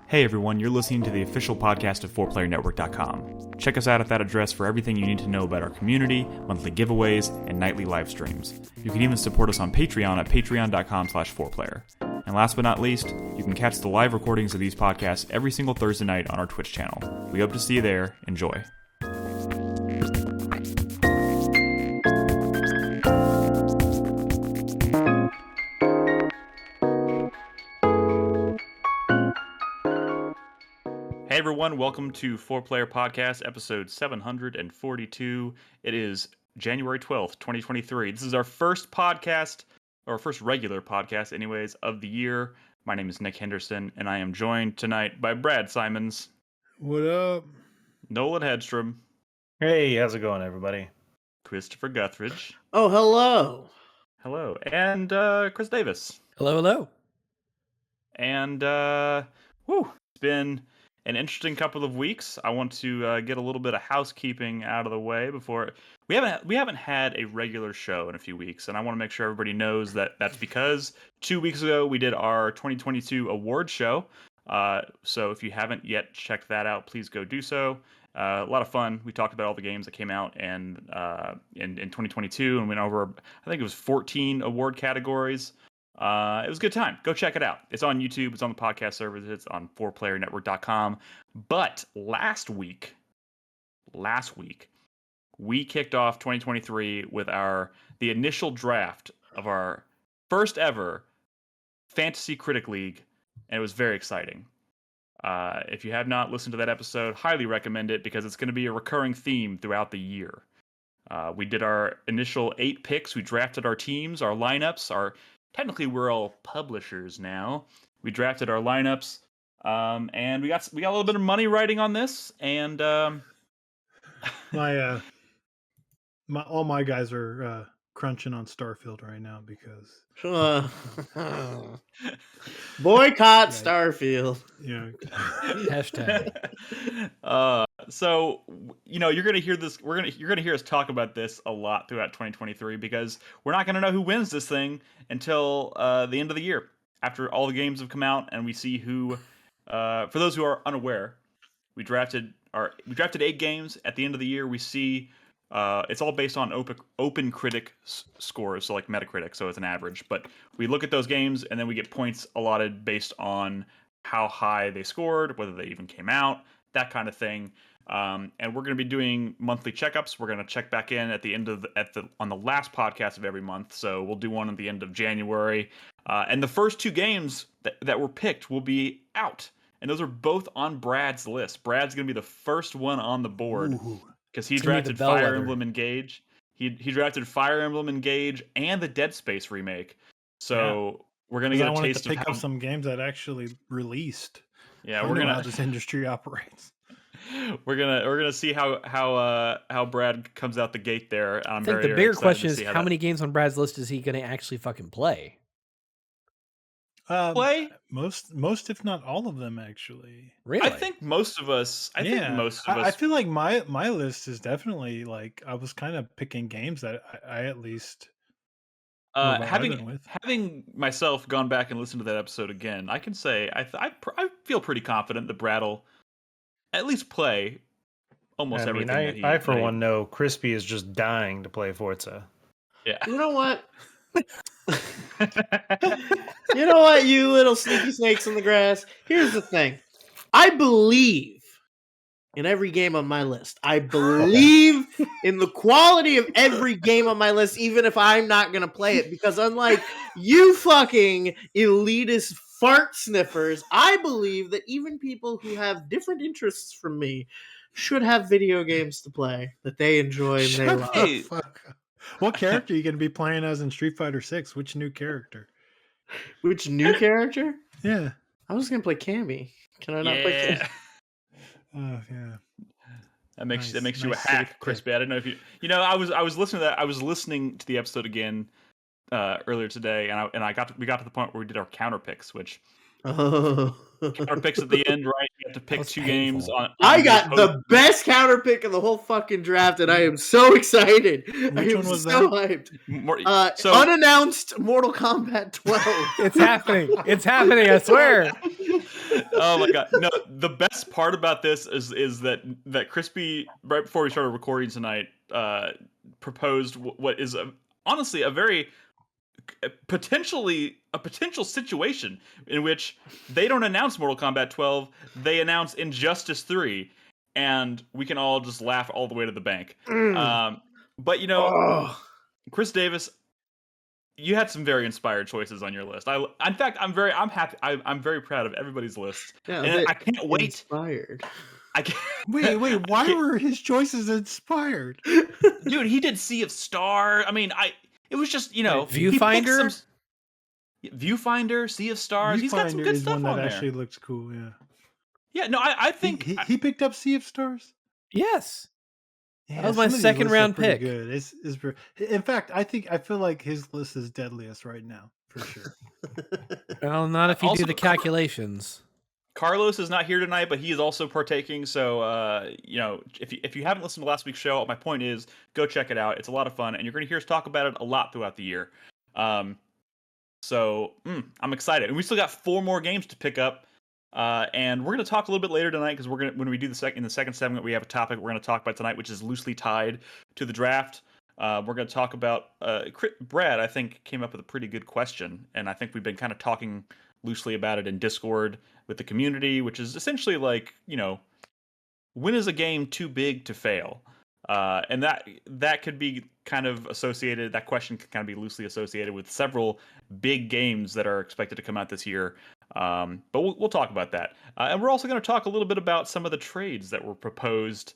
Hey everyone, you're listening to the official podcast of 4playernetwork.com. Check us out at that address for everything you need to know about our community, monthly giveaways, and nightly live streams. You can even support us on Patreon at patreon.com/4player. And last but not least, you can catch the live recordings of these podcasts every single Thursday night on our Twitch channel. We hope to see you there. Enjoy. Hey everyone, welcome to 4Player Podcast, episode 742. It is January 12th, 2023. This is our first podcast, or first regular podcast anyways, of the year. My name is Nick Henderson, and I am joined tonight by Brad Simons. What up? Nolan Hedstrom. Hey, how's it going, everybody? Christopher Guthridge. Oh, hello. Hello. And Chris Davis. Hello, hello. And, it's been an interesting couple of weeks. I want to get a little bit of housekeeping out of the way before we haven't had a regular show in a few weeks, and I want to make sure everybody knows that that's because 2 weeks ago we did our 2022 award show. So if you haven't yet checked that out, please go do so. A lot of fun. We talked about all the games that came out in 2022 and went over, I think it was 14 award categories. It was a good time. Go check it out. It's on YouTube. It's on the podcast servers. It's on 4playernetwork.com. But last week, we kicked off 2023 with the initial draft of our first ever Fantasy Critic League, and it was very exciting. If you have not listened to that episode, highly recommend it because it's going to be a recurring theme throughout the year. We did our initial 8 picks. We drafted our teams, our lineups, Technically, we're all publishers now. We drafted our lineups, and we got a little bit of money writing on this. And all my guys are crunching on Starfield right now because boycott Starfield. Yeah. Hashtag. So you're gonna hear this. You're gonna hear us talk about this a lot throughout 2023 because we're not gonna know who wins this thing until the end of the year, after all the games have come out and we see who. For those who are unaware, we drafted 8 games. At the end of the year, we see it's all based on open critic scores, so like Metacritic, so it's an average. But we look at those games and then we get points allotted based on how high they scored, whether they even came out, that kind of thing. And we're going to be doing monthly checkups. We're going to check back in at the end of on the last podcast of every month. So we'll do one at the end of January. And the first 2 games that were picked will be out. And those are both on Brad's list. Brad's going to be the first one on the board because he drafted Fire Emblem Engage. He drafted Fire Emblem Engage and the Dead Space remake. So we're going to get a taste of pick up some games that actually released. Yeah, we're gonna how this industry operates. We're gonna see how Brad comes out the gate there. I think the bigger question is how many games on Brad's list is he going to actually fucking play? Play most, if not all of them, actually. Really? I think most of us. I feel like my list is definitely like I was kind of picking games that I at least. Having myself gone back and listened to that episode again, I can say I feel pretty confident that Brad will at least play almost everything. I for one know Crispy is just dying to play Forza. Yeah. You know what? You know what, you little sneaky snakes in the grass? Here's the thing. I believe in every game on my list. I believe in the quality of every game on my list, even if I'm not going to play it. Because unlike you fucking elitist fart sniffers, I believe that even people who have different interests from me should have video games to play that they enjoy and they love. What character are you going to be playing as in Street Fighter 6? Which new character? Which new character? Yeah. I was going to play Cammy. Can I not play Cammy? Oh, yeah. That makes you a hack, Crispy. I don't know if I was listening to that. I was listening to the episode again earlier today, and we got to the point where we did our counter picks, which counter picks at the end, right? You have to pick 2 games on. I got the best counter pick of the whole fucking draft, and I am so excited. Which one was so that? Hyped. Unannounced Mortal Kombat 12. It's happening. It's happening. I swear. Oh my god! No, the best part about this is that Crispy, right before we started recording tonight, proposed what is honestly a very potential situation in which they don't announce Mortal Kombat 12, they announce Injustice 3, and we can all just laugh all the way to the bank. But Oh. Chris Davis, you had some very inspired choices on your list. In fact, I'm happy. I'm very proud of everybody's list, Yeah, and I can't wait. Inspired. I can't, Wait, I why can't- were his choices inspired? dude? He did Sea of Star. I mean, it was just he picked Viewfinder? some- Viewfinder, Sea of Stars. He's got some Viewfinder good is stuff one that on there. actually looks cool. Yeah. Yeah, no, I think He picked up Sea of Stars. Yes. Yeah, That was my some of these second lists are round pretty pick. Good. In fact, I feel like his list is deadliest right now for sure. Well, not if you Also- do the calculations. Carlos is not here tonight, but he is also partaking. So, if you haven't listened to last week's show, my point is go check it out. It's a lot of fun, and you're going to hear us talk about it a lot throughout the year. So I'm excited, and we still got 4 more games to pick up. And we're going to talk a little bit later tonight because when we do in the second segment, we have a topic we're going to talk about tonight, which is loosely tied to the draft. We're going to talk about Brad. I think came up with a pretty good question, and I think we've been kind of talking loosely about it in Discord with the community, which is essentially like, when is a game too big to fail? And that could be kind of associated. That question could kind of be loosely associated with several big games that are expected to come out this year. But we'll talk about that, and we're also going to talk a little bit about some of the trades that were proposed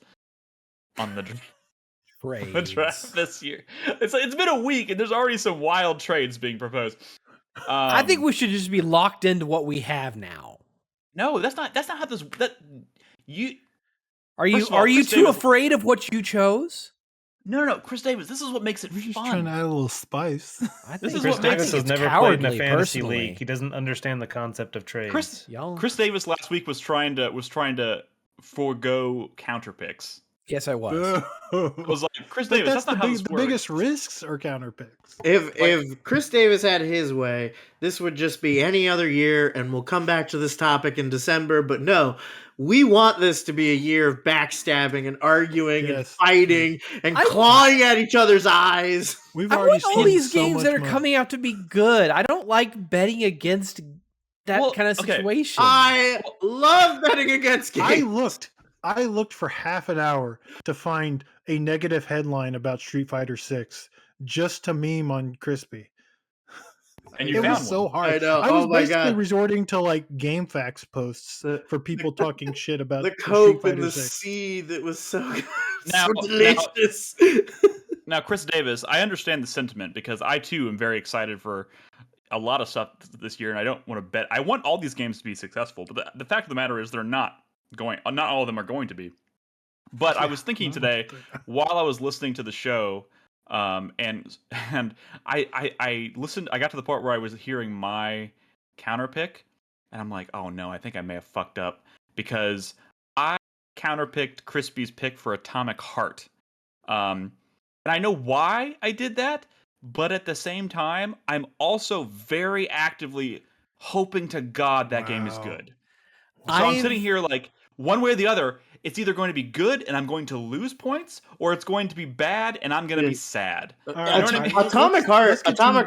on the draft this year. It's been a week, and there's already some wild trades being proposed. I think we should just be locked into what we have now. No, that's not how this. Are you First of all, too Chris Davis- afraid of what you chose? No, Chris Davis. This is what makes it We're just fun. trying to add a little spice. I This think is Chris what makes Davis it has never played in a cowardly, fantasy personally. league. He doesn't understand the concept of trades. Chris Davis last week was trying to forego counter picks. Yes, I was. It was like, Chris But Davis, that's that's not how this the works. biggest risks or counter picks. If Chris Davis had his way, this would just be any other year, and we'll come back to this topic in December. But no, we want this to be a year of backstabbing and arguing and Yes. fighting and clawing at each other's eyes. We've I already want all seen these so games much that are money. coming out to be good. I don't like betting against that kind of okay. situation. I love betting against games. I looked for half an hour to find a negative headline about Street Fighter 6 just to meme on Crispy. And you It found was so one. hard. I know. I was Oh my basically God. resorting to like GameFAQs posts for people talking shit about The Street coke Fighter and the 6. seed that was so good. Now- so delicious. Now, Chris Davis, I understand the sentiment because I too am very excited for a lot of stuff this year, and I don't want to bet. I want all these games to be successful, but the fact of the matter is they're not going. Not all of them are going to be. But I was thinking today while I was listening to the show, and I listened. I got to the part where I was hearing my counter pick, and I'm like, oh no, I think I may have fucked up because I counterpicked Crispy's pick for Atomic Heart. And I know why I did that, but at the same time, I'm also very actively hoping to God that game is Wow. good. So I'm I've- sitting here like, one way or the other, it's either going to be good and I'm going to lose points, or it's going to be bad and I'm going to be sad. All right, You know what I mean? Atomic let's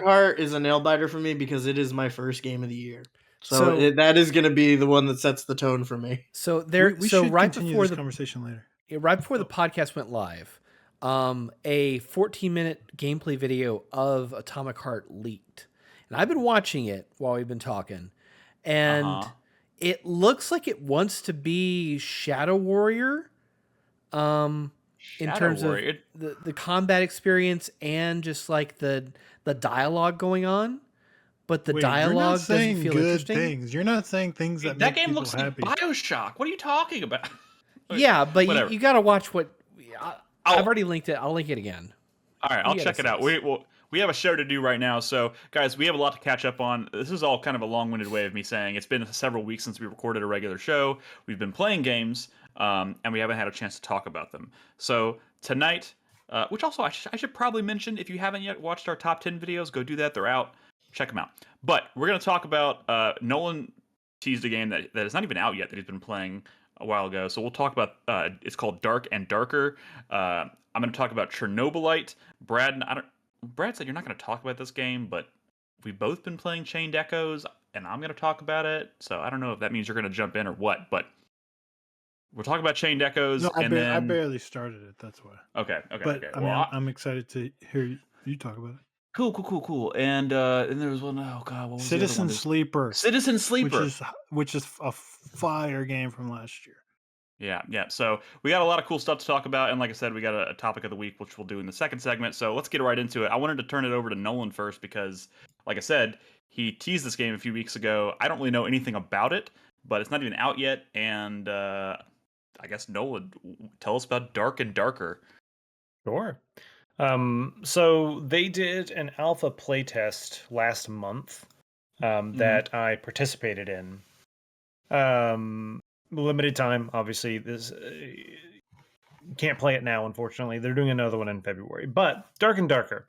Heart is a nail biter for me because it is my first game of the year. So, So- that is going to be the one that sets the tone for me. So there. We so should right continue before this the conversation later. right before the podcast went live, a 14-minute gameplay video of Atomic Heart leaked, and I've been watching it while we've been talking, and Uh-huh. it looks like it wants to be Shadow Warrior, in Shadow terms Warrior. of the combat experience and just like the dialogue going on. But the Wait, dialogue you're not doesn't saying feel good interesting. things. You're not saying things that That make game people looks happy. like BioShock. What are you talking about? Yeah, but Whatever. you got to watch what. I'll- I've already linked it. I'll link it again. All right, I'll You check gotta it out. see We have a show to do right now, so guys, we have a lot to catch up on. This is all kind of a long-winded way of me saying it's been several weeks since we recorded a regular show. We've been playing games, and we haven't had a chance to talk about them. So tonight, which also I should probably mention, if you haven't yet watched our top 10 videos, go do that. They're out. Check them out. But we're going to talk about Nolan teased a game that is not even out yet that he's been playing a while ago. So we'll talk about. It's called Dark and Darker. I'm going to talk about Chernobylite. Brad said you're not going to talk about this game, but we've both been playing Chained Echoes, and I'm going to talk about it. So I don't know if that means you're going to jump in or what, but we'll talk about Chained Echoes, No, I then barely started it. That's why. okay. But I mean, Well, I'm excited to hear you talk about it. cool. And there was one. Oh god, what was the other Citizen one? Sleeper, Citizen Sleeper, which is a fire game from last year. Yeah. So we got a lot of cool stuff to talk about, and like I said, we got a topic of the week, which we'll do in the second segment. So let's get right into it. I wanted to turn it over to Nolan first because, like I said, he teased this game a few weeks ago. I don't really know anything about it, but it's not even out yet. And I guess Nolan, tell us about Dark and Darker. Sure. So they did an alpha playtest last month that I participated in. Limited time, obviously. This can't play it now, unfortunately. They're doing another one in February. But Dark and Darker.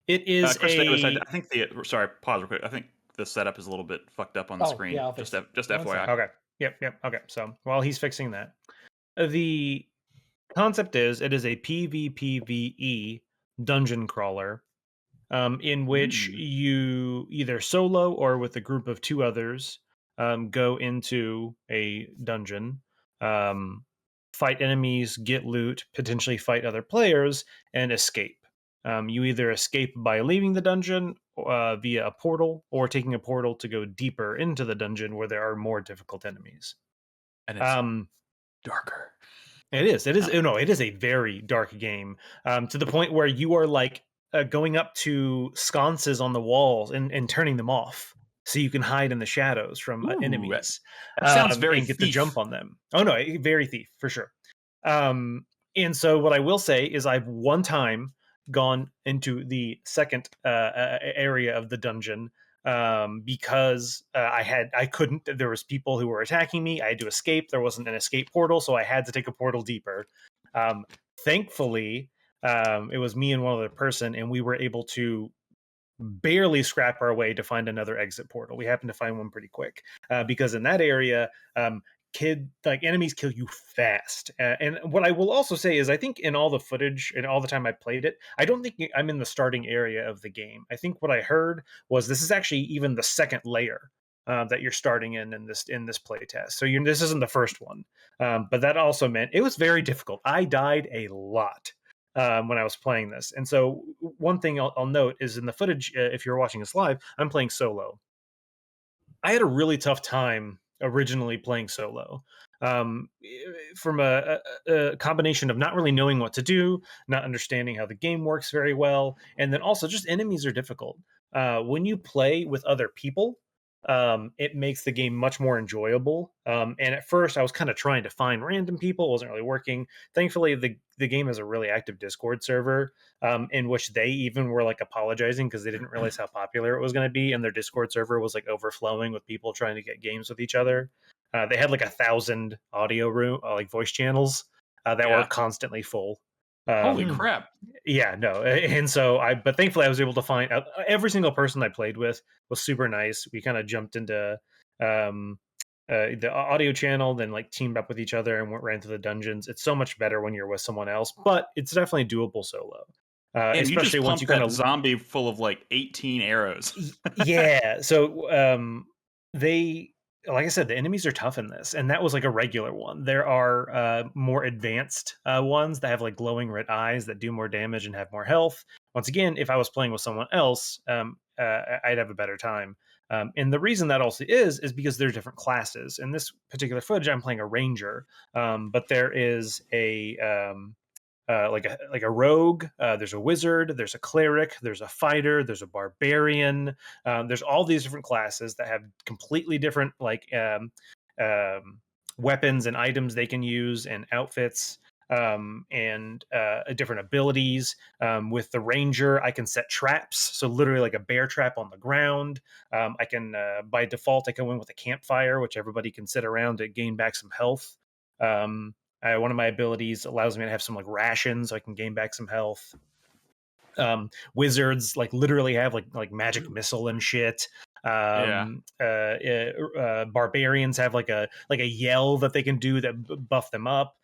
It is Chris Davis, a. I think sorry, pause real quick. I think the setup is a little bit fucked up on the screen. Yeah, just One FYI. Okay. Yep. Okay. So while he's fixing that, the concept is it is a PvPvE dungeon crawler, in which you either solo or with a group of two others go into a dungeon, fight enemies, get loot, potentially fight other players, and escape. You either escape by leaving the dungeon via a portal or taking a portal to go deeper into the dungeon where there are more difficult enemies. And it's darker. It is. It is. No, it is a very dark game, to the point where you are like going up to sconces on the walls and turning them off so you can hide in the shadows from enemies. That sounds very and get the Thief. jump on them. Oh no, very Thief for sure. And so what I will say is I've one time gone into the second area of the dungeon because I couldn't. There was people who were attacking me. I had to escape. There wasn't an escape portal, so I had to take a portal deeper. Thankfully, it was me and one other person, and we were able to barely scrap our way to find another exit portal. We happened to find one pretty quick because in that area, enemies kill you fast. And what I will also say is I think in all the footage and all the time I played it, I don't think I'm in the starting area of the game. I think what I heard was this is actually even the second layer that you're starting in this playtest. So this isn't the first one, but that also meant it was very difficult. I died a lot when I was playing this. And so one thing I'll note is in the footage, if you're watching this live, I'm playing solo. I had a really tough time originally playing solo, from a combination of not really knowing what to do, not understanding how the game works very well, and then also just enemies are difficult. When you play with other people, it makes the game much more enjoyable. And at first, I was kind of trying to find random people; it wasn't really working. Thankfully, the game has a really active Discord server, in which they even were like apologizing because they didn't realize how popular it was going to be, and their Discord server was like overflowing with people trying to get games with each other. They had like 1,000 audio room, like voice channels that were constantly full. Holy crap! Yeah, no, and so but thankfully I was able to find out every single person I played with was super nice. We kind of jumped into the audio channel, then like teamed up with each other and ran through the dungeons. It's so much better when you're with someone else, but it's definitely doable solo. And especially you just once you kind of zombie full of like 18 arrows. Yeah, so they, like I said, the enemies are tough in this, and that was like a regular one. There are more advanced ones that have like glowing red eyes that do more damage and have more health. Once again, if I was playing with someone else, I'd have a better time. And the reason that also is because there are different classes. In this particular footage, I'm playing a ranger, but there is like a rogue, there's a wizard, there's a cleric, there's a fighter, there's a barbarian. There's all these different classes that have completely different weapons and items they can use and outfits, and different abilities. With the ranger, I can set traps, so literally like a bear trap on the ground. I can by default I go in with a campfire, which everybody can sit around to gain back some health. One of my abilities allows me to have some like rations so I can gain back some health. Wizards like literally have like magic missile and shit. Yeah. Barbarians have like a yell that they can do that buff them up.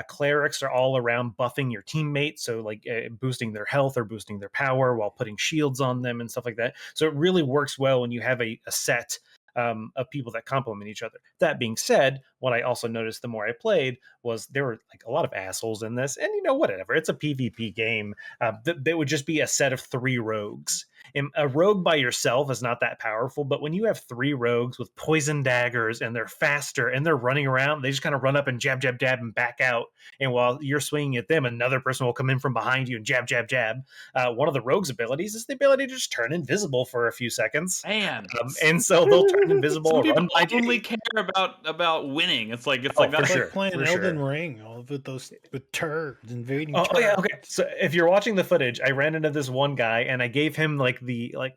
Clerics are all around buffing your teammates, so like boosting their health or boosting their power while putting shields on them and stuff like that. So it really works well when you have a set of people that complement each other. That being said, what I also noticed the more I played was there were like a lot of assholes in this, and whatever. It's a PvP game. They would just be a set of 3 rogues. And a rogue by yourself is not that powerful, but when you have 3 rogues with poison daggers and they're faster and they're running around, they just kind of run up and jab, jab, jab and back out. And while you're swinging at them, another person will come in from behind you and jab, jab, jab. One of the rogue's abilities is the ability to just turn invisible for a few seconds. Man, And so they'll turn invisible, some people run by only care about winning. It's like Oh, that's for Like sure. playing for Elden sure. Ring, all with those with turds invading. Oh yeah, turds. okay. So if you're watching the footage, I ran into this one guy and I gave him like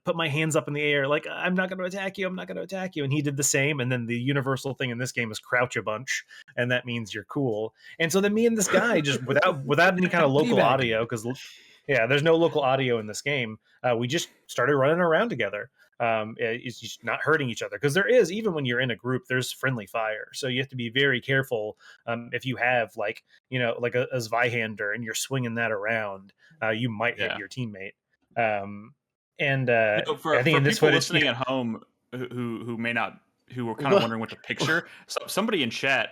put my hands up in the air, like I'm not going to attack you, I'm not going to attack you, and he did the same. And then the universal thing in this game is crouch a bunch, and that means you're cool. And so then me and this guy just without any kind of local Teabagging. audio, because there's no local audio in this game. We just started running around together. It's just not hurting each other, because there is, even when you're in a group, there's friendly fire, so you have to be very careful. If you have like a Zweihander and you're swinging that around, you might hit Yeah. your teammate. For I think in this people footage, listening at home who may not, who were kind of wondering what to picture, so somebody in chat,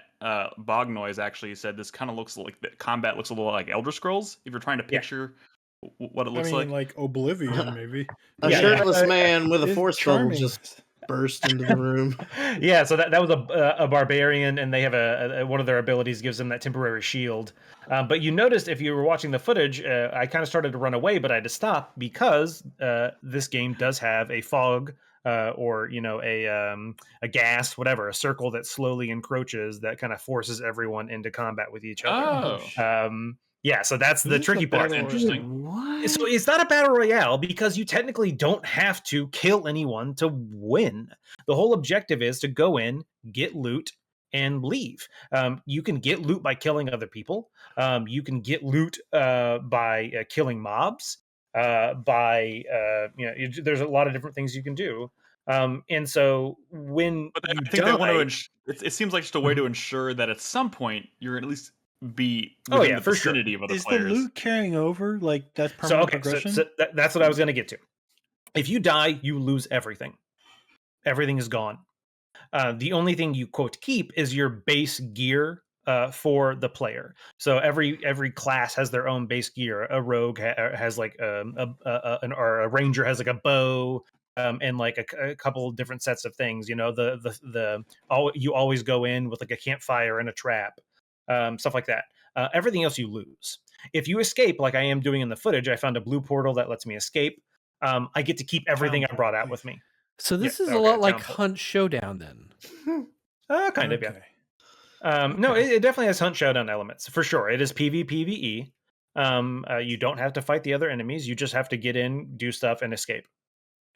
Bog Noise, actually said this kind of looks like the combat looks a little like Elder Scrolls. If you're trying to picture what it I looks mean, like. Oblivion, maybe. A Yeah. shirtless man with a It's force bubble charming. just burst into the room. Yeah, so that was a barbarian, and they have one of their abilities gives them that temporary shield. But you noticed, if you were watching the footage, I kind of started to run away, but I had to stop because this game does have a fog, or a gas, whatever, a circle that slowly encroaches that kind of forces everyone into combat with each other. Oh, Yeah, so that's the This is tricky part. battle interesting. What? So it's not a battle royale because you technically don't have to kill anyone to win. The whole objective is to go in, get loot, and leave. You can get loot by killing other people. You can get loot by killing mobs. There's a lot of different things you can do. And so when But you I think they want die, to. It seems like just a way to ensure that at some point you're at least be Oh, within yeah, the for sure. vicinity of other Is players. the loot carrying over? Like that's So permanent okay, progression? that's what I was going to get to. If you die, you lose everything. Everything is gone. The only thing you quote keep is your base gear for the player. So every class has their own base gear. A rogue has like or a ranger has like a bow. And like a couple of different sets of things. You you always go in with like a campfire and a trap, stuff like that. Everything else you lose. If you escape, like I am doing in the footage, I found a blue portal that lets me escape. I get to keep everything I brought out with me. So this Yeah, is a okay, lot like town hall. Hunt Showdown then. Kind of, yeah. Okay. No, it definitely has hunt showdown elements for sure. It is PvPvE. You don't have to fight the other enemies. You just have to get in, do stuff, and escape.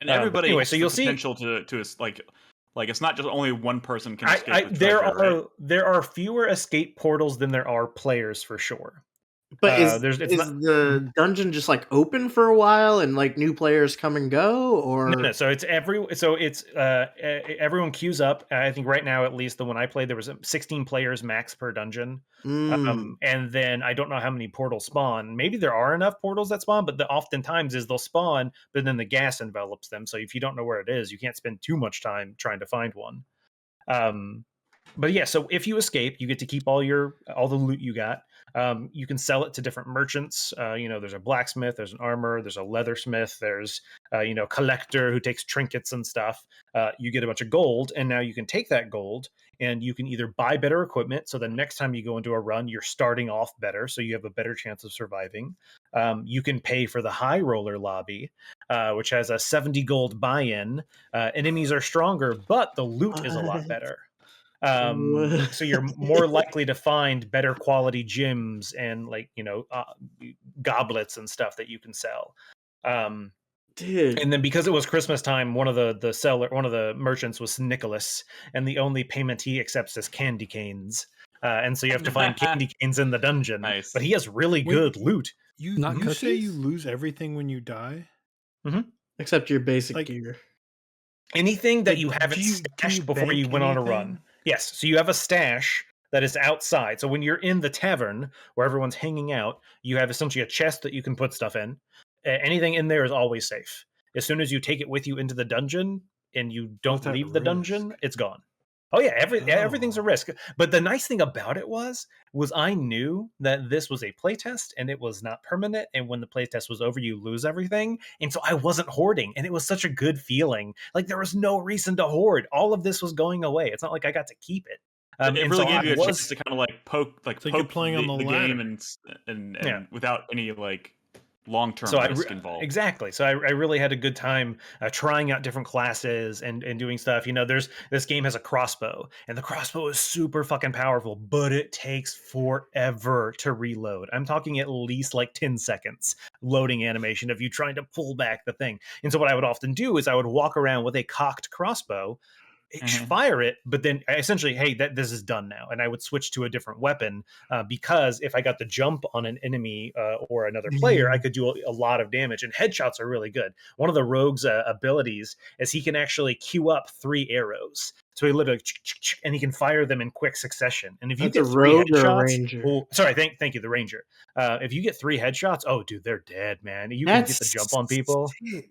And everybody anyway, has so the you'll see- potential to like it's not just only one person can escape. with there treasure, are right? there are fewer escape portals than there are players for sure. But it's is not- the dungeon just like open for a while and like new players come and go, or No. So it's everyone queues up. I think right now, at least the one I played, there was 16 players max per dungeon. And then I don't know how many portals spawn. Maybe there are enough portals that spawn, but oftentimes is they'll spawn, but then the gas envelops them. So if you don't know where it is, you can't spend too much time trying to find one. But yeah, so if you escape, you get to keep all the loot you got. You can sell it to different merchants. There's a blacksmith, there's an armor, there's a leathersmith, there's collector who takes trinkets and stuff. You get a bunch of gold, and now you can take that gold and you can either buy better equipment, so the next time you go into a run, you're starting off better, so you have a better chance of surviving. You can pay for the high roller lobby, which has a 70 gold buy-in. Enemies are stronger, but the loot is a lot better. So you're more likely to find better quality gems and goblets and stuff that you can sell. dude? And then because it was Christmas time, one of the merchants was Nicholas, and the only payment he accepts is candy canes. And so you have to find candy canes in the dungeon. Nice. But he has really Wait, good loot. You Not say you cookies? lose everything when you die? Except your basic Like- gear. anything that Like, you haven't do you stashed before you bank went on a run. anything? Yes, so you have a stash that is outside. So when you're in the tavern where everyone's hanging out, you have essentially a chest that you can put stuff in. Anything in there is always safe. As soon as you take it with you into the dungeon and you don't What's at leave the dungeon, risk? it's gone. Oh yeah, everything's a Oh. risk. But the nice thing about it was I knew that this was a playtest and it was not permanent. And when the playtest was over, you lose everything. And so I wasn't hoarding, and it was such a good feeling. Like there was no reason to hoard. All of this was going away. It's not like I got to keep it. It And really so gave I you a chance was, to kind of like poke It's like you're poke playing on the the game ladder. and yeah. without any like long-term So risk involved. exactly. So I really had a good time trying out different classes and doing stuff. You know, this game has a crossbow, and the crossbow is super fucking powerful, but it takes forever to reload. I'm talking at least like 10 seconds loading animation of you trying to pull back the thing. And so what I would often do is I would walk around with a cocked crossbow, fire it, but then essentially, hey, this is done now, and I would switch to a different weapon because if I got the jump on an enemy or another player, I could do a lot of damage, and headshots are really good. One of the rogue's abilities is he can actually queue up 3 arrows, so he literally and he can fire them in quick succession. And if you That's a get 3 rogue or a headshots, ranger? sorry, thank you, the ranger. If you get 3 headshots, oh dude, they're dead, man. You can get the jump on people, sick. dude.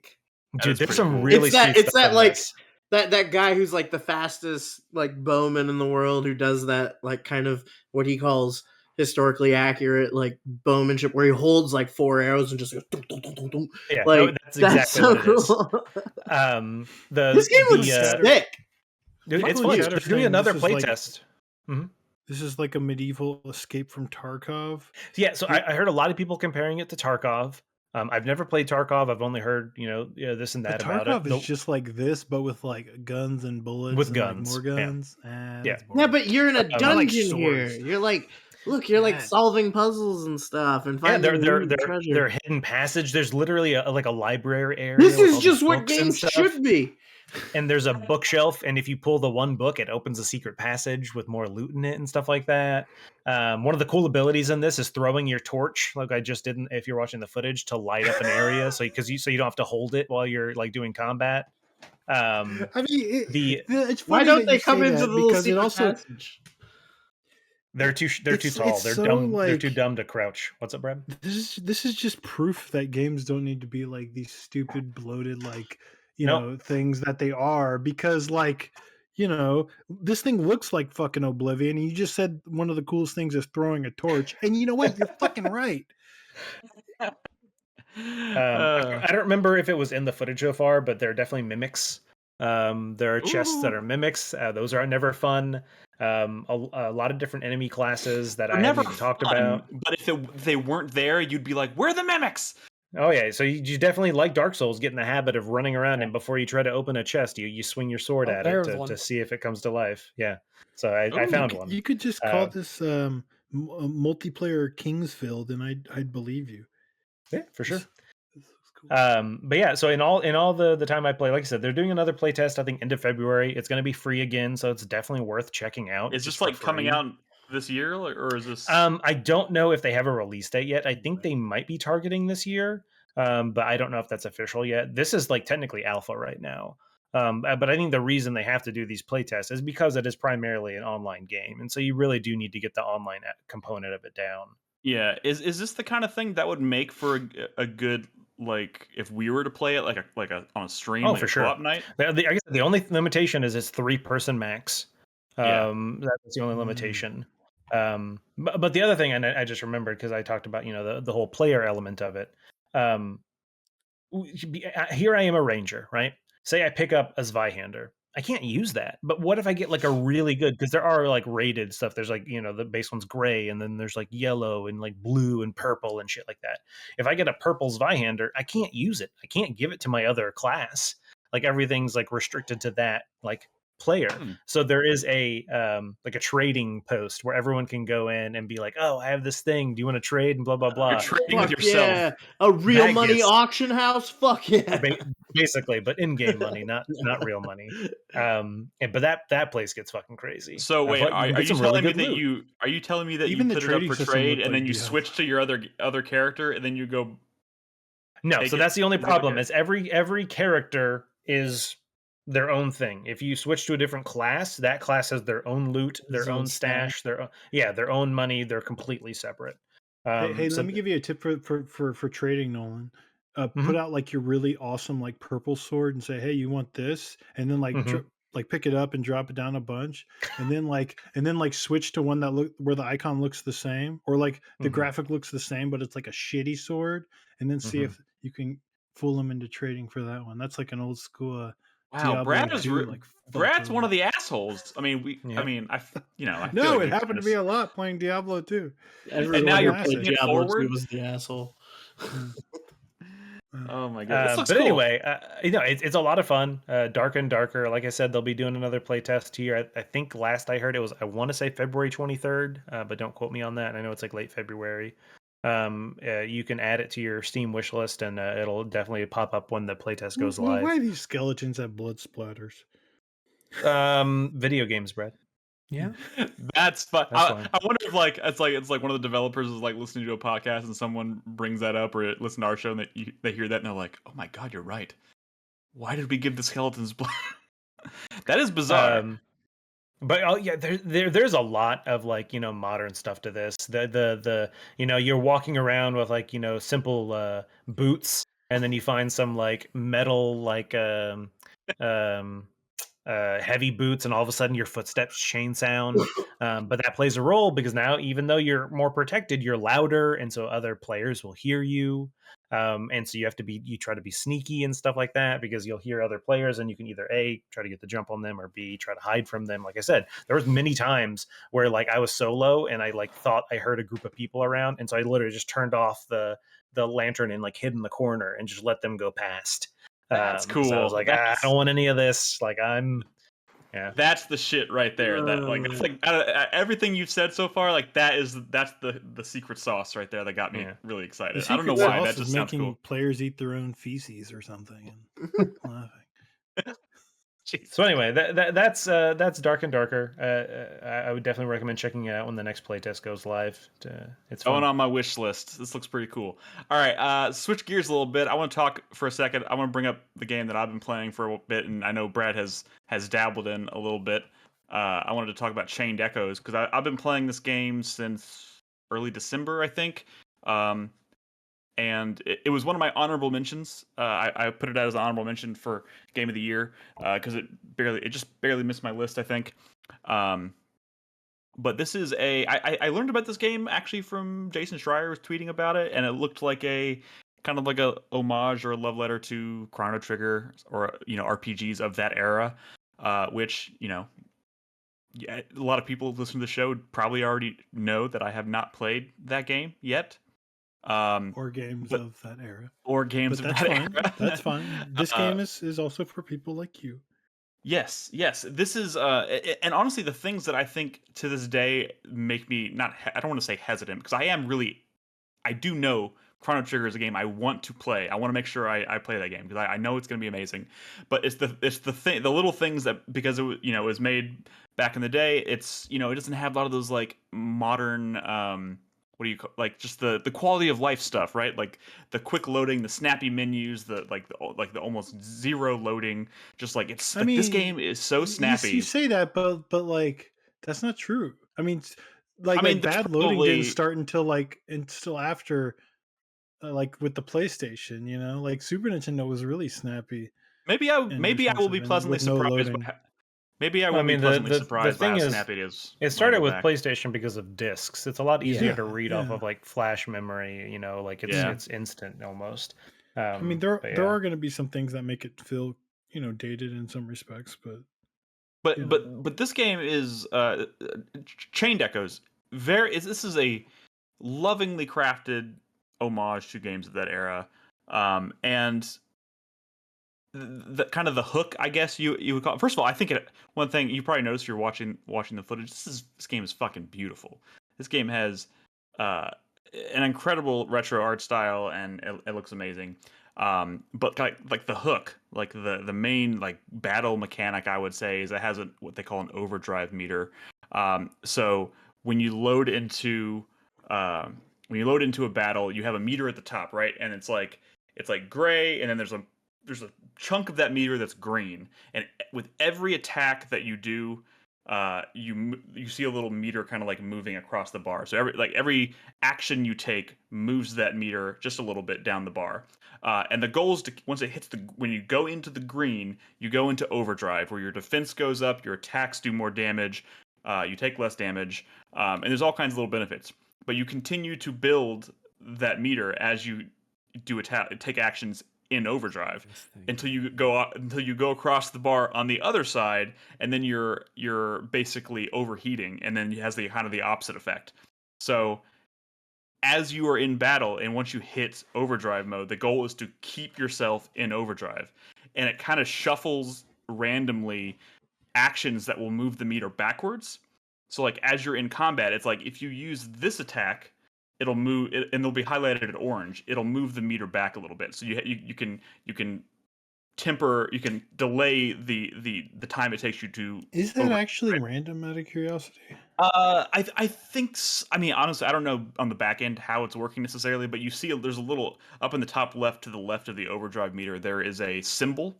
That's There's pretty some cool. really sweet It's stuff that in like this. that guy who's like the fastest like bowman in the world, who does that like kind of what he calls historically accurate like bowmanship, where he holds like 4 arrows and just goes dum, dum, dum, dum, dum. Yeah, no, Like that's that's exactly so what it is. cool. The This game looks the sick. dude, it's People fun. in They're chat are doing saying another this is like playtest. this is like a medieval Escape from Tarkov. Yeah, so I heard a lot of people comparing it to Tarkov. I've never played Tarkov. I've only heard this and But that about it. Tarkov is just like this, but with like guns and bullets With and like more guns, yeah. guns. Yeah. That's Yeah, boring. but you're in a I like dungeon here. swords. You're like, look, you're like Yeah. solving puzzles and stuff and Yeah, finding they're loot and treasure. they're hidden passage. There's literally like a library area. This with is all these just what books and games stuff. should be. And there's a bookshelf, and if you pull the one book, it opens a secret passage with more loot in it and stuff like that. One of the cool abilities in this is throwing your torch, like I just did. If you're watching the footage, to light up an area, so you don't have to hold it while you're like doing combat. I mean, it's Why funny don't that they you come say into that the little because it secret also passage? They're too tall. it's They're so, dumb. They're too like- dumb to crouch. What's up, Brad? this is just proof that games don't need to be like these stupid bloated like Nope. things that they are, because like this thing looks like fucking Oblivion, and you just said one of the coolest things is throwing a torch, and you know what, you're fucking right. I don't remember if it was in the footage so far, but there are definitely mimics. There are chests that are mimics. Those are never fun. A lot of different enemy classes that I haven't even talked about. But if they weren't there, you'd be like, "Where are the mimics?" Oh yeah, so you definitely, like Dark Souls, get in the habit of running around, and before you try to open a chest, you swing your sword at it there's one. to see if it comes to life. Yeah, so I found one. You could just call this multiplayer Kingsfield, and I'd believe you. Yeah, for sure. This looks cool. But yeah, so in all the time I play, like I said, they're doing another playtest. I think end of February. It's going to be free again, so it's definitely worth checking out. Is just this like for coming free. out this year, or is this? I don't know if they have a release date yet. I think they might be targeting this year, but I don't know if that's official yet. This is like technically alpha right now. But I think the reason they have to do these playtests is because it is primarily an online game, and so you really do need to get the online component of it down. Yeah, is this the kind of thing that would make for a good, like, if we were to play it like a on a stream, like for a sure. co-op night? I guess the only limitation is it's 3-person max. That's the only limitation. But the other thing, and I just remembered because I talked about the whole player element of it. Here I am a ranger, right? Say I pick up a Zweihander. I can't use that. But what if I get like a really good, because there are like rated stuff. There's like, the base one's gray, and then there's like yellow and like blue and purple and shit like that. If I get a purple Zweihander, I can't use it. I can't give it to my other class. Like everything's like restricted to that like player. So there is a like a trading post where everyone can go in and be like, oh, I have this thing, do you want to trade, and blah blah blah. You're trading Fuck with yourself. yeah. A real That money gets- auction house? Fuck yeah. Basically, but in-game money, not real money. But that place gets fucking crazy. So wait, are you telling me that are you telling me that Even you the put it up trading for system trade looked and then like you BS. switch to your other character and then you go? No, take so it that's the only to the other problem. Is every character is their own thing. If you switch to a different class, that class has their own loot, Its their own own stash, their own money. They're completely separate. Hey, So let me give you a tip for trading, Nolan. Put mhm, out like your really awesome like purple sword and say, "Hey, you want this?" And then mhm, like pick it up and drop it down a bunch, and then like switch to one that look where the icon looks the same, or like the mhm, graphic looks the same, but it's like a shitty sword, and then see mhm. if you can fool them into trading for that one. That's like an old school Wow, Diablo 2 like fuck Brad's one of over. the assholes. I mean, Yep. I feel No, like it he kind happened to of, me a lot playing Diablo 2. and So now Everyone you're who played paying classic. it Diablo 2 forward. was the asshole. Yeah. Yeah. Oh my god, this looks But cool. anyway, it's a lot of fun. Darker and darker. Like I said, they'll be doing another playtest here. I think last I heard it was, I want to say February 23rd, but don't quote me on that. I know it's like late February. You can add it to your Steam wish list, and it'll definitely pop up when the playtest goes Why live. these skeletons have blood splatters? Video games, Brad. Yeah. That's fun. That's why. I wonder if like it's like one of the developers is like listening to a podcast and someone brings that up or listen to our show and they hear that and they're like, oh my god, you're right. Why did we give the skeletons blood? That is bizarre. But oh yeah, there's a lot of like modern stuff to this. The you're walking around with like simple boots, and then you find some like metal like um heavy boots, and all of a sudden your footsteps chain sound. But that plays a role because now, even though you're more protected, you're louder, and so other players will hear you. And so you try to be sneaky and stuff like that because you'll hear other players, and you can either A, try to get the jump on them, or B, try to hide from them. Like I said, there was many times where like I was solo and I like thought I heard a group of people around, and so I literally just turned off the lantern and like hid in the corner and just let them go past. That's Because I was cool. like, I don't want any of this. Like yeah. That's the shit right there. That's like everything you've said so far. Like that's the secret sauce right there that got me Yeah. really The excited. I don't know secret why. That sauce is just sounds making cool. players eat their own feces or something and laughing. Jeez. So anyway, that's Dark and Darker. I would definitely recommend checking it out when the next playtest goes live. It's Going fun. on my wish list. This looks pretty cool. All right, switch gears a little bit. I want to talk for a second. I want to bring up the game that I've been playing for a bit, and I know Brad has dabbled in a little bit. I wanted to talk about Chained Echoes because I've been playing this game since early December, I think. And it was one of my honorable mentions. I put it out as an honorable mention for Game of the Year because it just barely missed my list, I think. But this is I learned about this game actually from Jason Schreier was tweeting about it, and it looked like a kind of like a homage or a love letter to Chrono Trigger or RPGs of that era, which yeah, a lot of people listening to the show probably already know that I have not played that game yet. Or games But of that era. or games But of that's that fine. era. That's fine. This Uh, game is also for people like you. Yes, yes. This is and honestly the things that I think to this day make me not I don't want to say hesitant because I do know Chrono Trigger is a game I want to play. I want to make sure I play that game because I know it's going to be amazing. But it's the little things that because it was made back in the day, it doesn't have a lot of those like modern what do you call like just the quality of life stuff, right? Like the quick loading, the snappy menus, the almost zero loading. Just like it's I like this mean, game is so you snappy. say that, but like that's not true. I mean, I mean, there's bad loading didn't probably start until after like with the PlayStation. Like Super Nintendo was really snappy and maybe I will be responsive and pleasantly with no surprised. loading. Maybe I Well, I will be mean, the, pleasantly the the surprised by thing how is, snappy it is it when I started go with back. PlayStation because of discs. It's a lot easier Yeah. to read off Yeah. of like flash memory. Like Yeah. it's instant almost. I mean, But there yeah. are going to be some things that make it feel dated in some respects, but But this game is Chained Echoes. This is a lovingly crafted homage to games of that era, and the kind of the hook, I guess you would call it. First of all, I think one thing you probably noticed if you're watching the footage. This game is fucking beautiful. This game has uh, an incredible retro art style, and it looks amazing. But like the hook, like the main like battle mechanic, I would say is it has what they call an overdrive meter. So when you load into a battle, you have a meter at the top, right? And it's like gray, and then there's chunk of that meter that's green, and with every attack that you do, you see a little meter kind of like moving across the bar. So every action you take moves that meter just a little bit down the bar. And the goal is to, once it hits when you go into the green, you go into overdrive, where your defense goes up, your attacks do more damage, you take less damage, and there's all kinds of little benefits. But you continue to build that meter as you take actions in overdrive until you go across the bar on the other side, and then you're basically overheating, and then it has the kind of the opposite effect. So as you are in battle, and once you hit overdrive mode, the goal is to keep yourself in overdrive, and it kind of shuffles randomly actions that will move the meter backwards. So like as you're in combat, it's like if you use this attack, it'll move and they'll be highlighted in orange. It'll move the meter back a little bit. So you can temper, you can delay the time it takes you to. Is that actually random, out of curiosity? I think I mean, honestly, I don't know on the back end how it's working necessarily, but you see there's a little up in the top left to the left of the overdrive meter. There is a symbol,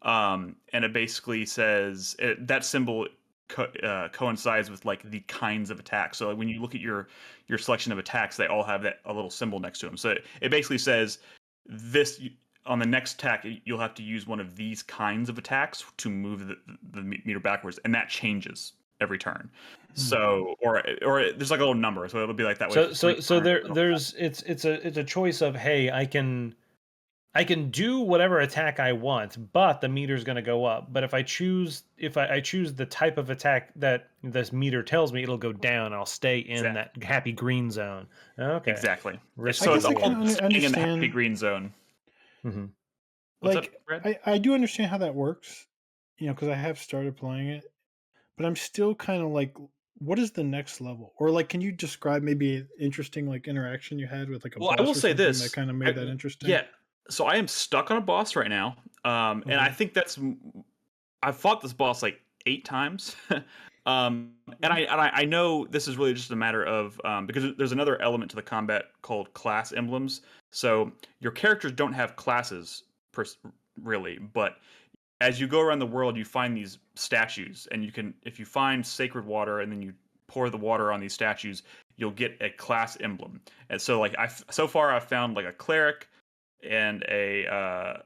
and it basically says that symbol coincides with like the kinds of attacks. So like, when you look at your selection of attacks, they all have a little symbol next to them. So it basically says this. On the next attack, you'll have to use one of these kinds of attacks to move the meter backwards, and that changes every turn. So or there's like a little number, so it'll be like that way. So there's it's a choice of, hey, I can do whatever attack I want, but the meter's going to go up. But if I choose the type of attack that this meter tells me, it'll go down. I'll stay in that happy green zone. Okay, exactly. So it's all staying in the happy green zone. Mm-hmm. Like, I do understand how that works, because I have started playing it, but I'm still kind of like, what is the next level? Or like, can you describe maybe an interesting like interaction you had with like a boss I will or say something this that kind of made that interesting? Yeah, so I am stuck on a boss right now, and I think I've fought this boss like 8 times. And I know this is really just a matter of because there's another element to the combat called class emblems. So your characters don't have classes really, but as you go around the world, you find these statues, and if you find sacred water and then you pour the water on these statues, you'll get a class emblem. And so like so far I've found like a cleric and a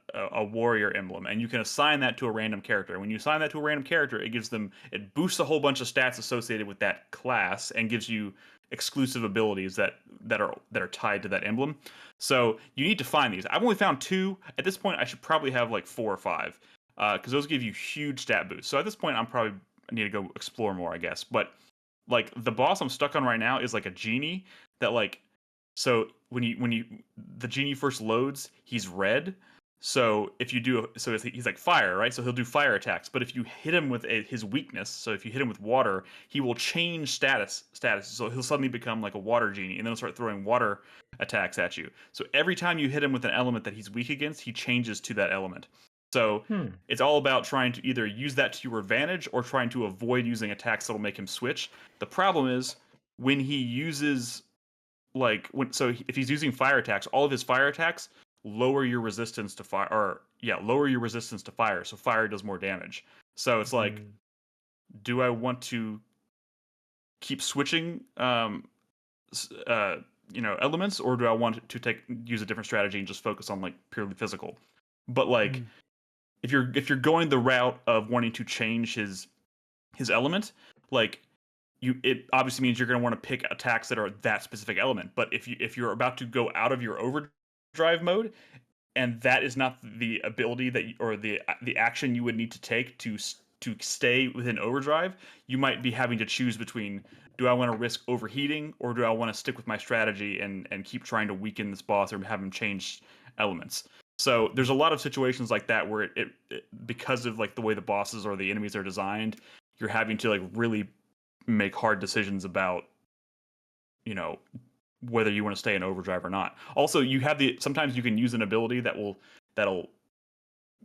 warrior emblem, and you can assign that to a random character. When you assign that to a random character, it boosts a whole bunch of stats associated with that class and gives you exclusive abilities that are tied to that emblem. So you need to find these. I've only found 2 at this point. I should probably have like 4 or 5 because those give you huge stat boosts. So at this point, I need to go explore more, I guess. But like the boss I'm stuck on right now is like a genie that like. So when the genie first loads, he's red. So if you do, he's like fire, right? So he'll do fire attacks. But if you hit him with his weakness, so if you hit him with water, he will change status. So he'll suddenly become like a water genie, and then he'll start throwing water attacks at you. So every time you hit him with an element that he's weak against, he changes to that element. So it's all about trying to either use that to your advantage or trying to avoid using attacks that'll make him switch. The problem is when he uses if he's using fire attacks, all of his fire attacks lower your resistance to fire, lower your resistance to fire, so fire does more damage. So it's like, do I want to keep switching elements, or do I want to use a different strategy and just focus on like purely physical? But like if you're going the route of wanting to change his element, like it obviously means you're going to want to pick attacks that are that specific element. But if you're about to go out of your overdrive mode, and that is not the ability or the action you would need to take to stay within overdrive, you might be having to choose between, do I want to risk overheating, or do I want to stick with my strategy and keep trying to weaken this boss or have him change elements? So there's a lot of situations like that where it because of like the way the bosses or the enemies are designed, you're having to like really make hard decisions about whether you want to stay in overdrive or not. Also, sometimes you can use an ability that'll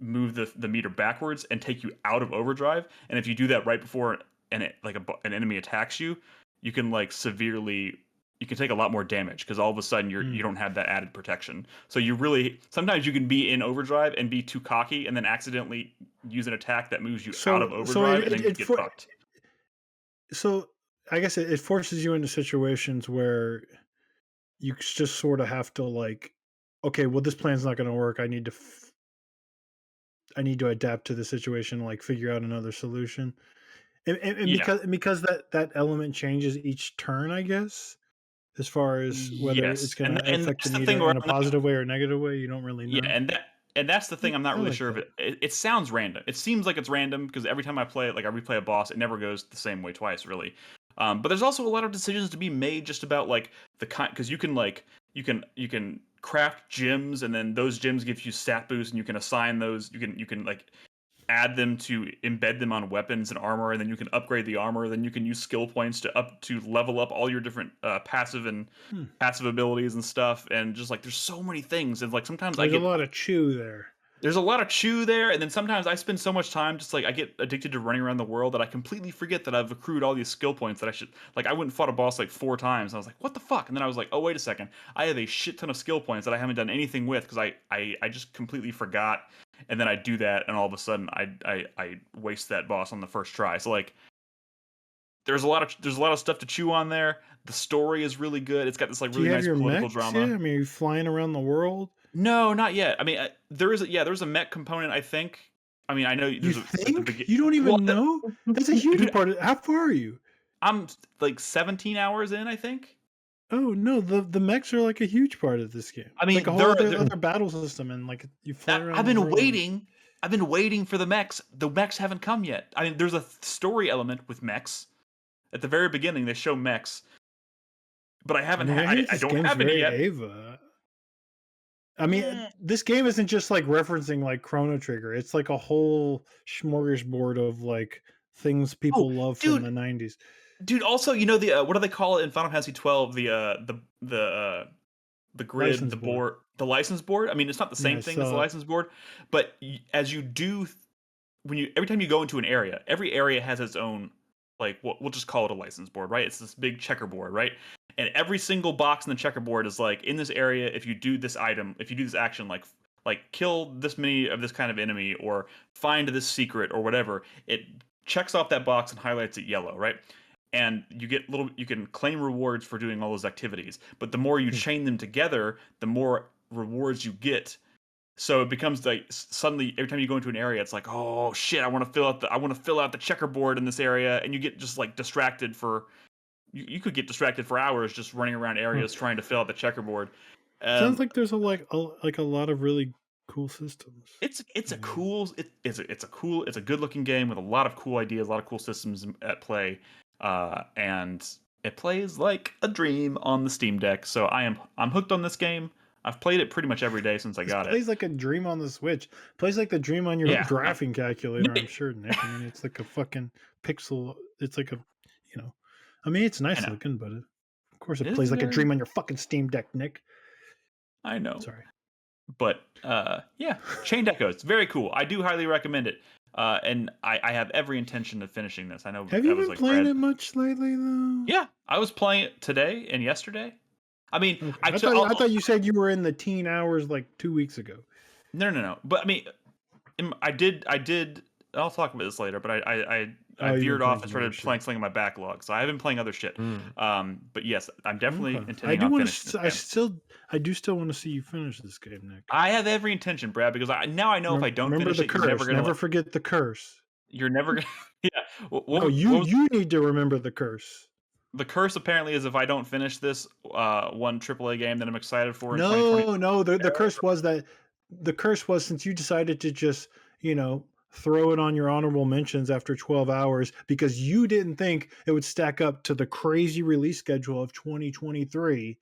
move the meter backwards and take you out of overdrive, and if you do that right before an enemy attacks you, you can like severely you can take a lot more damage because all of a sudden you don't have that added protection. So you really sometimes you can be in overdrive and be too cocky and then accidentally use an attack that moves you out of overdrive and then you get fucked. So I guess it forces you into situations where you just sort of have to like, okay, well, this plan's not going to work. I need to adapt to the situation, like figure out another solution. And Yeah. because that element changes each turn, I guess, as far as whether it's Yes. going to And affect the that's the meter thing where in a positive way or negative way, you don't really yeah, know. and that's the thing I'm not I really like sure of that. it sounds random. It seems like it's random because every time I play it, like I replay a boss, it never goes the same way twice, really. But there's also a lot of decisions to be made just about like the kind because you can like you can craft gems and then those gems give you stat boosts and you can assign those you can like add them to embed them on weapons and armor and then you can upgrade the armor then you can use skill points to level up all your different Hmm. passive abilities and stuff and just like there's so many things and like sometimes I There's a get lot of chew there. there's a lot of chew there and then sometimes I spend so much time just like I get addicted to running around the world that I completely forget that I've accrued all these skill points that I should like I went and fought a boss like 4 times and I was like what the fuck and then I was like oh wait a second I have a shit ton of skill points that I haven't done anything with because I just completely forgot and then I do that and all of a sudden I waste that boss on the first try so like there's a lot of stuff to chew on there. The story is really good. It's got this like Do you really have nice your political mechs? Yeah, drama. I mean, are you flying around the world? No, not yet. I mean, there's a mech component. I think. I mean, I know You there's a at the think? begin. You don't Well, even know? That's a huge dude, part of How far are you? I'm like 17 hours in. I think. Oh no, the mechs are like a huge part of this game. I It's like a mean, whole other battle system, and like you fly around I've the been world. waiting. I've been waiting for the mechs. The mechs haven't come yet. I mean, there's a story element with mechs. At the very beginning, they show mechs, but I I haven't. mean, I hate I this don't game's have any very yet. Ava. I mean, Eh. this game isn't just like referencing like Chrono Trigger. It's like a whole smorgasbord of like things Oh, people love from dude, the 90s. Dude, also, you know the what do they call it in Final Fantasy 12? The grid, License the board. board, the license board. I mean, it's not the Yeah, same thing as the license board, but as you do, when you every time you go into an area, every area has its own like we'll just call it a license board, right? It's this big checkerboard, right? And every single box in the checkerboard is like in this area, if you do this item, if you do this action, like kill this many of this kind of enemy or find this secret or whatever, it checks off that box and highlights it yellow, right? And you can claim rewards for doing all those activities but the more you Hmm. chain them together the more rewards you get so it becomes like suddenly every time you go into an area it's like oh shit I want to fill out the checkerboard in this area and you get just like distracted for you could get distracted for hours just running around areas trying to fill out the checkerboard. Sounds um like there's a lot of really cool systems. it's a cool it's a good looking game with a lot of cool ideas, a lot of cool systems at play, and it plays like a dream on the Steam Deck. So I'm hooked on this game. I've played it pretty much every day since I This got it. plays like a dream on the Switch. Plays like the dream on your Yeah, graphing calculator, I'm sure, Nick. I mean, it's like a fucking pixel. It's like a, you know, I mean, it's I nice know. looking, but of course It it is plays like a very. dream on your fucking Steam Deck, Nick. I know, Sorry. but yeah, Chained Echoes, very cool. I do highly recommend it. And I have every intention of finishing this. I know. Have I you was been like playing Brad. it much lately, though? Yeah, I was playing it today and yesterday. I mean, Okay. I I thought you said you were in the teen hours like 2 weeks ago. no. But I mean, I did. I'll talk about this later. But I Oh, you've been veered playing off and some other started playing shit. something in my backlog. So I have been playing other shit. But yes, I'm definitely Okay. intending on finishing this game. I do still want to see you finish this game, Nick. I have every intention, Brad, because now I know if I don't Remember finish the it, you're never curse. gonna. Never forget the curse. You're never gonna. Yeah. No, you need to remember the curse. The curse apparently is if I don't finish this one AAA game that I'm excited for in 2020. No. The curse was since you decided to just, throw it on your honorable mentions after 12 hours because you didn't think it would stack up to the crazy release schedule of 2023.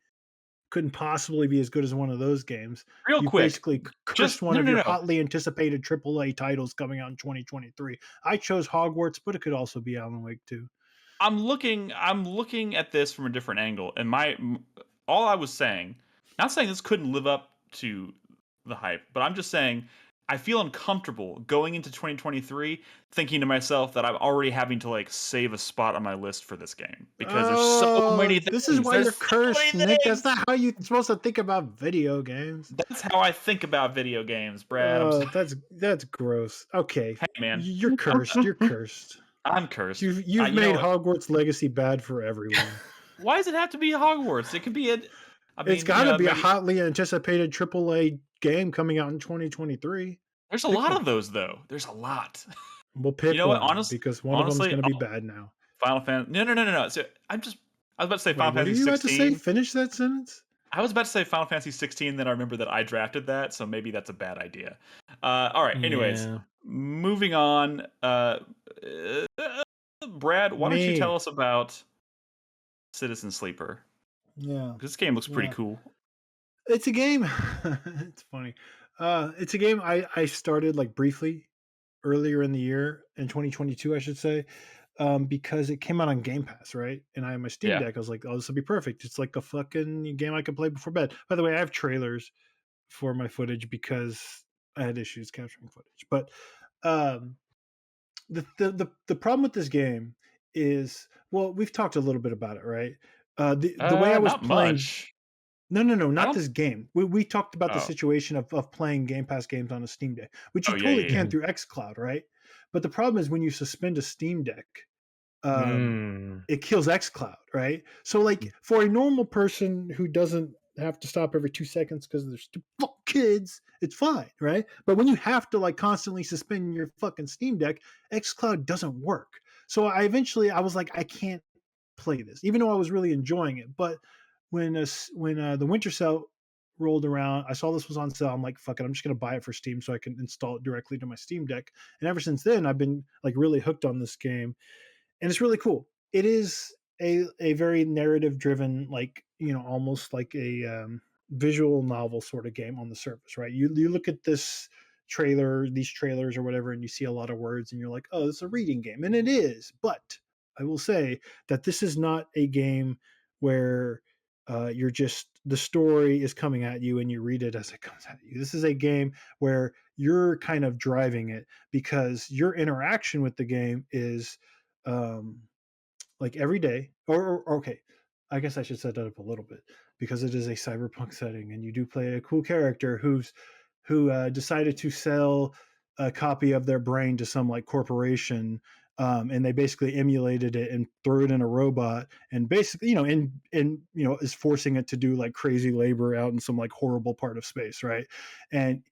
Couldn't possibly be as good as one of those games. Real You quick, basically cursed just one of your no. hotly anticipated AAA titles coming out in 2023. I chose Hogwarts, but it could also be Alan Wake too. I'm looking at this from a different angle, and all I was saying, not saying this couldn't live up to the hype, but I'm just saying I feel uncomfortable going into 2023 thinking to myself that I'm already having to like save a spot on my list for this game because there's so Oh, many this is things. why There's you're so cursed, many Nick. That's things. not how you're supposed to think about video games. That's how I think about video games, Brad. I'm sorry. That's gross. Okay, Hey man, you're cursed. You're cursed. I'm cursed. You've You know made what? Hogwarts Legacy bad for everyone. Why does it have to be Hogwarts? It could be a. I It's mean, got to be a maybe hotly anticipated AAA game coming out in 2023. there's a Pick lot one. of those though. There's a lot. We'll You pick know what? one because one of them is Honestly, going to be bad now. Final Fantasy. No. So I was about to say Wait, Final what are Fantasy you about to say? 16. Finish that sentence. I was about to say Final Fantasy 16, then I remember that I drafted that, so maybe that's a bad idea. All right. Anyways, Yeah. moving on. Brad, why don't you tell Me. us about Citizen Sleeper? Yeah. This game looks pretty Yeah. cool. It's a game. It's funny. It's a game I started like briefly earlier in the year in 2022, I should say, because it came out on Game Pass, right? And I had my Steam Yeah. Deck. I was like, oh, this will be perfect. It's like a fucking game I could play before bed. By the way, I have trailers for my footage because I had issues capturing footage. But um, the problem with this game is, well, we've talked a little bit about it, right? The way I was Not playing. much. No, I not don't. this game. We talked about the Oh. situation of playing Game Pass games on a Steam Deck, which you Oh yeah, totally yeah, yeah. can through xCloud, right? But the problem is when you suspend a Steam Deck, Mm. it kills xCloud, right? So like for a normal person who doesn't have to stop every 2 seconds because there's kids, it's fine, right? But when you have to like constantly suspend your fucking Steam Deck, xCloud doesn't work. So I was like, I can't play this, even though I was really enjoying it. But when the winter sale rolled around, I saw this was on sale. I'm like, fuck it, I'm just gonna buy it for Steam so I can install it directly to my Steam Deck. And ever since then, I've been like really hooked on this game, and it's really cool. It is a very narrative driven, like almost like a visual novel sort of game on the surface, right? You look at these trailers or whatever, and you see a lot of words, and you're like, oh, it's a reading game, and it is. But I will say that this is not a game where you're just the story is coming at you and you read it as it comes at you. This is a game where you're kind of driving it because your interaction with the game is um, like every day. Or okay, I guess I should set that up a little bit because it is a cyberpunk setting, and you do play a cool character who decided to sell a copy of their brain to some like corporation. And they basically emulated it and threw it in a robot, and basically, is forcing it to do like crazy labor out in some like horrible part of space, right? And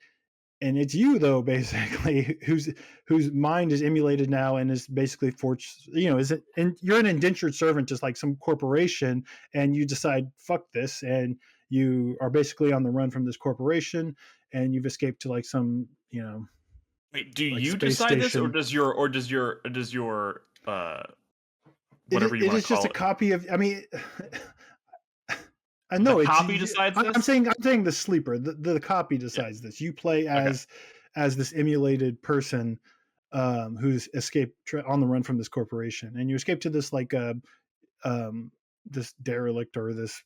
and it's you though basically whose mind is emulated now and is basically forced, is it, and you're an indentured servant to like some corporation, and you decide fuck this, and you are basically on the run from this corporation, and you've escaped to like some Wait, do like you space decide this, or station. does your whatever you It want is to just call a it, copy of, I mean, I the know it's. copy decides I'm this? saying the sleeper. The copy Yeah. decides this. You play Okay. as this emulated person, who's escaped on the run from this corporation, and you escape to this like um, this derelict or this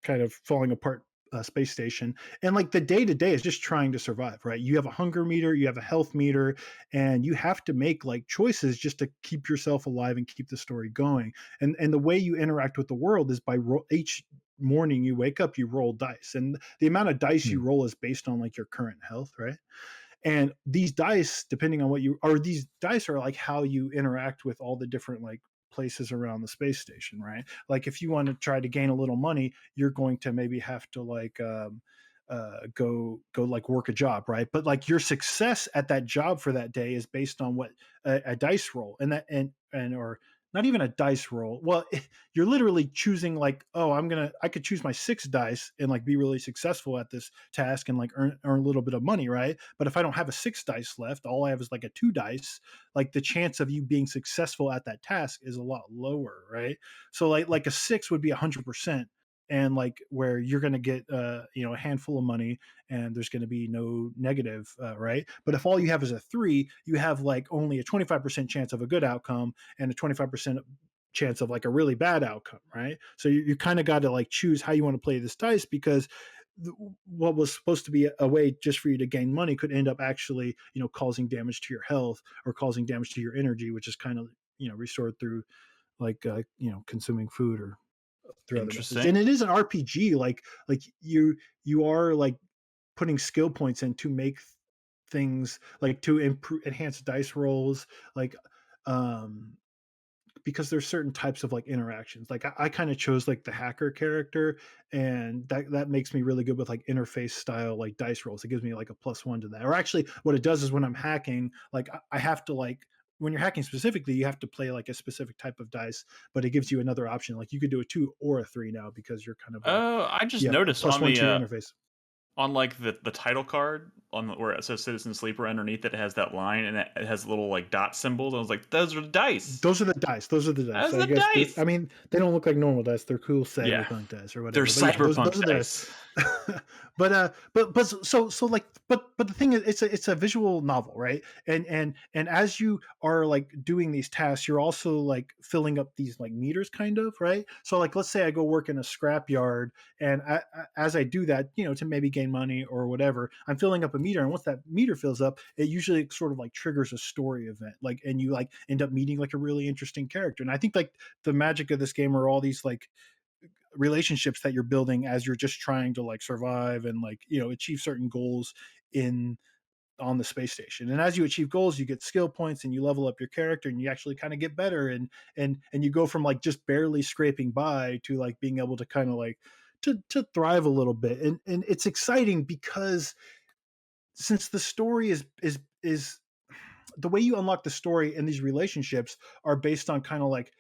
kind of falling apart space station, and like the day to day is just trying to survive, right? You have a hunger meter, you have a health meter, and you have to make like choices just to keep yourself alive and keep the story going. And the way you interact with the world is by each morning you wake up, you roll dice, and the amount of dice you Hmm. roll is based on like your current health, right? And these dice, depending on what you are, these dice are like how you interact with all the different like places around the space station, right? Like if you want to try to gain a little money, you're going to maybe have to like go like work a job, right? But like your success at that job for that day is based on what a dice roll, and that and or not even a dice roll. Well, you're literally choosing like, oh, I could choose my 6 dice and like be really successful at this task and like earn a little bit of money, right? But if I don't have a 6 dice left, all I have is like a 2 dice. Like the chance of you being successful at that task is a lot lower, right? So like a 6 would be 100%. And like where you're going to get a handful of money, and there's going to be no negative, right? But if all you have is a 3, you have like only a 25% chance of a good outcome and a 25% chance of like a really bad outcome, right? So you kind of got to like choose how you want to play this dice, because what was supposed to be a way just for you to gain money could end up actually, causing damage to your health or causing damage to your energy, which is kind of, restored through like, consuming food or through other methods. And Interesting. it is an RPG. Like you are like putting skill points in to make things like to enhance dice rolls, like, um because there's certain types of like interactions. Like I kind of chose like the hacker character, and that makes me really good with like interface style like dice rolls. It gives me like a +1 to that. Or actually, what it does is when I'm hacking, like I have to like when you're hacking specifically, you have to play like a specific type of dice, but it gives you another option. Like you could do a 2 or a 3 now because you're kind of like Oh, I just you have a noticed +1 to your interface. on like the title card where it says Citizen Sleeper underneath it has that line and it has little like dot symbols. I was like, those are the dice. Those are the dice. Those are the dice. That's I the guess dice. I mean, they don't look like normal dice. They're cool Yeah. cyberpunk dice or They're whatever. But yeah, cyberpunk those are the dice. but so like but the thing is it's a visual novel, right? And as you are like doing these tasks, you're also like filling up these like meters, kind of, right? So like let's say I go work in a scrap yard, and as I do that, to maybe gain money or whatever, I'm filling up a meter, and once that meter fills up, it usually sort of like triggers a story event, like, and you like end up meeting like a really interesting character. And I think like the magic of this game are all these like relationships that you're building as you're just trying to like survive and like achieve certain goals in on the space station. And as you achieve goals, you get skill points and you level up your character and you actually kind of get better, and you go from like just barely scraping by to like being able to kind of like to thrive a little bit. And it's exciting because since the story is the way you unlock the story and these relationships are based on kind of like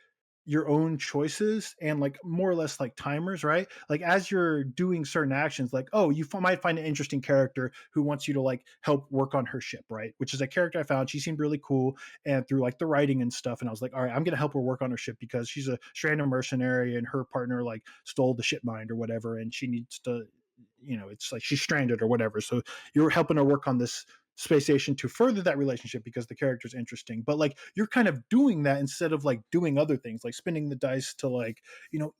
your own choices and like more or less like timers, right? Like as you're doing certain actions, like, oh, you might find an interesting character who wants you to like help work on her ship, right? Which is a character I found. She seemed really cool, and through like the writing and stuff, and I was like, all right, I'm gonna help her work on her ship because she's a stranded mercenary and her partner like stole the ship mind or whatever, and she needs to, it's like she's stranded or whatever. So you're helping her work on this space station to further that relationship because the character's interesting. But like you're kind of doing that instead of like doing other things, like spinning the dice to like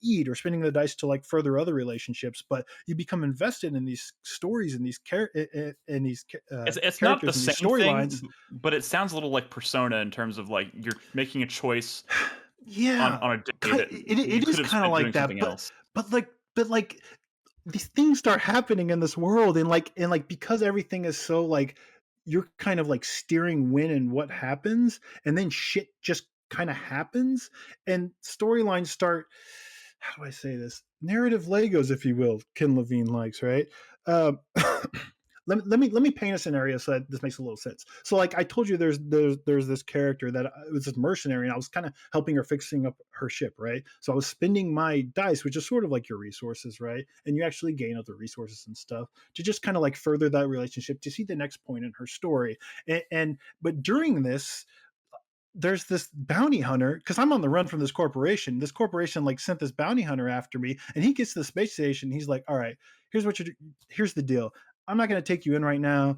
eat, or spinning the dice to like further other relationships. But you become invested in these stories and these It's not the characters and these same storylines. thing, but it sounds a little like Persona in terms of like you're making a choice Yeah, on a day that it you is could have kind of spent like doing that, something else. but like these things start happening in this world, and like because everything is so like you're kind of like steering when and what happens, and then shit just kind of happens, and storylines start, how do I say this, narrative Legos, if you will, Ken Levine likes, right? um let me paint a scenario so that this makes a little sense. So like I told you, there's this character that was this mercenary, and I was kind of helping her fixing up her ship, right? So I was spending my dice, which is sort of like your resources, right? And you actually gain other resources and stuff to just kind of like further that relationship, to see the next point in her story. And but during this, there's this bounty hunter, because I'm on the run from this corporation. This corporation like sent this bounty hunter after me, and he gets to the space station. He's like, all right, here's the deal. I'm not going to take you in right now.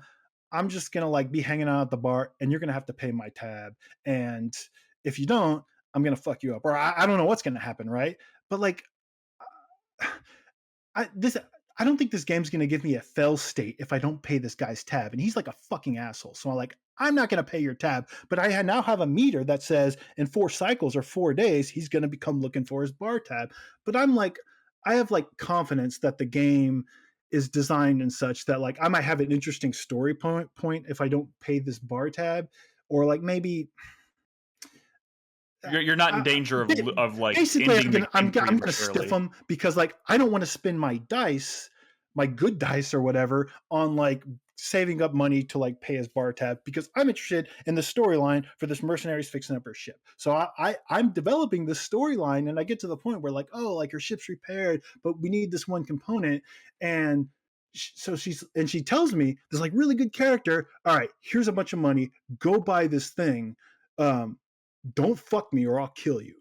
I'm just going to like be hanging out at the bar, and you're going to have to pay my tab. And if you don't, I'm going to fuck you up. Or I don't know what's going to happen, right? But like, I don't think this game's going to give me a fail state if I don't pay this guy's tab. And he's like a fucking asshole. So I'm not going to pay your tab, but I now have a meter that says in 4 cycles or 4 days, he's going to become looking for his bar tab. But I'm like, I have like confidence that the game is designed in such that like I might have an interesting story point if I don't pay this bar tab, or like maybe You're not in danger of like basically ending the game I'm gonna prematurely. stiff them, because like I don't want to spend my dice, my good dice or whatever, on like saving up money to like pay his bar tab, because I'm interested in the storyline for this mercenaries fixing up her ship. So I'm developing this storyline, and I get to the point where like, oh, like her ship's repaired, but we need this one component. And so she tells me this like really good character, all right, here's a bunch of money, go buy this thing, don't fuck me or I'll kill you.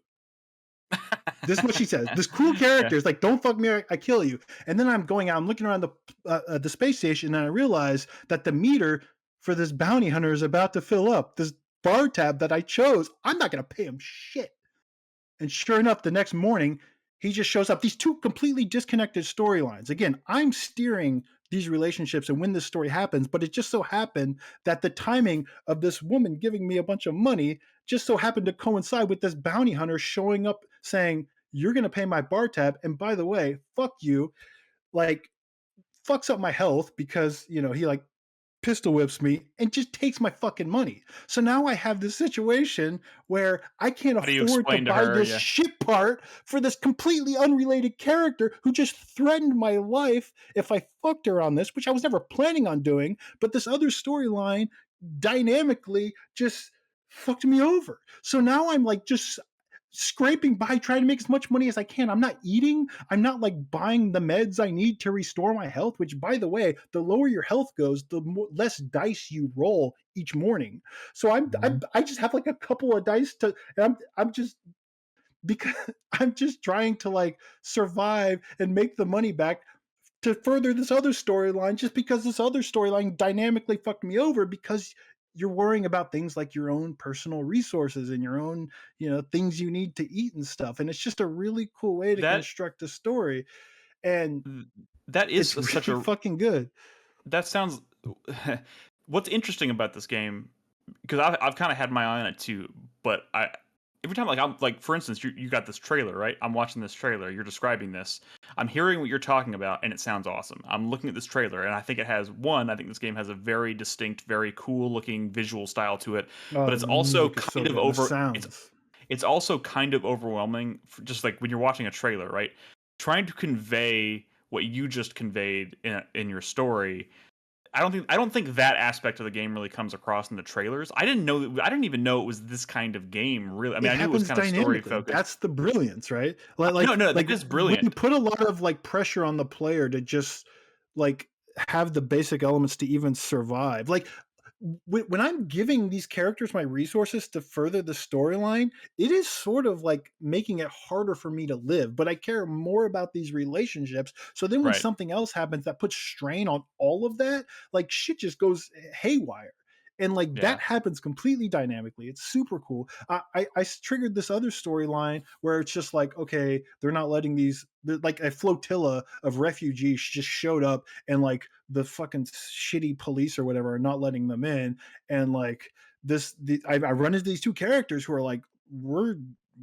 This is what she says. This cool character is like, don't fuck me or I kill you. And then I'm going out, I'm looking around the space station, and I realize that the meter for this bounty hunter is about to fill up. This bar tab that I chose, I'm not going to pay him shit. And sure enough, the next morning, he just shows up. These two completely disconnected storylines. Again, I'm steering these relationships and when this story happens, but it just so happened that the timing of this woman giving me a bunch of money just so happened to coincide with this bounty hunter showing up saying, you're going to pay my bar tab. And by the way, fuck you. Like, fucks up my health because, he like pistol whips me and just takes my fucking money. So now I have this situation where I can't How do you afford to explain to buy her? this Yeah. shit part for this completely unrelated character who just threatened my life if I fucked her on this, which I was never planning on doing. But this other storyline dynamically just fucked me over. So now I'm like just scraping by trying to make as much money as I can. I'm not eating. I'm not like buying the meds I need to restore my health, which by the way, the lower your health goes, the less dice you roll each morning. So I just have like a couple of dice to and I'm just because I'm just trying to like survive and make the money back to further this other storyline just because this other storyline dynamically fucked me over because you're worrying about things like your own personal resources and your own, things you need to eat and stuff. And it's just a really cool way to That construct a story. And that is it's such really a fucking good. that sounds. What's interesting about this game, because I've kind of had my eye on it too, but every time, like, I'm like, for instance, you got this trailer, right? I'm watching this trailer, you're describing this, I'm hearing what you're talking about, and it sounds awesome. I'm looking at this trailer, and I think I think this game has a very distinct, very cool looking visual style to it, but it's The also music is so kind of good. The over. sounds. It's also kind of overwhelming, for just like when you're watching a trailer, right? Trying to convey what you just conveyed in your story. I don't think that aspect of the game really comes across in the trailers. I didn't even know it was this kind of game. Really, I mean, It I knew it was happens kind of story dynamically. focused. That's the brilliance, right? No, no, Like that is when you brilliant. put a lot of like pressure on the player to just like have the basic elements to even survive. Like when I'm giving these characters my resources to further the storyline, it is sort of like making it harder for me to live. But I care more about these relationships. So then when Right. something else happens that puts strain on all of that, like shit just goes haywire. And like Yeah. that happens completely dynamically. It's super cool. I triggered this other storyline where it's just like, okay, they're not letting like a flotilla of refugees just showed up and like the fucking shitty police or whatever are not letting them in. And like I run into these two characters who are like,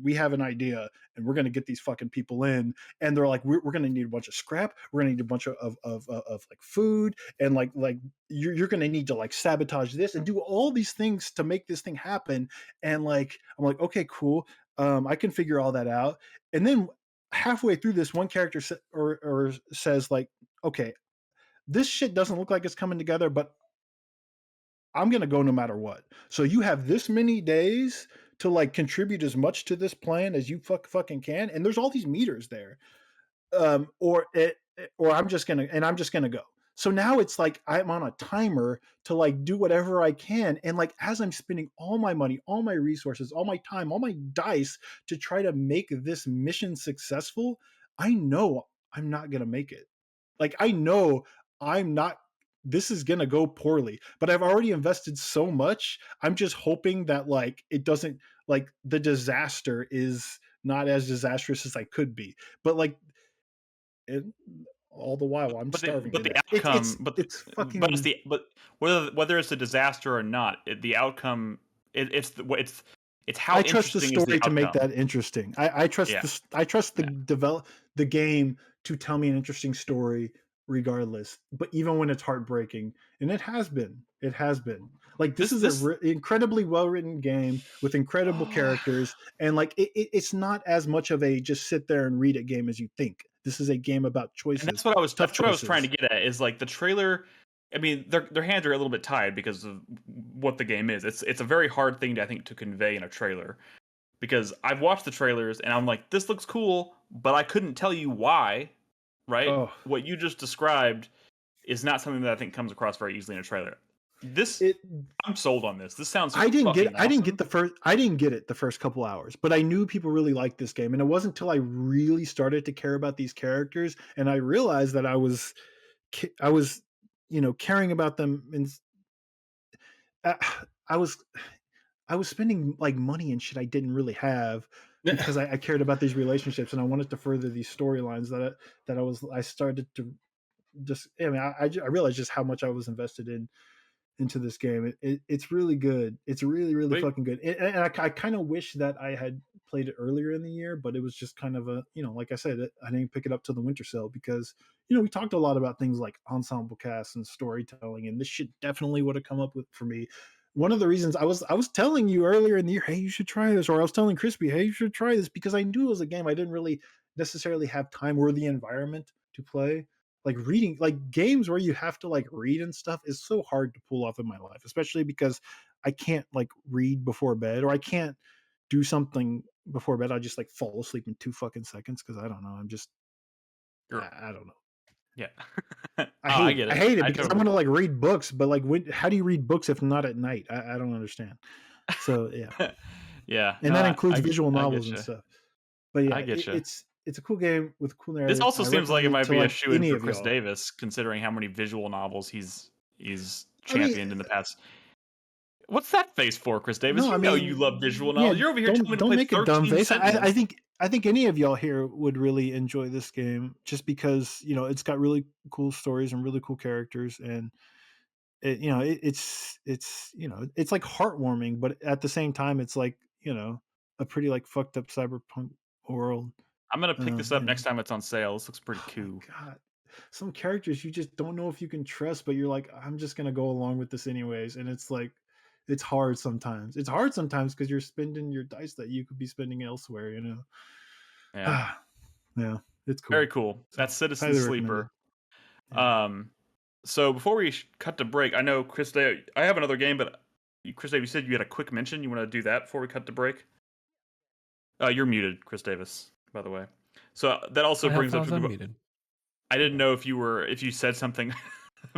we have an idea and we're going to get these fucking people in. And they're like, we're going to need a bunch of scrap. We're going to need a bunch of like food and like you're going to need to like sabotage this and do all these things to make this thing happen. And like, I'm like, okay, cool. I can figure all that out. And then halfway through this, one character or says like, okay, this shit doesn't look like it's coming together, but I'm going to go no matter what. So you have this many days to like contribute as much to this plan as you fucking can. And there's all these meters there. Or I'm just gonna go. So now it's like I'm on a timer to like do whatever I can, and like as I'm spending all my money, all my resources, all my time, all my dice to try to make this mission successful, I know I'm not gonna make it. Like I know I'm not. This is gonna go poorly, but I've already invested so much. I'm just hoping that like it doesn't like the disaster is not as disastrous as I could be. But like it, all the while I'm starving But to the death. outcome, It's but it's fucking. whether it's a disaster or not, the outcome, it's how I trust the interesting is the story to make outcome. that interesting. I trust Yeah. this. I trust Yeah. the game to tell me an interesting story regardless. But even when it's heartbreaking, and it has been. Like this is This incredibly well written game with incredible characters, and like it's not as much of a just sit there and read it game as you think. This is a game about and choices, tough that's what I was trying to choices. get at, is like the trailer. I mean, their hands are a little bit tied because of what the game is. It's a very hard thing to, I think, to convey in a trailer, because I've watched the trailers and I'm like, this looks cool, but I couldn't tell you why. Right? Oh, What you just described is not something that I think comes across very easily in a trailer. This it I'm sold on this. This sounds I didn't get fucking awesome. I didn't get it the first couple hours, but I knew people really liked this game, and it wasn't until I really started to care about these characters and I realized that I was caring about them, and uh, I was I was spending like money and shit I didn't really have because I cared about these relationships and I wanted to further these storylines I started to just. I mean, I realized just how much I was invested into this game. It's really good. It's really really Wait. fucking good. And I kind of wish that I had played it earlier in the year, but it was just kind of a, like I said, I didn't pick it up till the winter sale because we talked a lot about things like ensemble casts and storytelling, and this shit definitely would have come up with for me. One of the reasons I was telling you earlier in the year, hey, you should try this, or I was telling Crispy, hey, you should try this, because I knew it was a game I didn't really necessarily have time or the environment to play. Like reading, like games where you have to like read and stuff is so hard to pull off in my life, especially because I can't like read before bed, or I can't do something before bed. I just like fall asleep in 2 fucking seconds because I don't know. I'm just I don't know. Yeah. I get it. I hate it I because I totally- want to like read books, but like how do you read books if not at night? I don't understand. So yeah, Yeah. and no, that includes I visual I novels and getcha. stuff. But yeah, I getcha. it's a cool game with a cool This narrative. also I seems like recommend it it might to be a like shoe in any for of Chris y'all. Davis, considering how many visual novels he's I mean, championed in the past. What's that face for, Chris Davis? no, I you love mean, visual yeah, novels. You're over here telling me to don't play make a dumb 13 face. Sentinels. I think any of y'all here would really enjoy this game just because it's got really cool stories and really cool characters, and it's like heartwarming, but at the same time it's like a pretty like fucked up cyberpunk world. I'm gonna pick this up You next know. time it's on sale. This looks pretty Oh my cool. god, some characters you just don't know if you can trust, but you're like, I'm just gonna go along with this anyways, and it's like it's hard sometimes. It's hard sometimes because you're spending your dice that you could be spending elsewhere. Yeah. Yeah, it's cool. Very cool. So, That's Citizen highly recommended. Sleeper. Yeah. So before we cut to break, I know Chris Dave, I have another game, but Chris Dave, you said you had a quick mention. You want to do that before we cut to break? You're muted, Chris Davis, by the way. So that also brings up. unmuted. I didn't know if you said something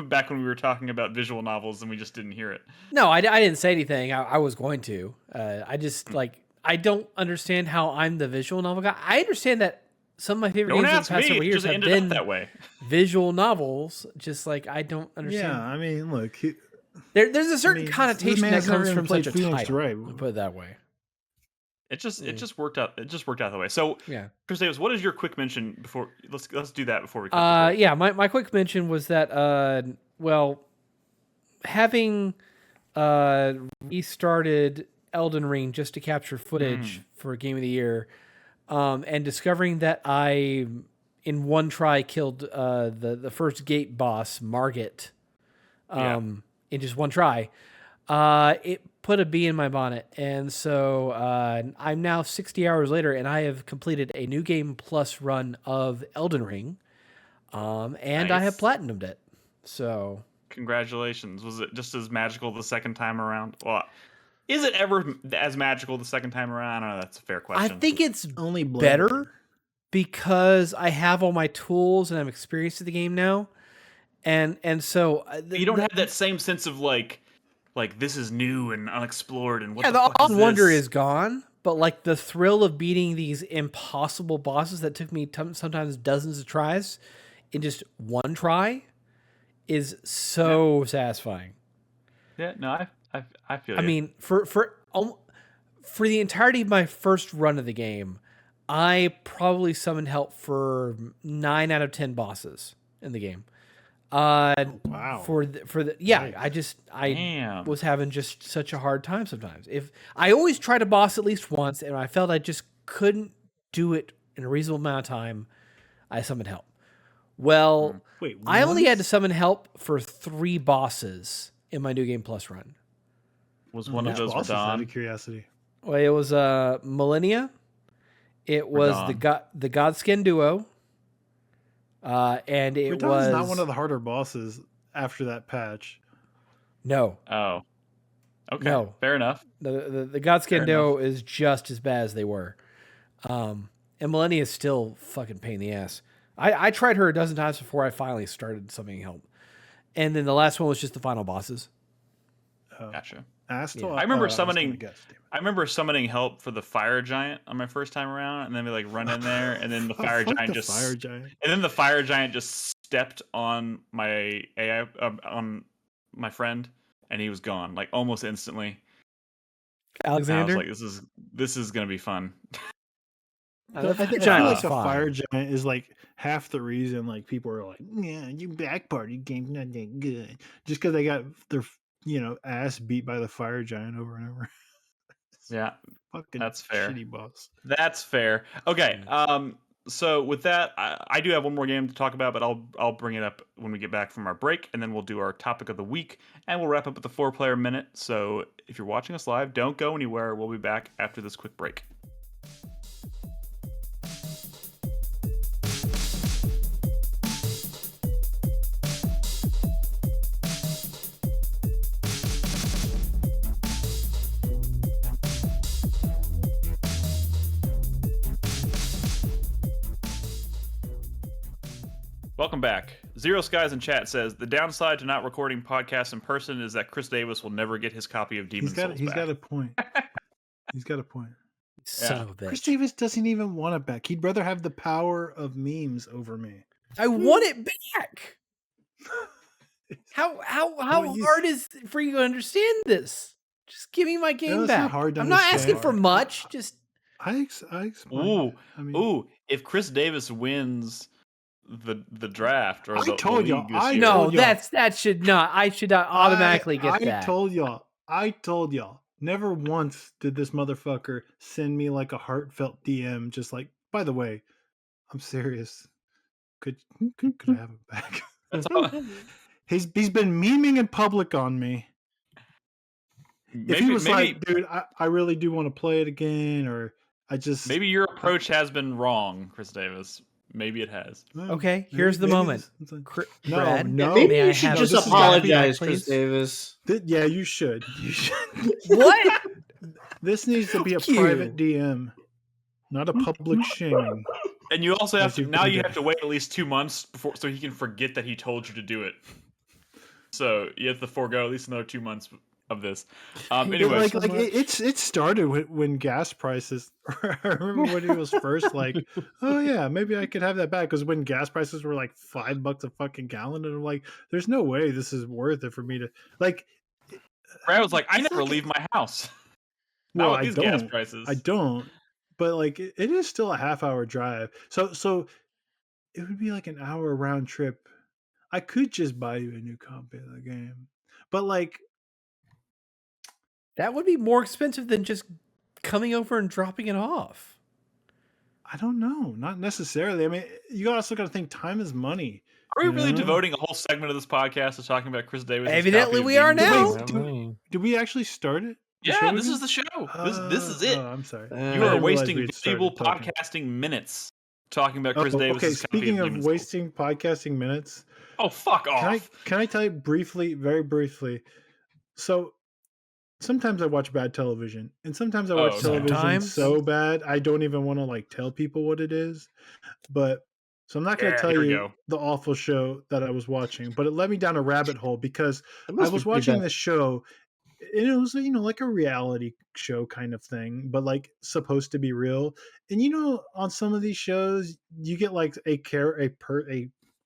back when we were talking about visual novels and we just didn't hear it. No, I didn't say anything. I was going to. I just I don't understand how I'm the visual novel guy. I understand that some of my favorite Don't games in the ask past me. several It years just have ended up been that way. visual novels. Just like I don't understand. Yeah, I mean, look, There's a certain this connotation that man's never comes even from played such a Phoenix title. Wright. I'll put it that way. It just worked out. It just worked out that way. So, Yeah. Chris Davis, what is your quick mention before? Let's do that before we cut to break. Yeah. My quick mention was that having restarted Elden Ring just to capture footage for Game of the Year, and discovering that I in one try killed the first gate boss Margit, in just one try. It put a bee in my bonnet, and so I'm now 60 hours later, and I have completed a new game plus run of Elden Ring, and I have Nice. platinumed it. So Congratulations. Was it just as magical the second time around? Well, is it ever as magical the second time around? I don't know. That's a fair question. I think it's Only Bloodborne. better because I have all my tools and I'm experienced at the game now, and so you don't have that same sense of like this is new and unexplored and what yeah, the fuck awe is and wonder this? is gone. But like the thrill of beating these impossible bosses that took me sometimes dozens of tries in just one try is so satisfying. Yeah, no, I feel I you. mean, for the entirety of my first run of the game, I probably summoned help for 9 out of 10 bosses in the game. Wow. For the yeah, Nice. I Damn. was having just such a hard time sometimes. If I always tried a boss at least once, and I felt I just couldn't do it in a reasonable amount of time, I summoned help. Well, Wait, I only had to once? summon help for 3 bosses in my New Game Plus run. Was one of Which those bosses, out of Radon? curiosity? Well, it was Millennia. It was Radon. the Godskin duo. And it Radon's was not one of the harder bosses after that patch. no. Oh. Okay. No. Fair enough. The Godskin Fair duo is just as bad as they were. And Millennia is still fucking pain in the ass. I tried her a dozen times before I finally started summoning help. And then the last one was just the final bosses. Gotcha. Astal, I remember was gonna summoning. guess, damn it. I remember summoning help for the fire giant on my first time around, and then we run in there, and then the fire Fuck giant the just fire giant. and then the fire giant just stepped on my AI on my friend, and he was gone almost instantly. And I was Alexander? like, this is gonna be fun. The I feel giant like was the fire fine. giant is like half the reason like people are like, yeah, your back party game's not that good, just because they got their ass beat by the fire giant over and over. Yeah, Fucking that's fair. shitty boss. That's fair. Okay. So with that, I do have one more game to talk about, but I'll bring it up when we get back from our break, and then we'll do our topic of the week, and we'll wrap up with the 4-player minute. So if you're watching us live, don't go anywhere. We'll be back after this quick break. Welcome back. Zero Skies in chat says the downside to not recording podcasts in person is that Chris Davis will never get his copy of Demon's Souls He's back. got a point. He's got a point. Son of a bitch. Chris Davis doesn't even want it back. He'd rather have the power of memes over me. I want it back. How hard is it for you to understand this? Just give me my game it's back. not hard to I'm not asking understand. for much. Just I explained. Ooh! If Chris Davis wins the draft or the told y'all, league this year, no, that should not. I should not automatically get that. I told y'all. Never once did this motherfucker send me like a heartfelt DM, just like, by the way, I'm serious. Could I have it back? That's all. He's been memeing in public on me. If he was like, dude, I really do want to play it again, or I just maybe your approach has been wrong, Chris Davis. Maybe it has. Okay, here's the moment. No. Maybe you should just apologize, Chris Davis. Yeah, you should. You should. What? This needs to be a private DM, not a public shaming. And you also have to you have to wait at least 2 months before so he can forget that he told you to do it. So you have to forego at least another 2 months of this. Anyway, it started when gas prices. I remember when it was first like, oh yeah, maybe I could have that back, because when gas prices were like $5 a fucking gallon, and I'm like, there's no way this is worth it for me to like. Brad was like, I never leave my house. Well, I don't. Gas prices. I don't. But like, it is still a half-hour drive. So it would be like an hour round trip. I could just buy you a new copy of the game, but like, that would be more expensive than just coming over and dropping it off. I don't know. Not necessarily. I mean, you also got to think time is money. Are we really devoting a whole segment of this podcast to talking about Chris Davis? Evidently, we are now. Did we actually start it? Yeah, this is the show. This is it. Oh, I'm sorry. You are wasting valuable podcasting minutes talking about Chris Davis. Okay, speaking of wasting podcasting minutes. Oh, fuck off. Can I tell you briefly, very briefly? So sometimes I watch bad television, and sometimes I watch television so bad I don't even want to like tell people what it is. But so I'm not going to tell you the awful show that I was watching, but it led me down a rabbit hole because I was watching this show. And it was, like a reality show kind of thing, but like supposed to be real. And on some of these shows, you get like a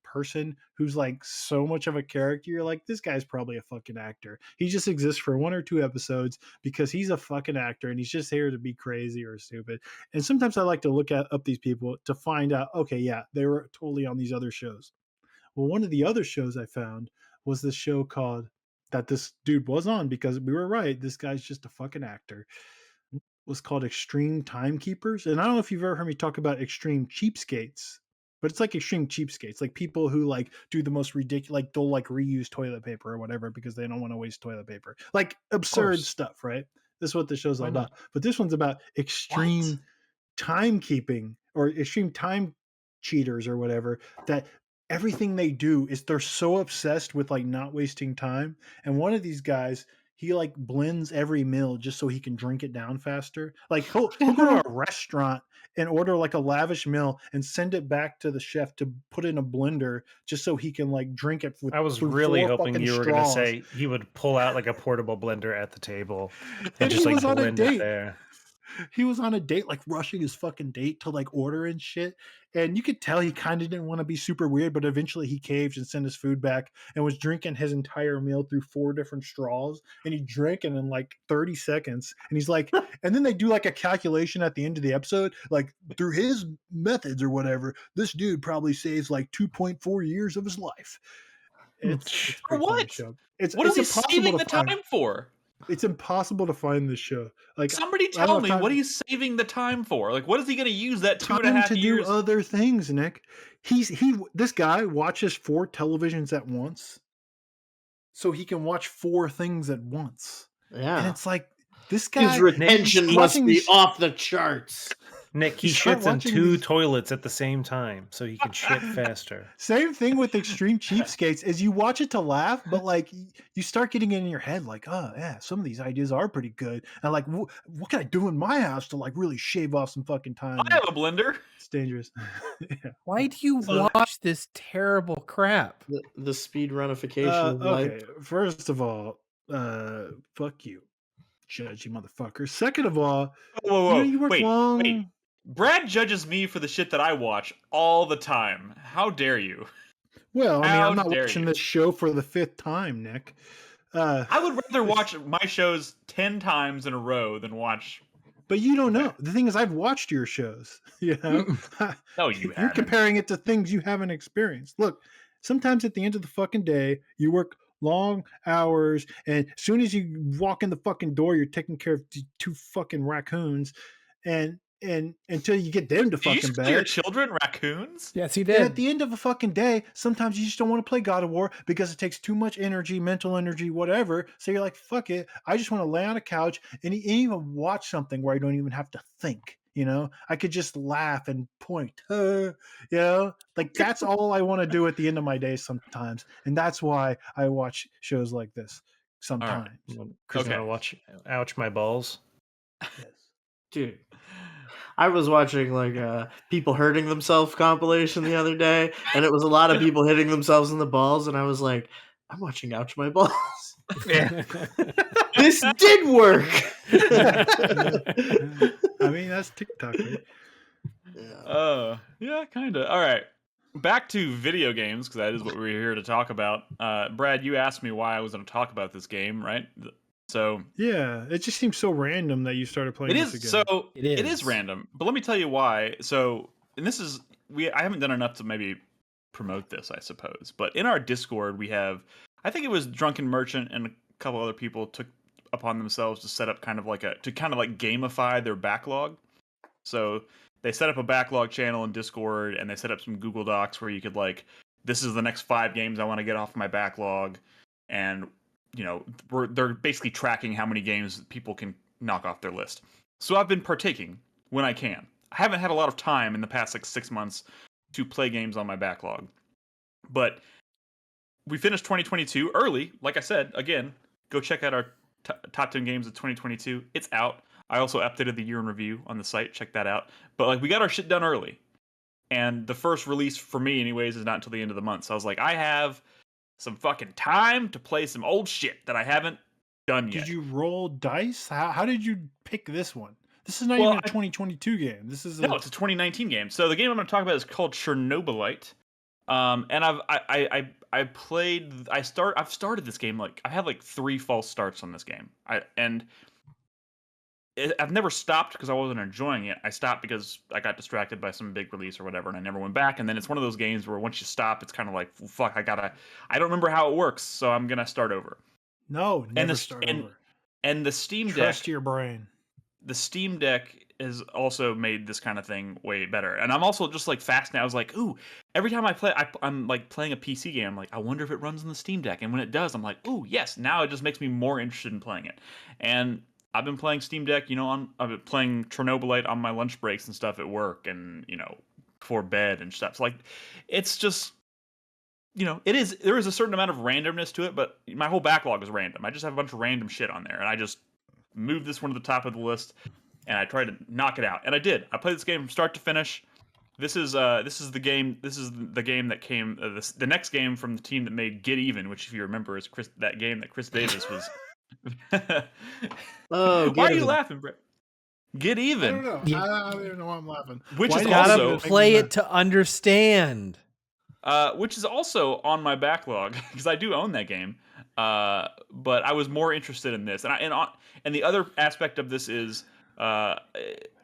person who's like so much of a character. You're like, this guy's probably a fucking actor. He just exists for 1 or 2 episodes because he's a fucking actor and he's just here to be crazy or stupid. And sometimes I like to look up these people to find out, okay, yeah, they were totally on these other shows. Well, one of the other shows I found was this show called that this dude was on, because we were right. This guy's just a fucking actor. It was called Extreme Timekeepers. And I don't know if you've ever heard me talk about extreme cheapskates, but it's like extreme cheapskates, like people who like do the most ridiculous, like they'll like reuse toilet paper or whatever because they don't want to waste toilet paper, like absurd stuff, right? This is what the show's all about. But this one's about extreme timekeeping or extreme time cheaters or whatever, that everything they do is they're so obsessed with like not wasting time. And one of these guys, he like blends every meal just so he can drink it down faster. Like he'll go to a restaurant and order like a lavish meal and send it back to the chef to put in a blender just so he can like drink it. I was really hoping you were going to say he would pull out like a portable blender at the table and just like blend it there. he was on a date, like rushing his fucking date to like order and shit. And you could tell he kind of didn't want to be super weird, but eventually he caved and sent his food back and was drinking his entire meal through 4 different straws. And he drank it in like 30 seconds. And he's like, and then they do like a calculation at the end of the episode, like through his methods or whatever, this dude probably saves like 2.4 years of his life. It's For pretty funny what? show. It's What is he impossible saving to the find. time for? It's impossible to find this show. Like Somebody I don't tell have me, time- what are you saving the time for? Like, what is he going to use that time 2.5 to years? do other things, Nick. This guy watches 4 televisions at once, so he can watch 4 things at once. And Yeah. it's like this His guy retention he's must watching be these- off the charts. Nick, he You start shits in watching 2 these- toilets at the same time, so he can shit faster. Same thing with Extreme Cheapskates is you watch it to laugh, but like you start getting it in your head like, oh yeah, some of these ideas are pretty good. And like, what can I do in my house to like really shave off some fucking time? I have a blender. It's dangerous. Yeah. Why do you So- watch this terrible crap? The speed runification of life. Okay, first of all, fuck you, judgy motherfucker. Second of all, Whoa. you work Wait. long. Brad judges me for the shit that I watch all the time. How dare you? Well, I mean, How I'm not dare watching you. this show for the 5th time, Nick. I would rather watch my shows 10 times in a row than watch. But you don't know. Okay. The thing is, I've watched your shows. You know, No, you you're haven't. comparing it to things you haven't experienced. Look, sometimes at the end of the fucking day, you work long hours, and as soon as you walk in the fucking door, you're taking care of 2 fucking raccoons, and until you get them to Did you fucking just call your bed. children raccoons? Yes, he And did. at the end of a fucking day, sometimes you just don't want to play God of War because it takes too much energy, mental energy, whatever. So you're like, fuck it. I just want to lay on a couch and even watch something where I don't even have to think. You know, I could just laugh and point. You know, like that's all I want to do at the end of my day sometimes. And that's why I watch shows like this sometimes. Because Okay. I watch Ouch My Balls. Yes. Dude. I was watching like people hurting themselves compilation the other day, and it was a lot of people hitting themselves in the balls, and I was like, I'm watching Ouch My Balls. Yeah. This did work. I mean, that's TikTok, right? Yeah. Yeah, kind of. All right. Back to video games, because that is what we're here to talk about. Brad, you asked me why I was going to talk about this game, right? So Yeah, it just seems so random that you started playing it this is. again. So It it is is. random, but let me tell you why. So, and this is I haven't done enough to maybe promote this, I suppose. But in our Discord, we have, I think it was Drunken Merchant and a couple other people took upon themselves to set up kind of like gamify their backlog. So they set up a backlog channel in Discord, and they set up some Google Docs where you could like, this is the next 5 games I want to get off my backlog, and they're basically tracking how many games people can knock off their list. So I've been partaking when I can. I haven't had a lot of time in the past 6 months to play games on my backlog, but we finished 2022 early. Like I said, again, go check out our top 10 games of 2022. It's out. I also updated the year in review on the site. Check that out. But like, we got our shit done early, and the first release for me, anyways, is not until the end of the month. So I was like, I have some fucking time to play some old shit that I haven't done yet. Did you roll dice? How did you pick this one? This is not Well, even a 2022 game. This is No, it's a 2019 game. So the game I'm going to talk about is called Chernobylite. And I've started this game, like I had like 3 false starts on this game. I've never stopped because I wasn't enjoying it. I stopped because I got distracted by some big release or whatever, and I never went back. And then it's one of those games where once you stop, it's kind of like, fuck, I don't remember how it works, so I'm gonna start over. No, never And start over. And the Steam Trust Deck, your brain. the Steam Deck has also made this kind of thing way better. And I'm also just like fascinated. I was like, ooh, every time I play, I'm like playing a PC game. I'm like, I wonder if it runs on the Steam Deck. And when it does, I'm like, ooh, yes. Now it just makes me more interested in playing it. And I've been playing Steam Deck, I've been playing Chernobylite on my lunch breaks and stuff at work, and before bed and stuff. So like, it's just, there is a certain amount of randomness to it, but my whole backlog is random. I just have a bunch of random shit on there, and I just moved this one to the top of the list, and I tried to knock it out, and I did. I played this game from start to finish. This is the game. This is the game that came. The next game from the team that made Get Even, which, if you remember, is that game that Chris Davis was. Oh, Why are you Even. laughing, Brett? Get I even. don't know. You- I don't even know why I'm laughing. Which Why is do You you gotta think also it play makes it to understand. which is also on my backlog because I do own that game. But I was more interested in this, and the other aspect of this is uh,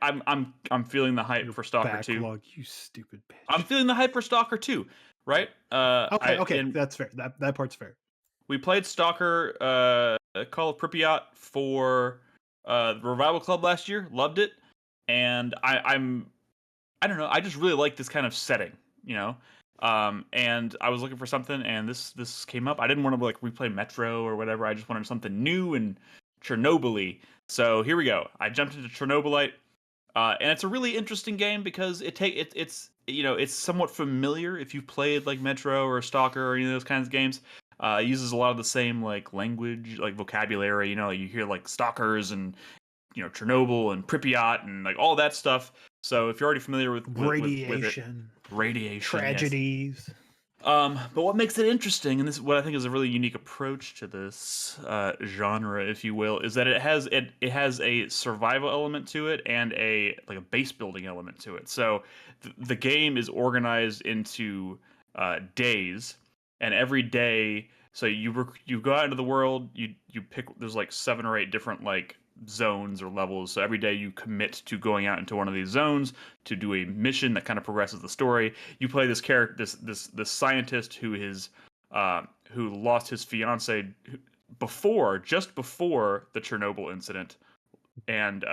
I'm feeling the hype your for Stalker 2. backlog, you stupid bitch. I'm feeling the hype for Stalker 2, right? Okay, And that's fair. That part's fair. we played Stalker Call of Pripyat for the Revival Club last year. Loved it, and I don't know. I just really like this kind of setting, you know. And I was looking for something, and this came up. I didn't want to like replay Metro or whatever. I just wanted something new and Chernobyl-y. So here we go. I jumped into Chernobylite, and it's a really interesting game because it's it's somewhat familiar if you've played like Metro or Stalker or any of those kinds of games. It uses a lot of the same like language, like vocabulary. You know, you hear like stalkers and Chernobyl and Pripyat and like all that stuff. So if you're already familiar with it, Radiation, radiation, yes. tragedies. But what makes it interesting, and this is what I think is a really unique approach to this genre, if you will, is that it has a survival element to it and a base building element to it. So the game is organized into days, and every day, so you go out into the world, you pick. There's like 7 or 8 different like zones or levels. So every day you commit to going out into one of these zones to do a mission that kind of progresses the story. You play this character, this scientist who lost his fiance just before the Chernobyl incident, and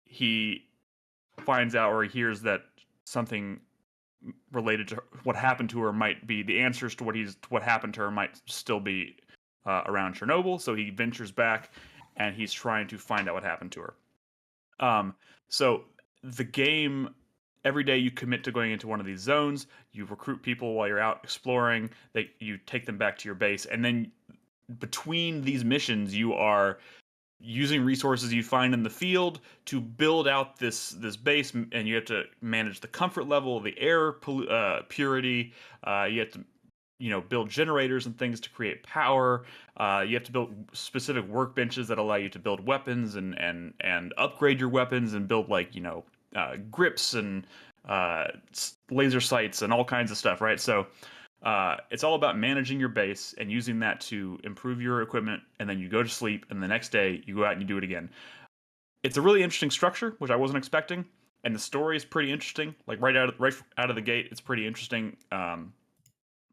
he finds out or he hears that something related to what happened to her might be the answers to what happened to her might still be around Chernobyl. So he ventures back and he's trying to find out what happened to her. So the game, every day you commit to going into one of these zones, you recruit people while you're out exploring, you take them back to your base, and then between these missions you are using resources you find in the field to build out this base, and you have to manage the comfort level, the air purity. You have to build generators and things to create power. You have to build specific workbenches that allow you to build weapons and upgrade your weapons and build grips and laser sights and all kinds of stuff, right? So it's all about managing your base and using that to improve your equipment, and then you go to sleep, and the next day you go out and you do it again. It's a really interesting structure, which I wasn't expecting, and the story is pretty interesting. Like right out of the gate, it's pretty interesting.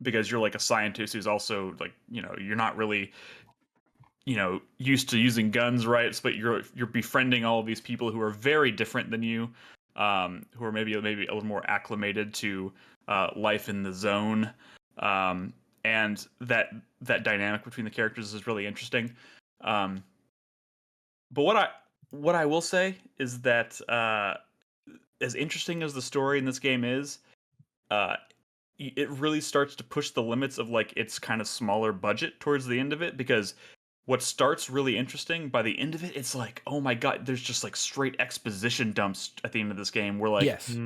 Because you're like a scientist who's also like you're not really used to using guns, right? But you're befriending all of these people who are very different than you, who are maybe a little more acclimated to life in the zone, and that dynamic between the characters is really interesting. But what I will say is that as interesting as the story in this game is, it really starts to push the limits of like its kind of smaller budget towards the end of it, because what starts really interesting, by the end of it, it's like, oh my god, there's just like straight exposition dumps at the end of this game where like Yes.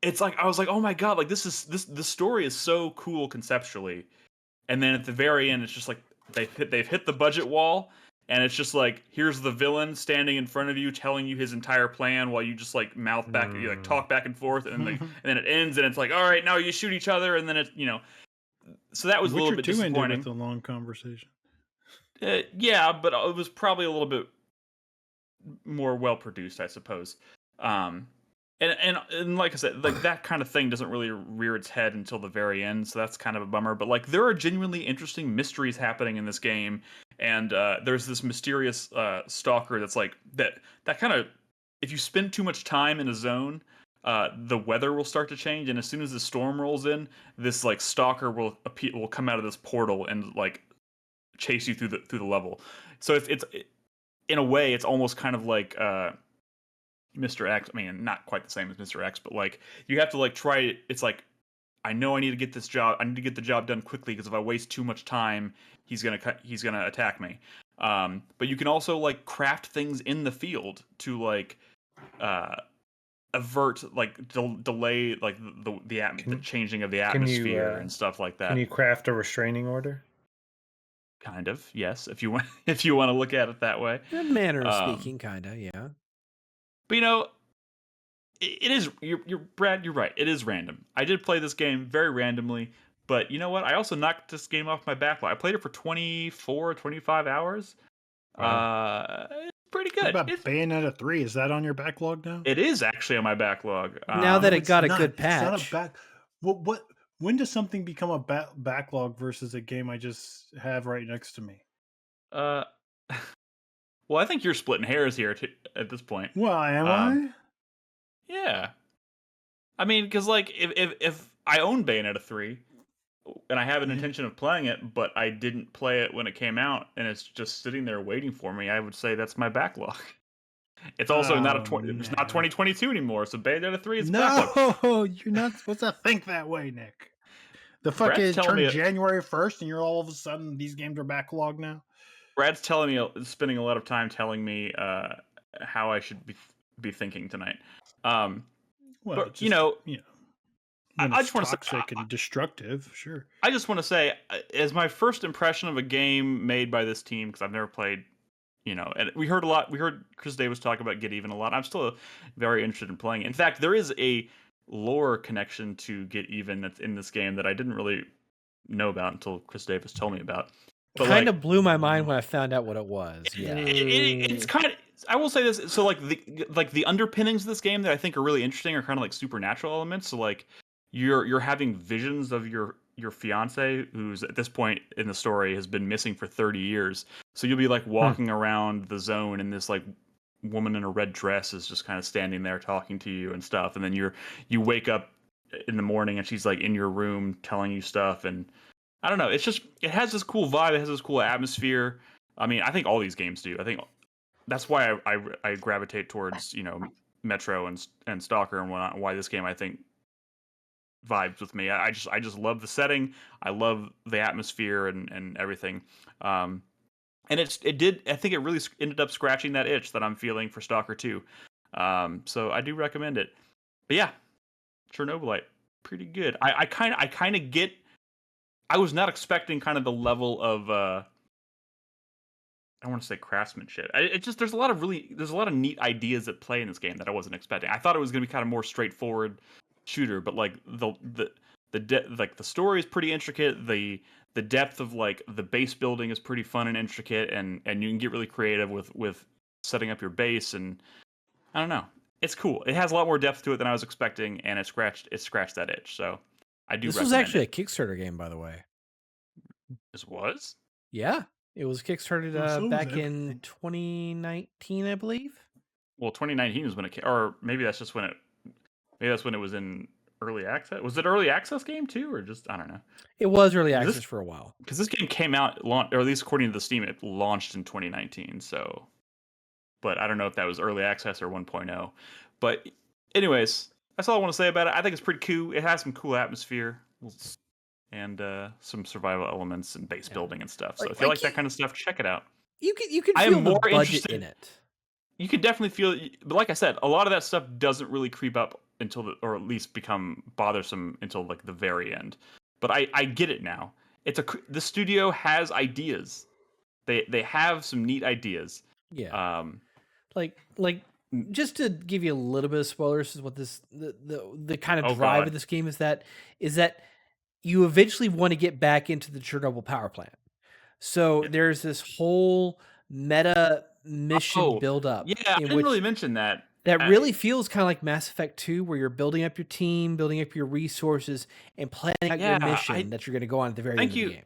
it's like I was like, oh my god, like this story is so cool conceptually, and then at the very end it's just like they've hit the budget wall, and it's just like, here's the villain standing in front of you telling you his entire plan while you just like mouth back, you like talk back and forth, and then it ends and it's like, all right, now you shoot each other, and then it so that was a little bit disappointing. With a long conversation. Yeah, but it was probably a little bit more well produced, I suppose. And like I said, like that kind of thing doesn't really rear its head until the very end, so that's kind of a bummer. But like there are genuinely interesting mysteries happening in this game, and there's this mysterious stalker that's like that kind of, if you spend too much time in a zone, the weather will start to change, and as soon as the storm rolls in, this like stalker will come out of this portal and like chase you through the level. So it's in a way it's almost kind of like Mr. X. I mean, not quite the same as Mr. X, but like you have to like try it. It's like, I know I need to get this job. I need to get the job done quickly, because if I waste too much time, he's gonna attack me. But you can also like craft things in the field to like avert, like delay like the changing of the atmosphere and stuff like that. Can you craft a restraining order? Kind of, yes, if you want to look at it that way. A manner of speaking, kinda, yeah. But it is you're Brad. You're right. It is random. I did play this game very randomly, but you know what? I also knocked this game off my backlog. I played it for 24, 25 hours. Wow. It's pretty What good. about Bayonetta 3? Is that on your backlog now? It is actually on my backlog. Now that No, it it's got a not. good It's not a patch. back. What? When does something become a backlog versus a game I just have right next to me? uh, well, I think you're splitting hairs here at this point. Well, am Um, I? yeah. I mean, because like if I own Bayonetta 3 and I have an Yeah. intention of playing it, but I didn't play it when it came out, and it's just sitting there waiting for me, I would say that's my backlog. It's also not Oh, it's not Nick. 2022 anymore, so Bayonetta 3 is No, backlog. you're not supposed to think that way, Nick. The Brad's fucking telling turned me January 1st, and you're all of a sudden these games are backlogged now. Brad's telling me spending a lot of time telling me how I should be thinking tonight. Well, But it's just when I it's just want to say toxic and destructive, sure. I just want to say, as my first impression of a game made by this team, because I've never played, and we heard a lot. We heard Chris Davis talk about Get Even a lot. I'm still very interested in playing it. In fact, there is a lore connection to Get Even that's in this game that I didn't really know about until Chris Davis told me about. But Kind of blew my mind when I found out what it was. Yeah. it's kind of. I will say this. So like the underpinnings of this game that I think are really interesting are kind of like supernatural elements. So like you're having visions of your fiance, who's at this point in the story has been missing for 30 years. So you'll be like walking around the zone, and this like woman in a red dress is just kind of standing there talking to you and stuff. And then you wake up in the morning, and she's like in your room telling you stuff. And I don't know. It's just it has this cool vibe. It has this cool atmosphere. I mean, I think all these games do. I think that's why I gravitate towards Metro and Stalker and whatnot. Why this game I think vibes with me. I just love the setting. I love the atmosphere and everything. And it did. I think it really ended up scratching that itch that I'm feeling for Stalker 2. So I do recommend it. But yeah, Chernobylite, pretty good. I kind of get. I was not expecting kind of the level of I want to say craftsmanship. It just there's a lot of neat ideas at play in this game that I wasn't expecting. I thought it was going to be kind of more straightforward shooter, but like the story is pretty intricate. The depth of like the base building is pretty fun and intricate, and you can get really creative with setting up your base, and I don't know. It's cool. It has a lot more depth to it than I was expecting, and it scratched that itch. So I do. This was actually a Kickstarter game, by the way. This was. Yeah, it was kickstarted So back in 2019, I believe. Well, 2019 is when or maybe that's just when it. Maybe that's when it was in early access. Was it early access game too, or just I don't know? It was early access for a while. Because this game came out, or at least according to the Steam, it launched in 2019. So, but I don't know if that was early access or 1.0. But anyways, that's all I want to say about it. I think it's pretty cool. It has some cool atmosphere and some survival elements and base building and stuff. So if you like that kind of stuff, check it out. You can I feel am the more budget interested in it. You can definitely feel it, but like I said, a lot of that stuff doesn't really creep up until or at least become bothersome until like the very end. But I get it now. The studio has ideas. They have some neat ideas. Yeah. Like just to give you a little bit of spoilers, is what the kind of drive of this game is that you eventually want to get back into the Chernobyl power plant. So there's this whole meta mission build up. Yeah, I didn't really mention that. That really feels kind of like Mass Effect 2, where you're building up your team, building up your resources, and planning out your mission that you're going to go on at the very end of the game.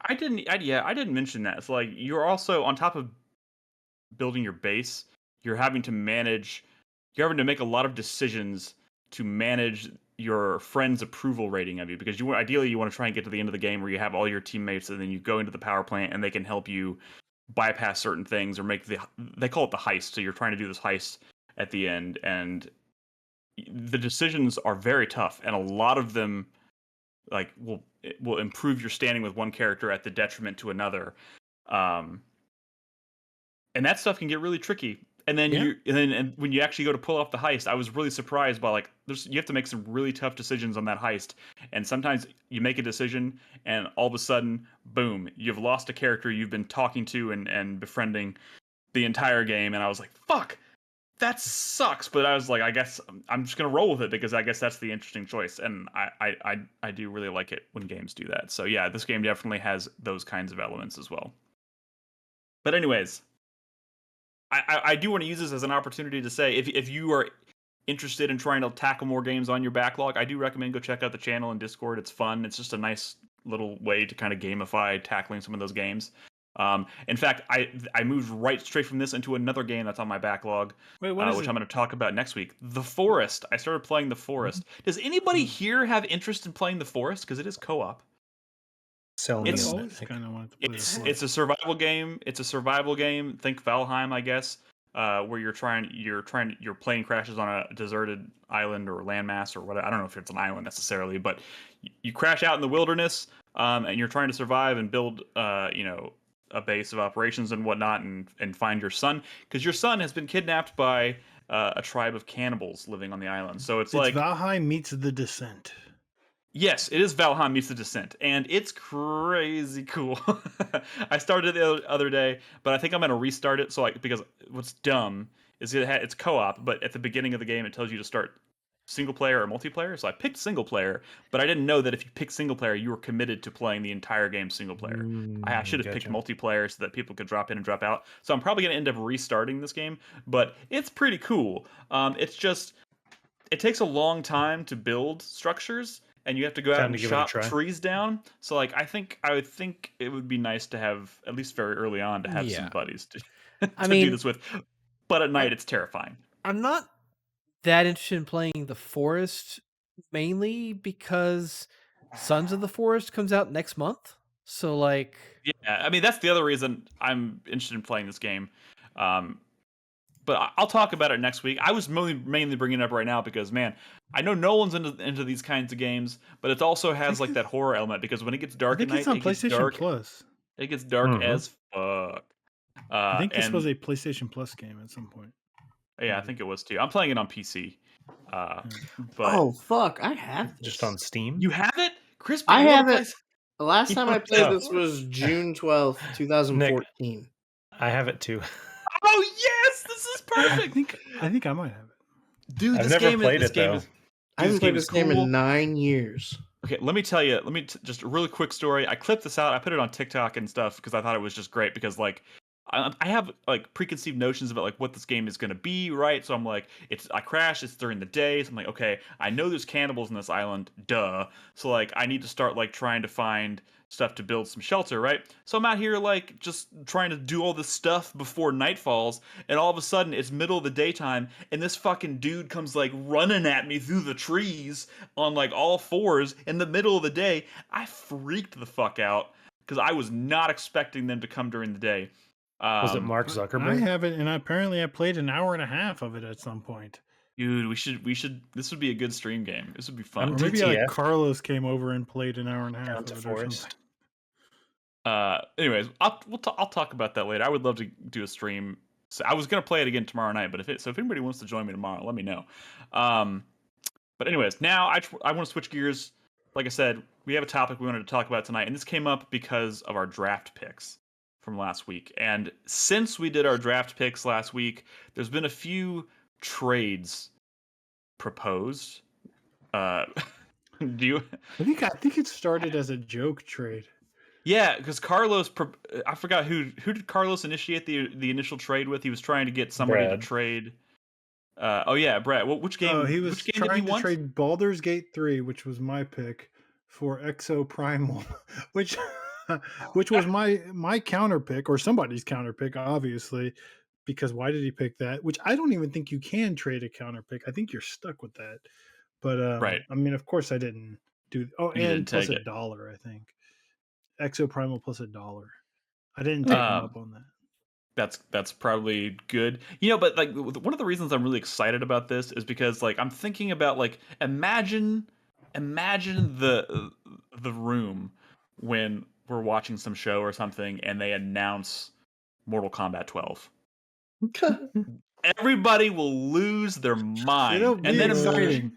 I didn't mention that. It's like you're also on top of building your base, you're having to make a lot of decisions to manage your friend's approval rating of you, because ideally you want to try and get to the end of the game where you have all your teammates, and then you go into the power plant and they can help you bypass certain things or they call it the heist. So you're trying to do this heist at the end, and the decisions are very tough, and a lot of them like will improve your standing with one character at the detriment to another, and that stuff can get really tricky. And then and when you actually go to pull off the heist, I was really surprised by like you have to make some really tough decisions on that heist, and sometimes you make a decision and all of a sudden, boom, you've lost a character you've been talking to and befriending the entire game, and I was like, fuck, that sucks. But I was like, I guess I'm just gonna roll with it because I guess that's the interesting choice, and I do really like it when games do that. So yeah, this game definitely has those kinds of elements as well. But anyways, I do want to use this as an opportunity to say if you are interested in trying to tackle more games on your backlog, I do recommend go check out the channel and Discord. It's fun. It's just a nice little way to kind of gamify tackling some of those games. In fact, I moved straight from this into another game that's on my backlog, Wait, what is which it? I'm going to talk about next week. The Forest. I started playing The Forest. Does anybody here have interest in playing The Forest? Because it is co-op. Selling I've It's- them, I always think. kind of wanted to play this. It's a survival game. It's a survival game. Think Valheim, I guess, where your plane crashes on a deserted island or landmass or whatever. I don't know if it's an island necessarily, but you crash out in the wilderness, and you're trying to survive and build, a base of operations and whatnot, and find your son because your son has been kidnapped by a tribe of cannibals living on the island. So it's like Valheim meets The Descent. yes, it is Valheim meets The Descent, and it's crazy cool. I started it the other day, but I think I'm gonna restart it. Because what's dumb is it's co-op, but at the beginning of the game it tells you to start single player or multiplayer. So I picked single player, but I didn't know that if you pick single player, you were committed to playing the entire game single player. I should have picked multiplayer so that people could drop in and drop out. So I'm probably gonna end up restarting this game, but it's pretty cool. It's just it takes a long time to build structures and you have to go out Time and to give it a chop try. trees down. So like I would think it would be nice to have at least very early on to have some Yeah. buddies to, I to mean- do this with. But at night it's terrifying. I'm not that interested in playing The Forest mainly because Sons of the Forest comes out next month. So like Yeah, I mean that's the other reason I'm interested in playing this game. But I'll talk about it next week. I was mainly bringing it up right now because, man, I know Nolan's into these kinds of games, but it also has like that horror element because when it gets I dark at think night, it's on it gets PlayStation dark. Plus. It gets dark Mhm. as fuck. I think this and was a PlayStation Plus game at some point. yeah, I think it was too. I'm playing it on PC. But Oh fuck! I have this. Just on Steam. you have it, Chris? I you wanna have play it. The last You time I wanna played play this was June 12th, 2014. I have it too. Oh yes, this is I perfect, think I might have it. dude. I've This never game played this it, game though. is. I haven't played is this game cool. in 9 years. Okay, let me tell you. Just a really quick story. I clipped this out. I put it on TikTok and stuff because I thought it was just great. Because like, I have like preconceived notions about like what this game is gonna be, right? So I'm like, I crash. It's during the day. So I'm like, okay, I know there's cannibals in this island. Duh. So like, I need to start like trying to find stuff to build some shelter, right? So I'm out here like just trying to do all this stuff before night falls, and all of a sudden it's middle of the daytime, and this fucking dude comes like running at me through the trees on like all fours in the middle of the day. I freaked the fuck out because I was not expecting them to come during the day. Was it Mark I Zuckerberg? have it, and apparently I played an hour and a half of it at some point. Dude, we should. This would be a good stream game. This would be fun. Or maybe like DTF. Carlos came over and played an hour and a half Down of to it or Forest. something. Anyways, I'll talk about that later. I would love to do a stream. So I was gonna play it again tomorrow night, but if anybody wants to join me tomorrow, let me know. But anyways, now I want to switch gears. Like I said, we have a topic we wanted to talk about tonight, and this came up because of our draft picks from last week. And since we did our draft picks last week, there's been a few trades proposed. Do you? I think it started as a joke trade. Yeah, because I forgot who did Carlos initiate the initial trade with. He was trying to get somebody Brad. to trade. Oh yeah, Brad. Which game? Oh, he was which game did he trying to want? trade Baldur's Gate 3, which was my pick, for Exo Primal, which was my counter pick or somebody's counter pick, obviously. Because why did he pick that? Which I don't even think you can trade a counter pick. I think you're stuck with that. But Right. I mean, of course, I didn't do. Oh, You didn't and plus take it. $1, I think. Exo Primal plus $1. I didn't take him up on that. That's probably good. But like one of the reasons I'm really excited about this is because like I'm thinking about like imagine the room when we're watching some show or something and they announce Mortal Kombat 12. Everybody will lose their mind. It'll be exciting.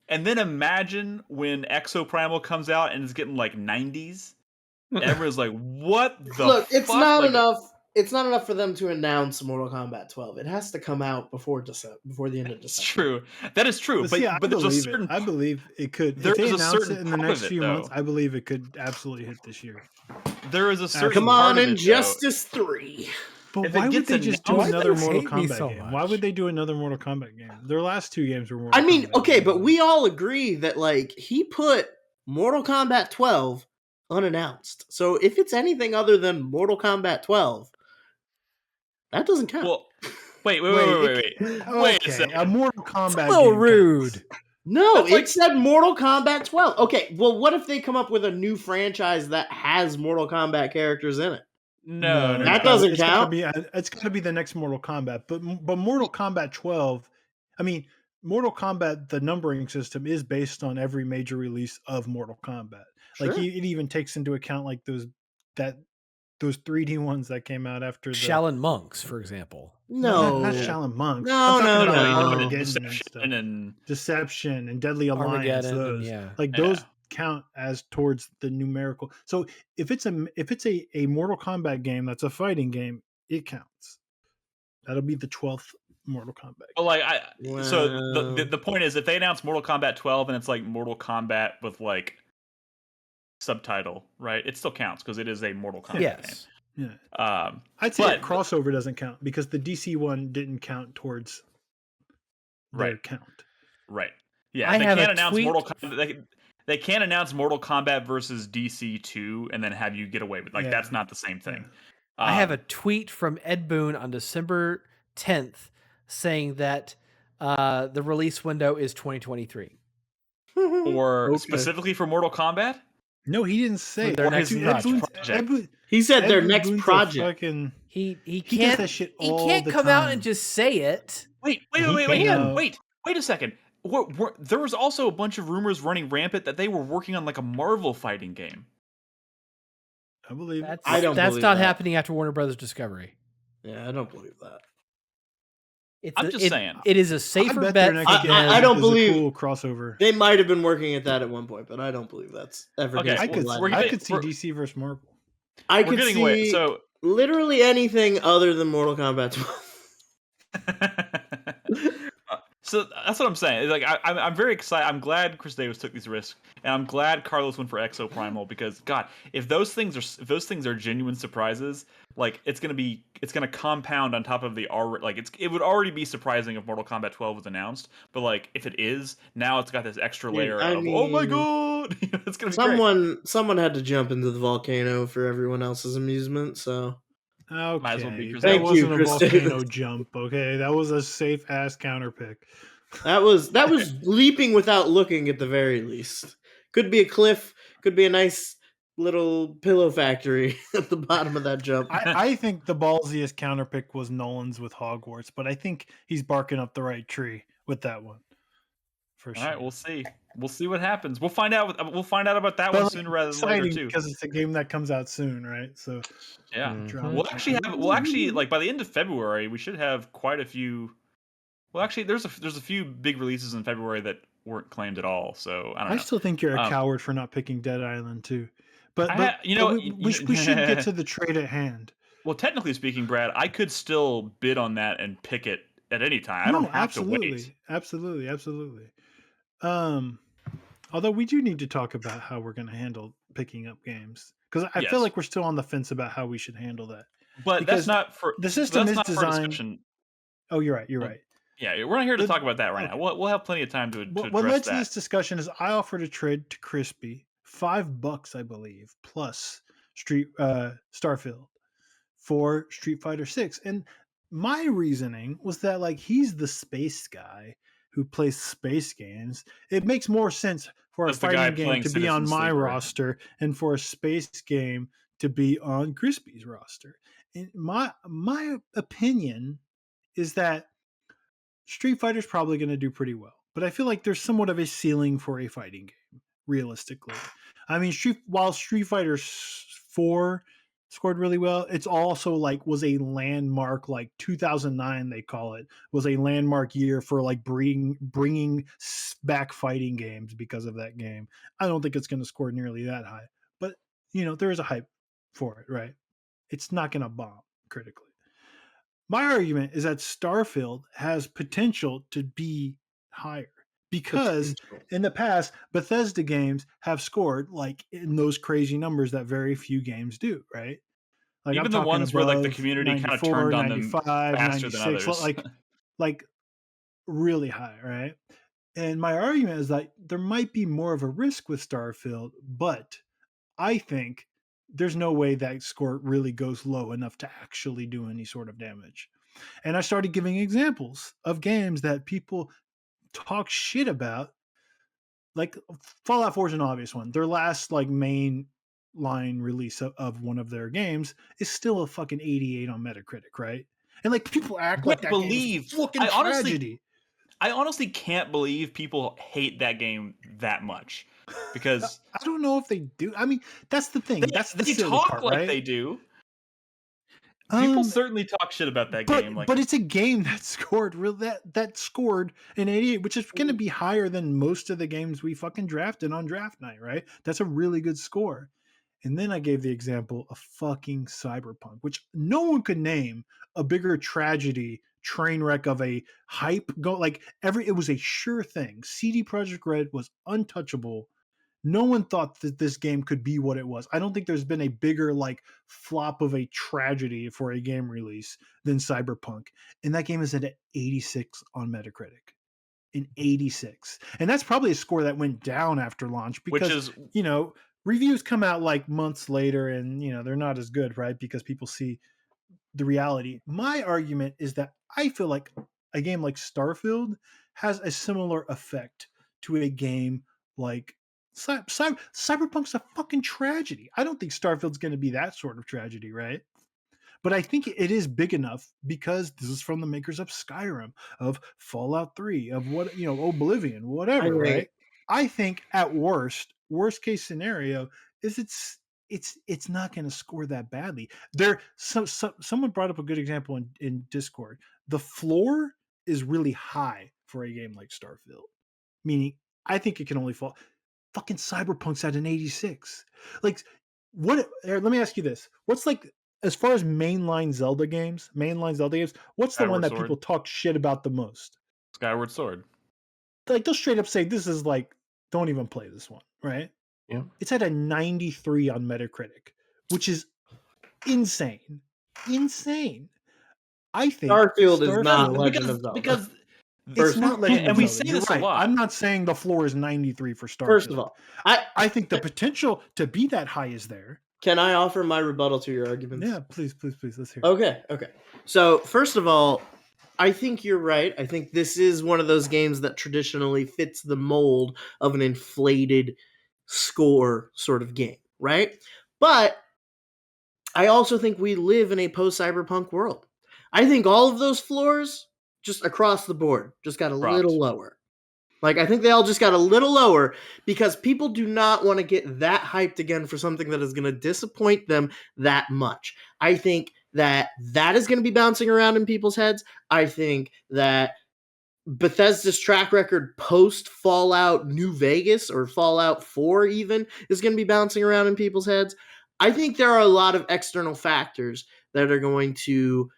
And then imagine when Exo Primal comes out and it's getting like 90s. Everyone's like, "What the Look, it's fuck?" not Like, enough it's not enough for them to announce Mortal Kombat 12. It has to come out before the end of It's December. true. That is true. But see, I there's a believe it. certain I believe it could. there If they is a announce certain it in the part next of it, few months, though. I believe it could absolutely hit this year. There is a certain Come part on, of it, though. Injustice 3. But If it why would gets they just do announced- Why another do you Mortal hate me Kombat so game? Why much? would they do another Mortal Kombat game? Their last two games were Mortal I mean, Kombat okay, games, but though. we all agree that like he put Mortal Kombat 12 unannounced. So if it's anything other than Mortal Kombat 12, that doesn't count. Well, wait. Wait, Wait a second. a Mortal Kombat It's a little game rude. counts. No, That's it like- said Mortal Kombat 12. Okay, well, what if they come up with a new franchise that has Mortal Kombat characters in it? No. That it's doesn't gotta count. be, it's got to be the next Mortal Kombat. But Mortal Kombat 12, I mean, Mortal Kombat, the numbering system is based on every major release of Mortal Kombat. Like Sure. it even takes into account like those 3D ones that came out after the Shaolin monks, for example. No, not Shaolin Monks. No, I'm no, talking about, like, no. Armageddon and stuff. Deception and Deception and Deadly Alliance. Armageddon, and Those yeah. like Yeah. those count as towards the numerical. So if it's a Mortal Kombat game that's a fighting game, it counts. That'll be the 12th Mortal Kombat. But like so Well. the point is, if they announce Mortal Kombat 12 and it's like Mortal Kombat with like subtitle, right? It still counts because it is a Mortal Kombat Yes. Yeah, game. I'd say But- crossover doesn't count because the DC one didn't count towards their Right. count. Right. Yeah. I They have can't a announce tweet- Mortal Kombat. They can't announce Mortal Kombat versus DC 2 and then have you get away with Yeah. that's not the same thing. Yeah. I have a tweet from Ed Boon on December 10th saying that the release window is 2023. or Okay. specifically for Mortal Kombat. No, he didn't say. For their next project. He said their Ed next Boon's a project. fucking- He He does can't that shit he all can't the come out time. and just say it. Wait can. a second. There was also a bunch of rumors running rampant that they were working on like a Marvel fighting game. I believe. That's, I don't that's believe not that. happening after Warner Brothers Discovery. Yeah, I don't believe that. I'm just saying. It is a I safer bet bet. their for next game them. I don't is believe- a cool crossover. They might have been working at that at one point, but I don't believe that's ever Okay, going I to could, we're I getting- could see we're- DC versus Marvel. I We're could getting see away. So literally anything other than Mortal Kombat 12. So that's what I'm saying. Like I'm very excited. I'm glad Chris Davis took these risks, and I'm glad Carlos went for Exo Primal because God, if those things are genuine surprises, like it's gonna compound on top of the already like it would already be surprising if Mortal Kombat 12 was announced, but like if it is, now it's got this extra Dude, layer I of oh my mean, god, it's gonna be great. Someone had to jump into the volcano for everyone else's amusement, so Okay, Might as well be Chris that Davis. wasn't Thank a you, Chris volcano Davis. jump. Okay, that was a safe ass counter pick. that was leaping without looking at the very least. Could be a cliff, could be a nice little pillow factory at the bottom of that jump. I think the ballsiest counter pick was Nolan's with Hogwarts, but I think he's barking up the right tree with that one. For All sure. right, we'll see. We'll see what happens. We'll find out. We'll find out about that But, one like, sooner rather than later exciting too. because it's a game that comes out soon, right? So Yeah. Mhm. drama. We'll actually like by the end of February, we should have quite a few. Well, actually, there's a few big releases in February that weren't claimed at all. So I don't I know. still think you're a Um, coward for not picking Dead Island too. But, I but ha- you know, but you- we should get to the trade at hand. Well, technically speaking, Brad, I could still bid on that and pick it at any time. I don't have absolutely, to wait. absolutely. Although we do need to talk about how we're going to handle picking up games because I Yes. feel like we're still on the fence about how we should handle that. But because that's not for the system that's is not for designed- discussion. Oh, you're right. You're Well, right. Yeah, we're not here to The- talk about that right okay. now. We'll have plenty of time to What address led to that. this discussion is I offered a trade to Crispy, $5, I believe, plus Starfield for Street Fighter 6. And my reasoning was that like he's the space guy who plays space games. It makes more sense for a As the guy fighting game playing to be on Citizen my Sleeper. roster and for a space game to be on Crispy's roster. And my opinion is that Street Fighter's probably going to do pretty well, but I feel like there's somewhat of a ceiling for a fighting game, realistically. I mean, while Street Fighter 4 scored really well, it's also like was a landmark, like 2009 they call it, was a landmark year for like bringing back fighting games because of that game. I don't think it's going to score nearly that high, but you know there is a hype for it, right? It's not going to bomb. critically. My argument is that Starfield has potential to be higher because in the past, Bethesda games have scored like in those crazy numbers that very few games do, right? Like Even I'm the talking ones where like the above community kind of 94, turned on them 95, faster than 96, others. like really high, right? And my argument is that there might be more of a risk with Starfield, but I think there's no way that score really goes low enough to actually do any sort of damage. And I started giving examples of games that people talk shit about. Like Fallout 4 is an obvious one. Their last like main line release of one of their games is still a fucking 88 on Metacritic, right? And like people act like that game is fucking tragedy. I honestly can't believe people hate that game that much because I don't know if they do. I mean, that's the thing. That's the silly talk part, like right? they do. People certainly talk shit about that game. Like, but it's a game that scored that scored an 88, which is going to be higher than most of the games we fucking drafted on draft night, right? That's a really good score. And then I gave the example of fucking Cyberpunk, which no one could name a bigger tragedy train wreck of a hype it was a sure thing. CD Projekt Red was untouchable. No one thought that this game could be what it was. I don't think there's been a bigger like flop of a tragedy for a game release than Cyberpunk. And that game is at 86 on Metacritic. An 86. And that's probably a score that went down after launch because reviews come out like months later and they're not as good, right? Because people see the reality. My argument is that I feel like a game like Starfield has a similar effect to a game like Cyberpunk's a fucking tragedy. I don't think Starfield's going to be that sort of tragedy, right? But I think it is big enough because this is from the makers of Skyrim, of Fallout 3, of Oblivion, whatever, right? I think at worst case scenario is it's not going to score that badly. Someone brought up a good example in Discord. The floor is really high for a game like Starfield, meaning I think it can only fall. Fucking Cyberpunk's at an 86. Like, let me ask you this: what's like as far as mainline Zelda games? What's the one that people talk shit about the most? Skyward Sword. Like they'll straight up say this is like, don't even play this one, right? Yeah. It's at a 93 on Metacritic, which is insane. Insane. I think Starfield is not Legend of Zelda. Because it's not Legend of Zelda. And we say this a lot. I'm not saying the floor is 93 for Starfield. First of all, I think the potential to be that high is there. Can I offer my rebuttal to your arguments? Yeah, please. Let's hear it. Okay. So, first of all, I think you're right. I think this is one of those games that traditionally fits the mold of an inflated score sort of game, right? But I also think we live in a post-cyberpunk world. I think all of those floors, just across the board, just got a little lower. Like, I think they all just got a little lower because people do not want to get that hyped again for something that is going to disappoint them that much. I think that is going to be bouncing around in people's heads. I think that Bethesda's track record post Fallout New Vegas or Fallout 4 even is going to be bouncing around in people's heads. I think there are a lot of external factors that are going to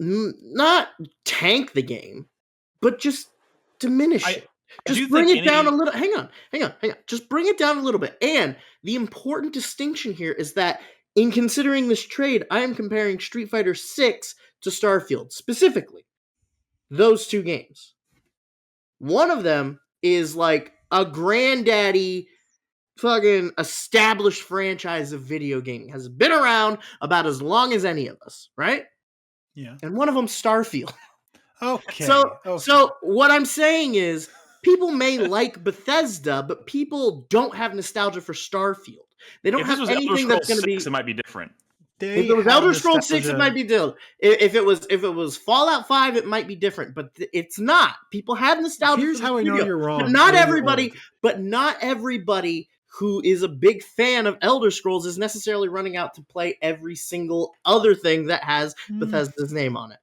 not tank the game, but just diminish it. Just bring it down a little. Hang on. Just bring it down a little bit. And the important distinction here is that in considering this trade, I am comparing Street Fighter 6 to Starfield, specifically. Those two games. One of them is like a granddaddy fucking established franchise of video gaming. Has been around about as long as any of us, right? Yeah. And one of them's Starfield. Okay. So what I'm saying is people may like Bethesda, but people don't have nostalgia for Starfield. They don't have anything that's going to be. It might be different. If it was Elder Scrolls 6, it might be different. If it was Fallout 5, it might be different. But it's not. People have nostalgia. Here's how I know you're wrong. But not everybody who is a big fan of Elder Scrolls is necessarily running out to play every single other thing that has Bethesda's name on it.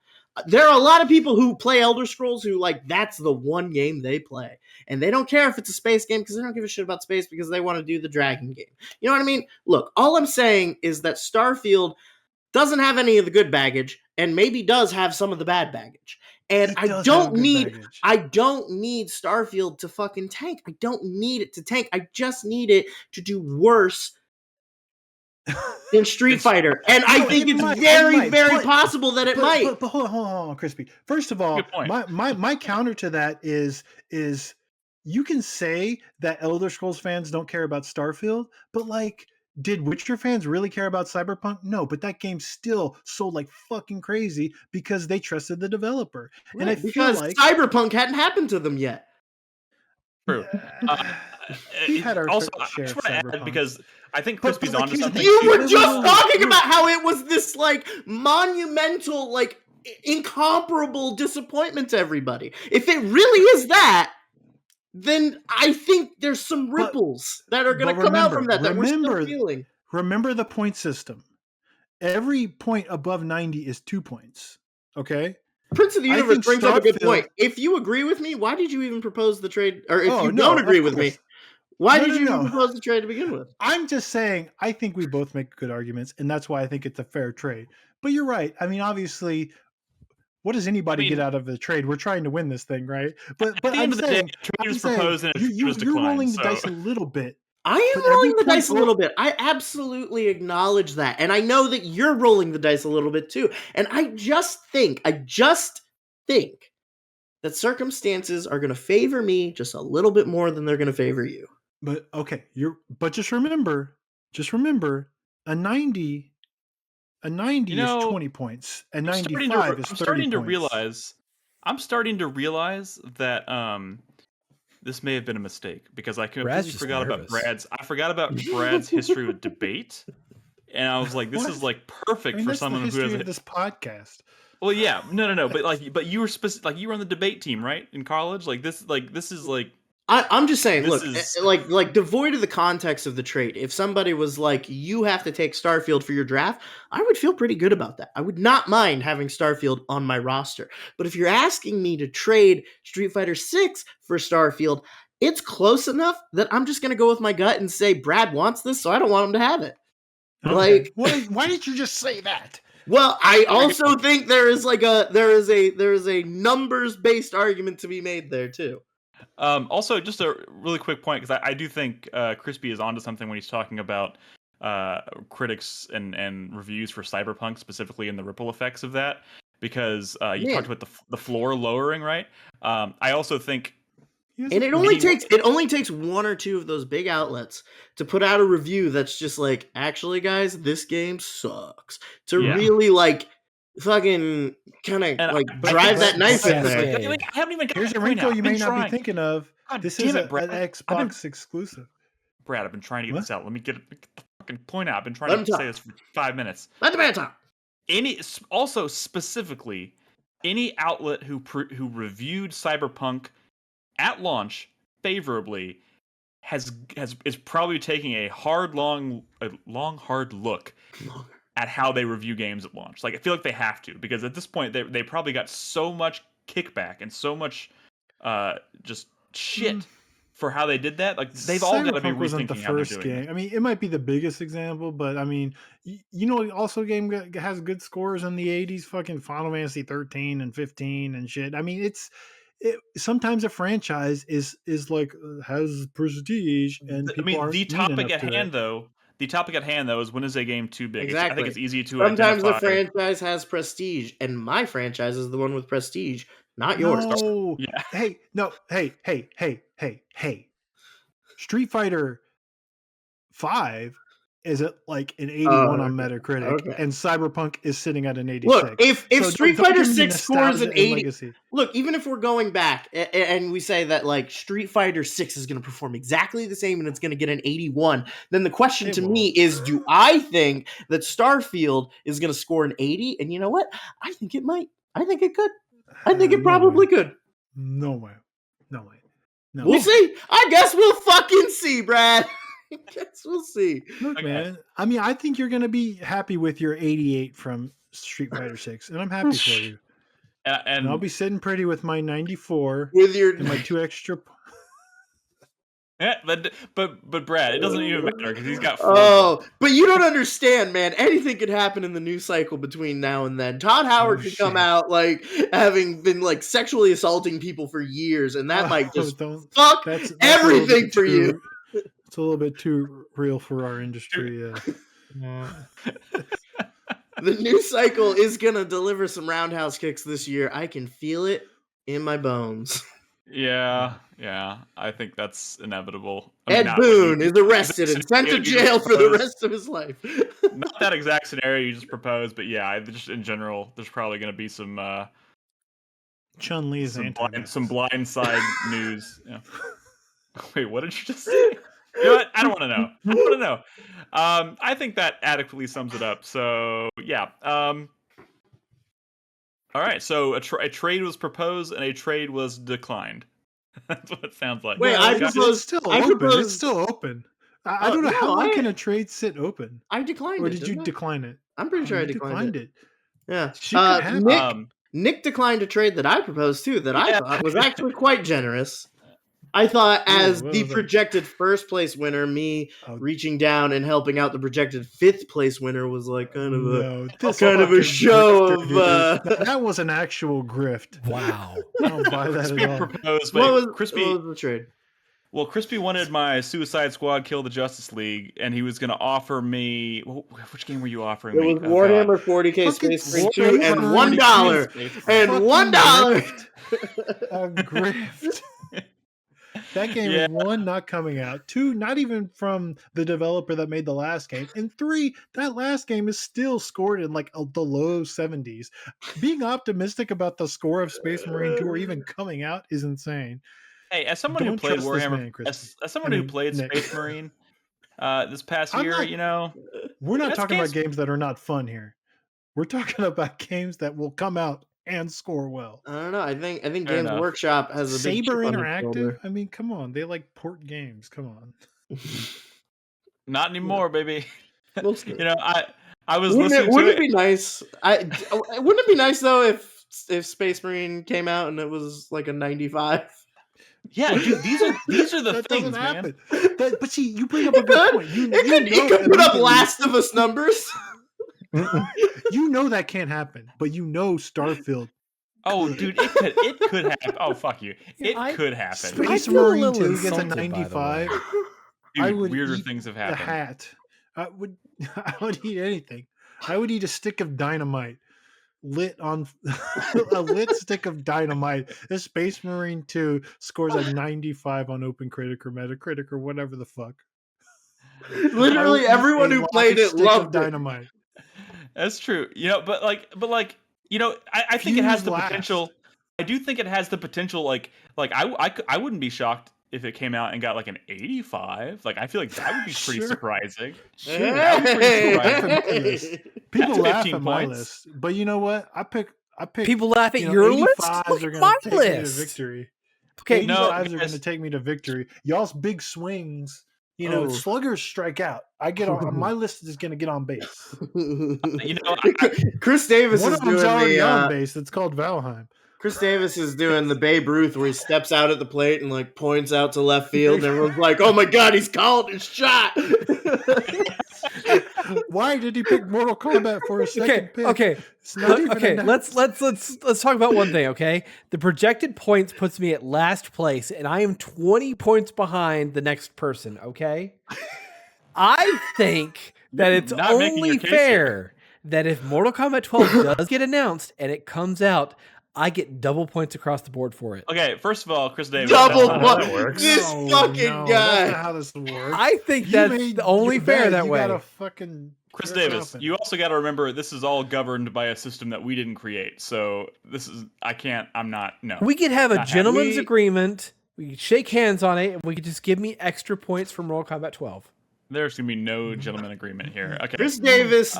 There are a lot of people who play Elder Scrolls who, like, that's the one game they play. And they don't care if it's a space game because they don't give a shit about space because they want to do the dragon game. You know what I mean? Look, all I'm saying is that Starfield, doesn't have any of the good baggage, and maybe does have some of the bad baggage. And I don't need Starfield to fucking tank. I don't need it to tank. I just need it to do worse than Street Fighter. And I think it's very possible that it might. But hold on, Crispy. First of all, my counter to that is you can say that Elder Scrolls fans don't care about Starfield, but like, did Witcher fans really care about Cyberpunk? No, but that game still sold like fucking crazy because they trusted the developer. Right, and I because feel like Cyberpunk hadn't happened to them yet. True. We had our also, share I just of want to add Cyberpunk. because I think Crispy's like, onto here's the something. thing. You were just talking about how it was this like monumental, like incomparable disappointment to everybody. If it really is that, then I think there's some ripples that are going to come out from that we're still feeling. Remember the point system. Every point above 90 is 2 points. Okay? Prince of the Universe brings up a good point. If you agree with me, why did you even propose the trade? Or if you don't agree with me, why did you even propose the trade to begin with? I'm just saying, I think we both make good arguments, and that's why I think it's a fair trade. But you're right. I mean, obviously, what does anybody get out of the trade? We're trying to win this thing, right? But at the end of the day, trade was proposed and it was declined. You're rolling the dice a little bit. I am rolling the dice a little bit. I absolutely acknowledge that. And I know that you're rolling the dice a little bit too. And I just think that circumstances are going to favor me just a little bit more than they're going to favor you. But okay, but just remember, a 90 is 20 points, and 95 is 30 points. I'm starting to realize that this may have been a mistake because I completely forgot about Brad's history with debate, and I was like, this is like perfect for someone who has this podcast. Well, yeah, no, but you were you were on the debate team, right, in college? This is like. I'm just saying, look, like devoid of the context of the trade, if somebody was like, you have to take Starfield for your draft, I would feel pretty good about that. I would not mind having Starfield on my roster. But if you're asking me to trade Street Fighter 6 for Starfield, it's close enough that I'm just going to go with my gut and say Brad wants this, so I don't want him to have it. Okay. Why did you just say that? Well, I also think there is a numbers-based argument to be made there too. Also, just a really quick point, because I do think Crispy is onto something when he's talking about critics and reviews for Cyberpunk, specifically in the ripple effects of that, because you talked about the floor lowering, right? I also think, and it only takes one or two of those big outlets to put out a review that's just like, actually, guys, this game sucks, to really like fucking kind of like drive that knife in there. I haven't even got Here's a wrinkle you may not be thinking of. This is an Xbox exclusive. Brad, I've been trying to get this out. Let me get the fucking point out. I've been trying to say this for 5 minutes. Let the man talk. Also, specifically, any outlet who reviewed Cyberpunk at launch favorably is probably taking a long hard look at how they review games at launch. Like, I feel like they have to, because at this point they probably got so much kickback and so much just shit for how they did that. Like, they've all got to be rethinking how they're doing it. I mean, it might be the biggest example, but I mean, also a game that has good scores in the 80s, fucking Final Fantasy 13 and 15 and shit. I mean, sometimes a franchise is like has prestige, and the topic at hand though is, when is a game too big? Exactly. I think it's easy to sometimes identify. The franchise has prestige, and my franchise is the one with prestige, not yours. No. Yeah. Hey. Street Fighter 5 is at like an 81 on Metacritic, and Cyberpunk is sitting at an 86. Look, if Street Fighter 6 scores an 80, look, even if we're going back and we say that like Street Fighter 6 is going to perform exactly the same and it's going to get an 81, then the question to me is, do I think that Starfield is going to score an 80? And you know what? I think it might. I think it could. I think it probably could. No way. We'll see. I guess we'll fucking see, Brad. I guess we'll see. Look, man. I mean, I think you're going to be happy with your 88 from Street Fighter 6, and I'm happy for you. And I'll be sitting pretty with my 94 with your and my 2 extra. Yeah, but Brad, it doesn't even matter because he's got 4. Oh, but you don't understand, man. Anything could happen in the news cycle between now and then. Todd Howard could come shit. out like having been like sexually assaulting people for years, and that might just fuck that's everything for you. It's a little bit too real for our industry. The news cycle is gonna deliver some roundhouse kicks this year. I can feel it in my bones. Yeah, I think that's inevitable. Ed Boon is arrested and sent to jail for the rest of his life. Not that exact scenario you just proposed, but yeah, just in general, there's probably going to be some Chun-Li's some blindside news. Yeah. Wait, what did you just say? You know what? I don't want to know. I don't want to know. I think that adequately sums it up. So yeah. All right. So a trade was proposed and a trade was declined. That's what it sounds like. Wait, it's still open. I don't know how long can a trade sit open. I declined or it. Or did you decline it? I'm pretty sure I declined it. Yeah. Nick declined a trade that I proposed too, that I thought was actually quite generous. I thought as the projected first place winner, me reaching down and helping out the projected 5th place winner was like kind of a show of that was an actual grift. Wow. I don't buy that at all. Proposed, what was the trade? Well, Crispy wanted my Suicide Squad Kill the Justice League, and he was going to offer me... Which game were you offering me? It was Warhammer 40k Space Marine 2 and $1. And $1! A grift. That game is 1, not coming out. 2, not even from the developer that made the last game. And 3, that last game is still scored in like the low 70s. Being optimistic about the score of Space Marine 2 or even coming out is insane. Hey, as someone who played Warhammer, as someone who played Space Marine this past year, we're not talking about games that are not fun here. We're talking about games that will come out and score well. I don't know. I think Games Workshop has a big Saber Interactive. I mean, come on, they like port games. Come on. Not anymore, baby. I was wouldn't listening. Wouldn't it be nice? Wouldn't it be nice though if Space Marine came out and it was like a 95? Yeah, dude, these are the things, man. But see, you bring up a good point. You could put up Last of Us numbers. You know that can't happen, but Starfield. Oh, dude, it could happen. Oh, fuck you. Could happen. Space Marine 2 gets a 95. Dude, I would weirder eat things have happened. The hat. I would eat anything. I would eat a stick of dynamite lit on a lit stick of dynamite. This Space Marine 2 scores a 95 on OpenCritic or Metacritic or whatever the fuck. Literally everyone who played it loved dynamite. That's true. But I think it has the potential. I do think it has the potential. Like I wouldn't be shocked if it came out and got like an 85. Like I feel like that would be pretty surprising. Sure. That would be pretty surprising. People laugh at my list, but you know what? I pick. People laugh at your list. Look at my list. Victory. Okay, 85s are going to take me to victory. Y'all's big swings. Sluggers strike out. I get on my list is going to get on base. Chris Davis one is of them's doing already on base. It's called Valheim. Chris Davis is doing the Babe Ruth where he steps out at the plate and like points out to left field. And everyone's like, "Oh my god, he's called his shot." Why did he pick Mortal Kombat for a second pick? Okay. Let's talk about one thing. Okay, the projected points puts me at last place, and I am 20 points behind the next person. Okay, I think that it's only fair that if Mortal Kombat 12 does get announced and it comes out, I get double points across the board for it. Okay, first of all, Chris Davis. Double points. This fucking guy. That's not how this works. I think that's only fair that way. Gotta fucking Chris Davis, you also got to remember this is all governed by a system that we didn't create. So we could have a gentleman's agreement. We could shake hands on it, and we could just give me extra points from Mortal Kombat 12. There's gonna be no gentleman agreement here. Okay. Chris Davis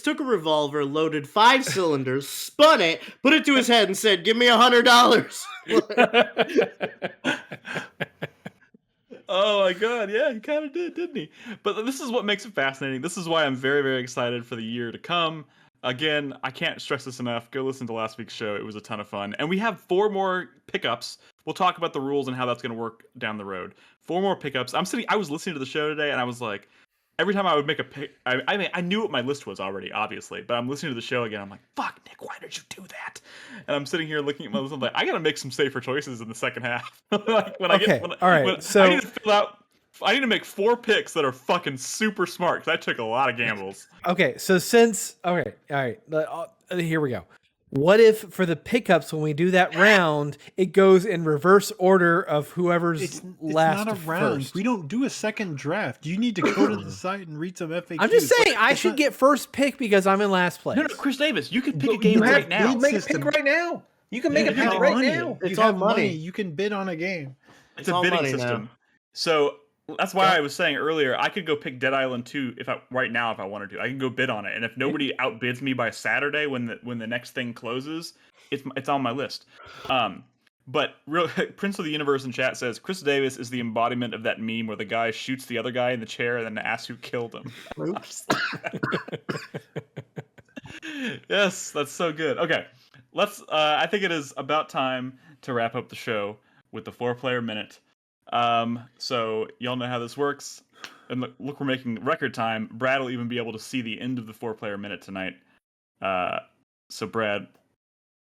took a revolver, loaded 5 cylinders, spun it, put it to his head, and said, "Give me $100." Oh my god, yeah, he kind of did, didn't he? But this is what makes it fascinating. This is why I'm very, very excited for the year to come. Again, I can't stress this enough. Go listen to last week's show. It was a ton of fun. And we have 4 more pickups we'll talk about the rules and how that's going to work down the road. 4 more pickups. I was listening to the show today, and I was like, every time I would make a pick, I mean, I knew what my list was already, obviously, but I'm listening to the show again. I'm like, fuck, Nick, why did you do that? And I'm sitting here looking at my list. I'm like, I gotta make some safer choices in the second half. Like when all right. when So I need to fill out. I need to make 4 picks that are fucking super smart because I took a lot of gambles. okay, so since all right, here we go. What if for the pickups when we do that round, it goes in reverse order of whoever's It's last not a round. first? We don't do a second draft. You need to go to the site and read some FAQs. I'm just saying I It's should not- get first pick because I'm in last place. No, Chris Davis, you can pick a But game you right have- now. You make a system. pick right now. You can make You a pick have right money. now. It's You all have money. You can bid on a game. It's all a bidding money now. system. So that's why I was saying earlier, I could go pick Dead Island 2 right now if I wanted to. I can go bid on it, and if nobody outbids me by Saturday when the next thing closes, it's on my list. But real Prince of the Universe in chat says Chris Davis is the embodiment of that meme where the guy shoots the other guy in the chair and then asks who killed him. Oops. Yes, that's so good. Okay, let's. I think it is about time to wrap up the show with the 4-player minute. So y'all know how this works, and look, we're making record time. Brad will even be able to see the end of the 4-player minute tonight. So Brad,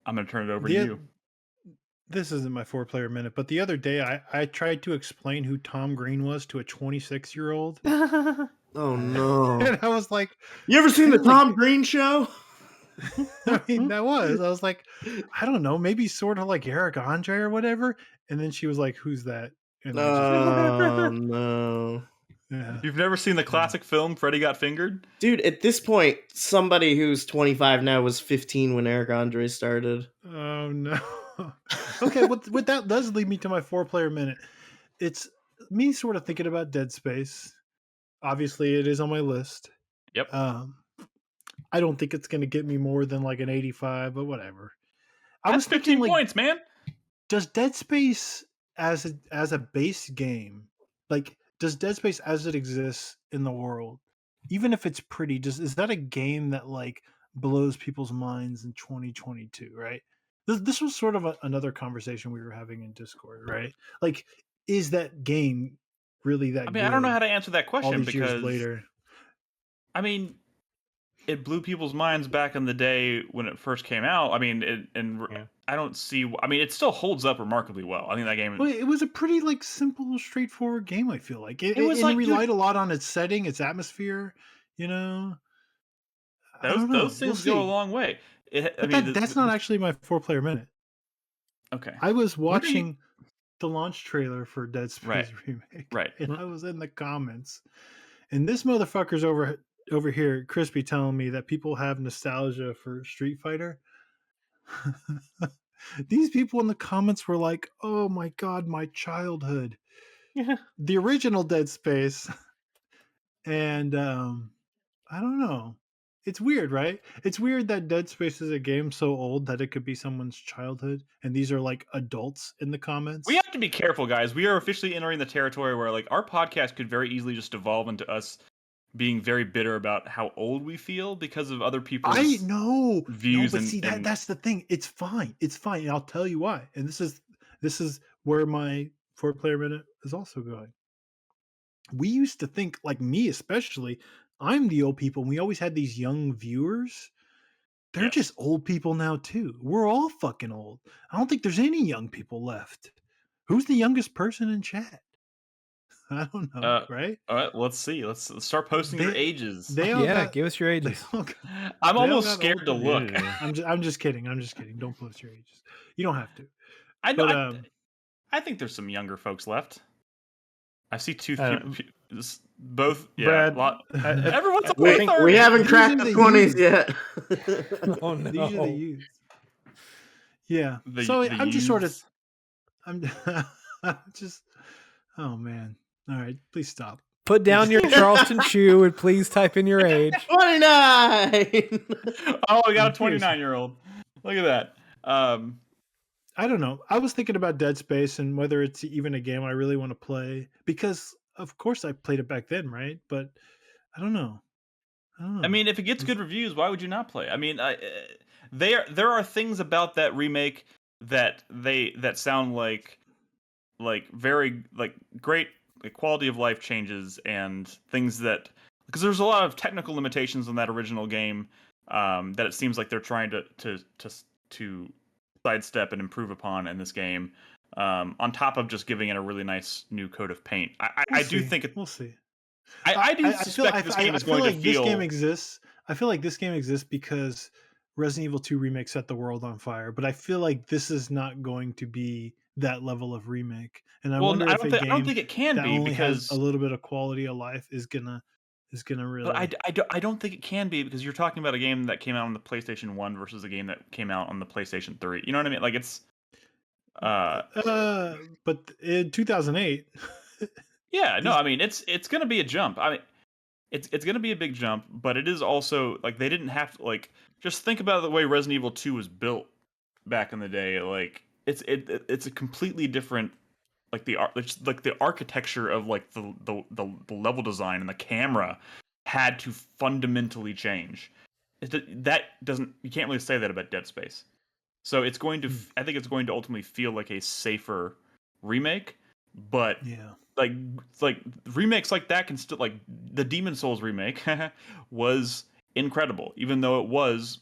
I'm gonna turn it over to you. This isn't my 4-player minute, but the other day I tried to explain who Tom Green was to a 26-year-old. Oh no! And I was like, You ever seen the like- Tom Green show? I mean, I was like, I don't know, maybe sort of like Eric Andre or whatever. And then she was like, who's that? And I Oh no! yeah. You've never seen the classic film Freddy Got Fingered? Dude, at this point, somebody who's 25 now was 15 when Eric Andre started. Oh no. Okay, with that does lead me to my 4-player minute. It's me sort of thinking about Dead Space. Obviously, it is on my list. Yep. I don't think it's going to get me more than like an 85, but whatever. I That's was thinking, 15 points, man. does Dead Space as a base game, like does Dead Space as it exists in the world, even if it's pretty, is that a game that like blows people's minds in 2022, right? This was sort of another conversation we were having in Discord, right? Like, is that game really that I mean, good I don't know how to answer that all question these years because later? I mean, it blew people's minds back in the day when it first came out. I mean, Yeah. I don't see. I mean, it still holds up remarkably well. I think that game. Well, it was a pretty like simple, straightforward game. I feel like it was and like, it dude- relied a lot on its setting, its atmosphere. You know, I don't know. Those things go a long way. But that's not actually my 4-player minute. okay. I was When are you- watching the launch trailer for Dead Space Right. remake, Right. and I was in the comments, and this motherfucker's over here, Crispy, telling me that people have nostalgia for Street Fighter. These people in the comments were like, "Oh my god, my childhood." The original Dead Space, and I don't know. It's weird, right? It's weird that Dead Space is a game so old that it could be someone's childhood, and these are like adults in the comments. We have to be careful, guys. We are officially entering the territory where, like, our podcast could very easily just evolve into us being very bitter about how old we feel because of other people's. I know views no, but and- see and- that's the thing. It's fine. It's fine, and I'll tell you why. And this is where my 4-player minute is also going. We used to think, like me especially, I'm the old people, and we always had these young viewers. They're Yes. just old people now too. We're all fucking old. I don't think there's any young people left. Who's the youngest person in chat? I don't know, right? All right, let's see. Let's start posting your They- ages. They all Yeah, got- give us your they ages. all got- I'm they all almost got scared to old look. people. I'm just kidding. I'm just kidding. Don't post your ages. You don't have to. I know. But I think there's some younger folks left. I see two. Um, Both. Yeah. Brad, Everyone's I on the think third. We haven't These cracked are the the 20s youth. yet. Oh no. these are the youth. Yeah. The- So the I'm just sort of youths. I'm just oh man. All right, please stop. Put down your Charleston Chew and please type in your age. 29! Oh, I got a 29-year-old. Look at that. I don't know. I was thinking about Dead Space and whether it's even a game I really want to play, because of course I played it back then, right? But I don't know. I mean, if it gets good reviews, why would you not play? I mean, there are things about that remake that sound like like very like great like, quality of life changes and things that because there's a lot of technical limitations in that original game that it seems like they're trying to sidestep and improve upon in this game. On top of just giving it a really nice new coat of paint, I do think we'll see. I do feel suspect this game is going like to feel. this game exists. I feel like this game exists because Resident Evil 2 remake set the world on fire. But I feel like this is not going to be that level of remake. And I Well, wonder if a I don't game think it can that be only has a because. little bit of quality of life is gonna But really. I don't think it can be because you're talking about a game that came out on the PlayStation 1 versus a game that came out on the PlayStation 3. You know what I mean? Like it's But in 2008. yeah, no, This- I mean it's going to be a jump. I mean it's going to be a big jump, but it is also like they didn't have to like just think about the way Resident Evil 2 was built back in the day. Like it's a completely different like like the architecture of like the level design and the camera had to fundamentally change. That doesn't you can't really say that about Dead Space. So it's going to I think it's going to ultimately feel like a safer remake, but yeah. like remakes like that can still like the Demon Souls remake was incredible, even though it was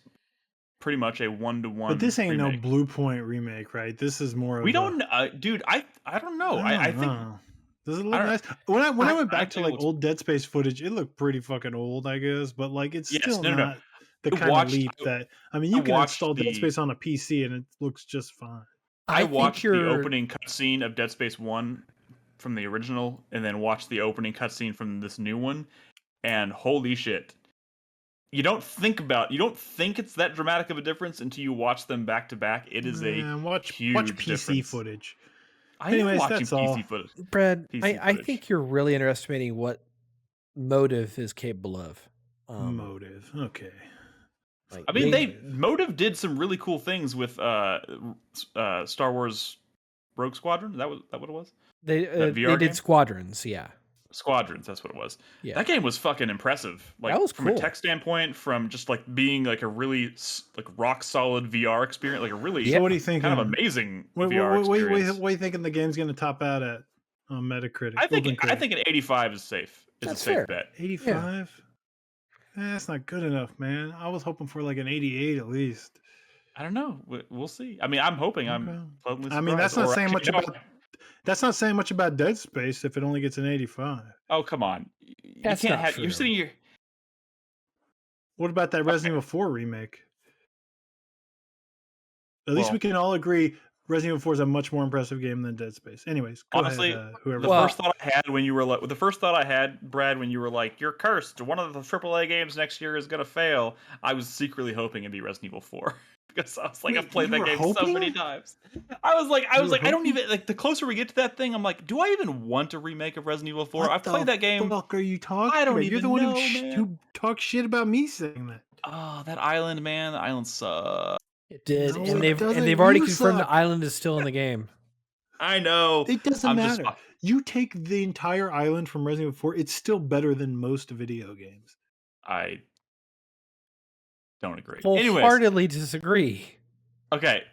pretty much a one-to-one But this ain't no remake. Blue Point remake, right? This is more We of a. don't, dude. I don't know. I think know. Does it look I don't. nice? When I went I back to think it like looks. old Dead Space footage, it looked pretty fucking old, I guess. But like, it's Yes, still no, no, no. not the I kind of watched. leap that I mean, I you can watched install Dead the. Space on a PC and it looks just fine. I I think watched the you're opening cutscene of Dead Space 1 from the original, and then watched the opening cutscene from this new one, and holy shit. You don't think it's that dramatic of a difference until you watch them back to back. It is a Watch huge PC difference. footage. I am Anyways, watching that's all. PC footage. Brad. PC I footage. think you're really underestimating what Motive is capable of. Motive. Okay. Like I mean, they Motive did some really cool things with Star Wars Rogue Squadron. That what it was? That they VR did game? Squadrons, yeah. Squadrons, that's what it was. Yeah. That game was fucking impressive. Like That was from a cool. tech standpoint, from just like being like a really like rock solid VR experience, like a really So what do you think? kind of amazing VR What experience. do you thinking the game's going to top out at on Metacritic? I think OpenCritic? an 85 is safe. Is That's a safe fair. bet. 85. That's not good enough, man. I was hoping for like an 88 at least. I don't know. We'll see. I mean, I'm hoping. Okay. I'm pleasantly surprised. I mean, that's not Or saying actually, much you know, about. That's not saying much about Dead Space if it only gets an 85. Oh come on! You That's can't not have. true. You're sitting here. What about that Resident Evil 4 remake? At least we can all agree Resident Evil 4 is a much more impressive game than Dead Space. Anyways, go Honestly, ahead, whoever. the first thought I had when you were like, the first thought I had, Brad, when you were like, "You're cursed. One of the AAA games next year is gonna fail." I was secretly hoping it'd be Resident Evil 4 because I was like, Wait, I've played you that were game so many hoping? times. I was like, You were I don't hoping? even like. The closer we get to that thing, I'm like, do I even want a remake of Resident Evil 4? What I've played that game. the fuck are you talking I don't about? You're the even one know, man. who talks shit about me saying that. Oh, that island, man. The island sucks. It did, No, and it they've doesn't. already You confirmed suck. the island is still in the game. I know. It doesn't I'm matter. just. You take the entire island from Resident Evil 4, it's still better than most video games. I don't agree. Anyways, Wholeheartedly disagree. okay.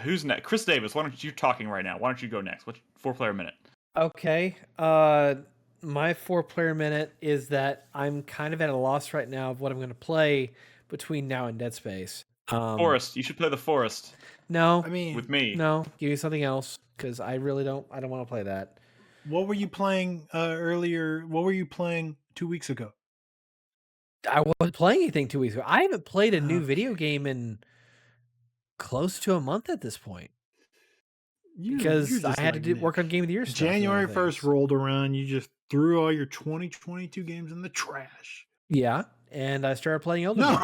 Who's next? Chris Davis, why don't you talking right now? Why don't you go next? What's 4-player minute? Okay. My 4-player minute is that I'm kind of at a loss right now of what I'm going to play between now and Dead Space. Forest. You should play the Forest. No. I mean, with me. No, give me something else because I really don't. I don't want to play that. what were you playing earlier? What were you playing 2 weeks ago? I wasn't playing anything 2 weeks ago. I haven't played a new video game in close to a month at this point because I had to work on Game of the Year stuff. January 1st rolled around. You just threw all your 2022 games in the trash. Yeah, and I started playing Elden Ring.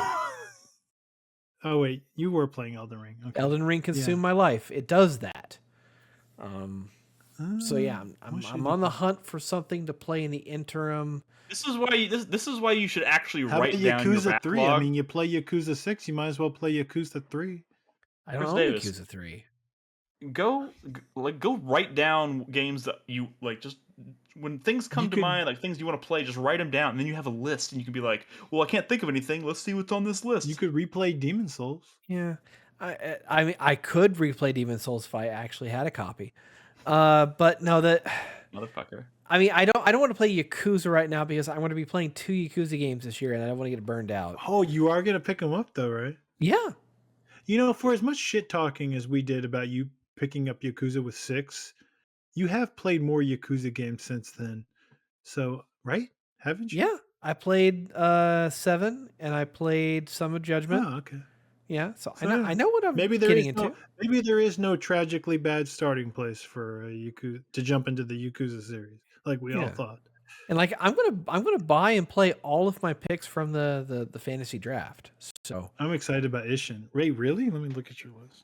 Oh wait, you were playing Elden Ring. Okay. Elden Ring consumed my life. It does that. So yeah, I'm on the hunt for something to play in the interim. This is why this is why you should actually How write about down your Yakuza backlog. 3? I mean, you play Yakuza 6, you might as well play Yakuza 3. I don't Chris own Davis. Yakuza 3. Go write down games that you like. Just when things come to mind, like things you want to play, just write them down, and then you have a list, and you can be like, "Well, I can't think of anything. Let's see what's on this list." You could replay Demon Souls. Yeah, I mean, I could replay Demon Souls if I actually had a copy. But no, that Motherfucker. I mean, I don't want to play Yakuza right now because I want to be playing 2 Yakuza games this year, and I don't want to get burned out. Oh, you are gonna pick them up though, right? Yeah. You know, for as much shit talking as we did about you picking up Yakuza with 6, you have played more Yakuza games since then. So, right? Haven't you? Yeah. I played 7 and I played Some of Judgment. Oh, okay. Yeah, so So, I know what I'm maybe there getting is into. maybe there is no tragically bad starting place for Yakuza to jump into the Yakuza series like we all Yeah. thought. And like I'm gonna buy and play all of my picks from the fantasy draft. So I'm excited about Ishin. Ray, really? Let me look at your list.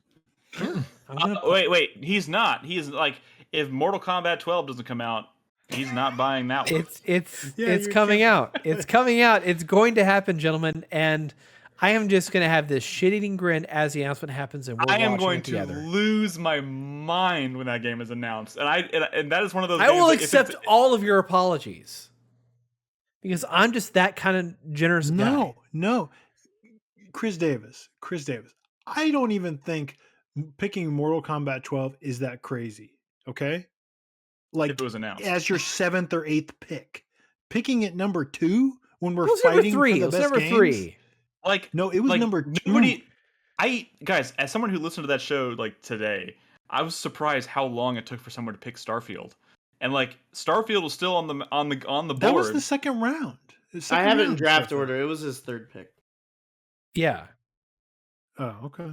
yeah, I'm gonna Wait, he's not. He's like, if Mortal Kombat 12 doesn't come out, he's not buying that one. It's Yeah, it's you're coming out. It's coming out. It's going to happen, gentlemen. And I am just gonna have this shit-eating grin as the announcement happens, and we're I am watching going it to together. lose my mind when that game is announced, and that is one of those. I games will that if accept it's- all of your apologies because I'm just that kind of generous guy. No. Chris Davis. I don't even think picking Mortal Kombat 12 is that crazy. Okay? Like if it was announced. as your 7th or 8th pick. Picking it number 2 when we're It was number fighting 3. for It the was best number games. 3. Like No, it was like, number 2. nobody. Guys, as someone who listened to that show like today, I was surprised how long it took for someone to pick Starfield, and like Starfield was still on the board. That was the second round. I have it in draft order. It was his third pick. Yeah. Oh, okay.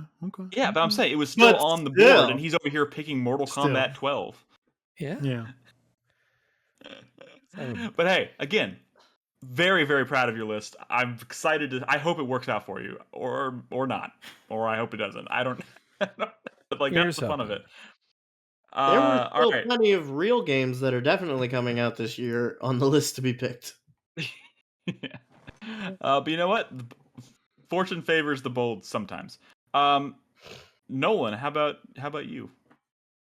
Yeah, but I'm saying it was still But on the still. board, and he's over here picking Mortal Kombat 12. Yeah. Yeah. But hey, again, very, very proud of your list. I'm excited to. I hope it works out for you, or not, or I hope it doesn't. I don't. But like Here's that's the fun of hoping. There it. were All still right. plenty of real games that are definitely coming out this year on the list to be picked. Yeah. But you know what? Fortune favors the bold sometimes. Nolan, how about you?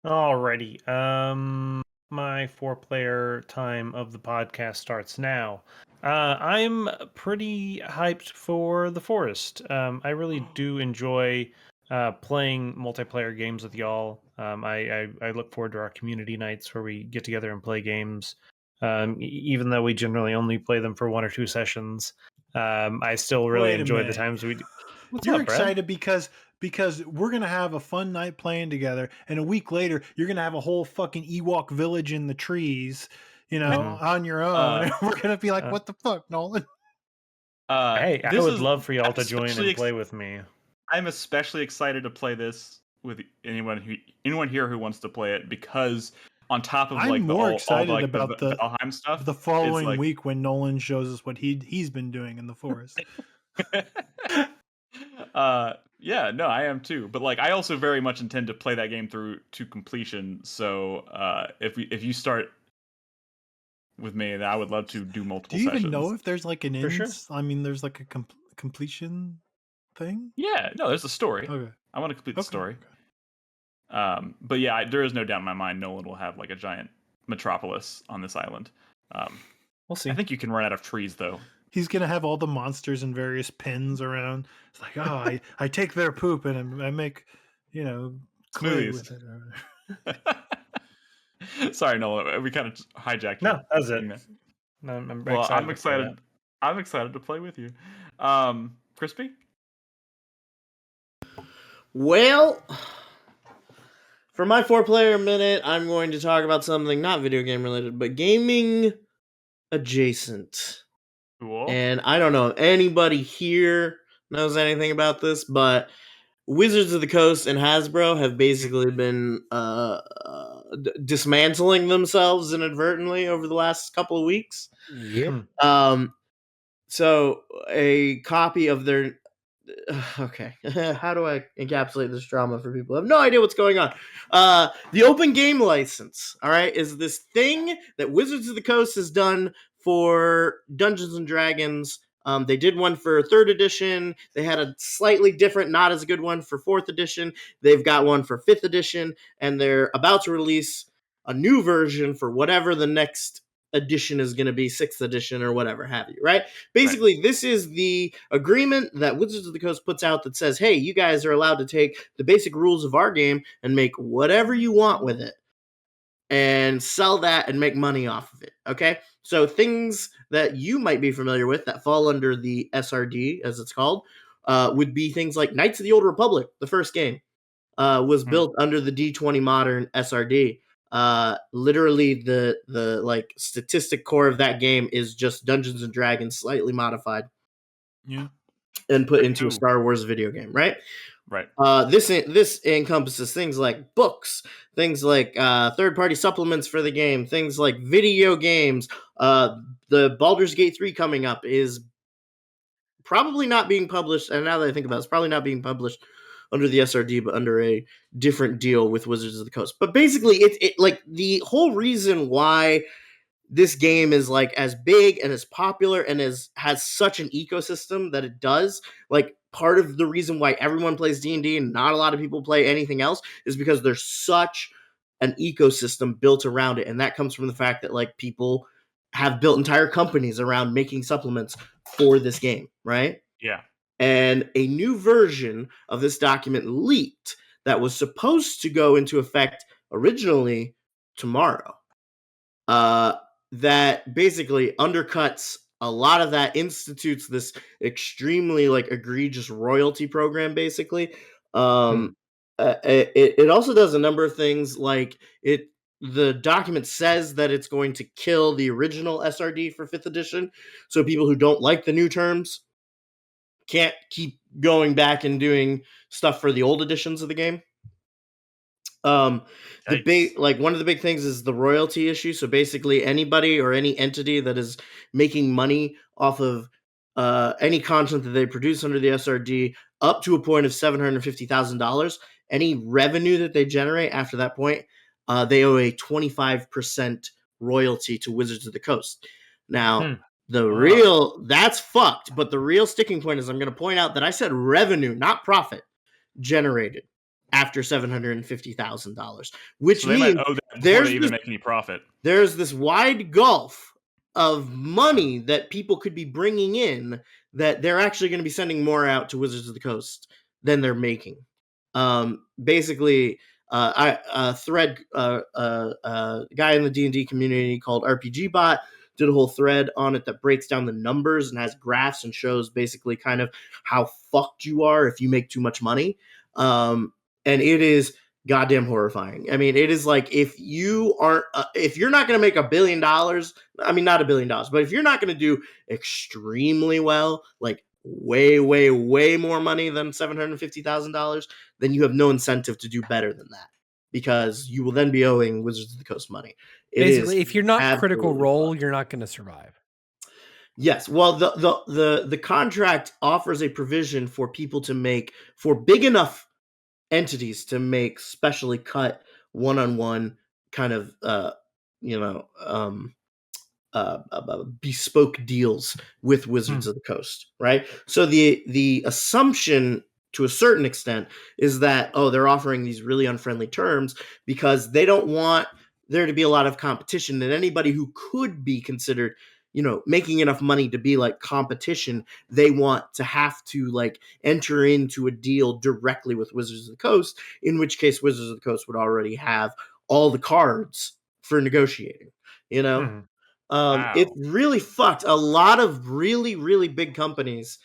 Alrighty. My 4-player time of the podcast starts now. I'm pretty hyped for The Forest. I really do enjoy playing multiplayer games with y'all. I look forward to our community nights where we get together and play games. Even though we generally only play them for 1 or 2 sessions, I still really Wait a enjoy the minute. times we do. What's You're up, Brad? excited because we're gonna have a fun night playing together, and a week later you're gonna have a whole fucking Ewok village in the trees, on your own. And we're gonna be like, "What the fuck, Nolan?" Hey, I this would is- love for y'all I'm to join especially and play with me. I'm especially excited to play this with anyone here who wants to play it, because on top of I'm like more all excited like about the Valheim stuff, the it's following like- week when Nolan shows us what he's been doing in the forest. Yeah, no, I am too. But like, I also very much intend to play that game through to completion. So if you start with me, then I would love to do multiple. Do you even sessions. know if there's like an For end? sure. I mean, there's like a completion thing. Yeah, no, there's a story. Okay. I want to complete the story. Okay. But yeah, there is no doubt in my mind Nolan will have like a giant metropolis on this island. We'll see. I think you can run out of trees though. He's gonna have all the monsters in various pens around. It's like, oh, I take their poop and I make, clay Smoothies. with it. Sorry, Nolan, we kind of hijacked. No, your that was it. thing there. I'm Well, excited. I'm excited. I'm excited to play with you. Crispy? Well, for my 4-player minute, I'm going to talk about something not video game related, but gaming adjacent. Cool. And I don't know if anybody here knows anything about this, but Wizards of the Coast and Hasbro have basically been dismantling themselves inadvertently over the last couple of weeks. Yep. So a copy of their okay, how do I encapsulate this drama for people who have no idea what's going on? The open game license, all right, is this thing that Wizards of the Coast has done for Dungeons and Dragons. They did one for 3rd edition. They had a slightly different, not as good one for 4th edition. They've got one for 5th edition, and they're about to release a new version for whatever the next edition is going to be, 6th edition or whatever have you, right? Basically, This is the agreement that Wizards of the Coast puts out that says, hey, you guys are allowed to take the basic rules of our game and make whatever you want with it. and sell that and make money off of it. Okay, so things that you might be familiar with that fall under the SRD, as it's called, would be things like Knights of the Old Republic. The first game was built under the D20 Modern SRD. Literally, the like statistic core of that game is just Dungeons and Dragons slightly modified. Yeah. And put into a Star Wars video game, right? Right. This encompasses things like books, things like third-party supplements for the game, things like video games. The Baldur's Gate 3 coming up is probably not being published, and now that I think about it, it's probably not being published under the SRD, but under a different deal with Wizards of the Coast. But basically, it like the whole reason why this game is like as big and as popular and has such an ecosystem that it does, like part of the reason why everyone plays D&D and not a lot of people play anything else is because there's such an ecosystem built around it. And that comes from the fact that like people have built entire companies around making supplements for this game, right? Yeah. And a new version of this document leaked that was supposed to go into effect originally tomorrow. That basically undercuts a lot of that, institutes this extremely like egregious royalty program, basically. It also does a number of things, like the document says that it's going to kill the original SRD for 5th edition, so people who don't like the new terms can't keep going back and doing stuff for the old editions of the game. The big, like one of the big things is the royalty issue. So basically anybody or any entity that is making money off of any content that they produce under the SRD up to a point of $750,000, any revenue that they generate after that point, they owe a 25% royalty to Wizards of the Coast. Now, that's fucked, but the real sticking point is I'm going to point out that I said revenue, not profit, generated after $750,000, which so they means might owe that before they even make any profit. There's this wide gulf of money that people could be bringing in that they're actually going to be sending more out to Wizards of the Coast than they're making. Basically, a thread, guy in the D&D community called RPG Bot did a whole thread on it that breaks down the numbers and has graphs and shows basically kind of how fucked you are if you make too much money. And it is goddamn horrifying. I mean, it is like if you aren't, if you're not going to make $1 billion, I mean, not $1 billion, but if you're not going to do extremely well, like way, way, way more money than $750,000, then you have no incentive to do better than that, because you will then be owing Wizards of the Coast money. Basically, if you're not Critical Role, you're not going to survive. Yes. Well, the contract offers a provision for people to make, for big enough entities to make specially cut one-on-one kind of bespoke deals with Wizards of the Coast, right? So the assumption to a certain extent is that, oh, they're offering these really unfriendly terms because they don't want there to be a lot of competition, and anybody who could be considered, you know, making enough money to be like competition, they want to have to like enter into a deal directly with Wizards of the Coast, in which case Wizards of the Coast would already have all the cards for negotiating, you know? Wow. It's really fucked. A lot of really, really big companies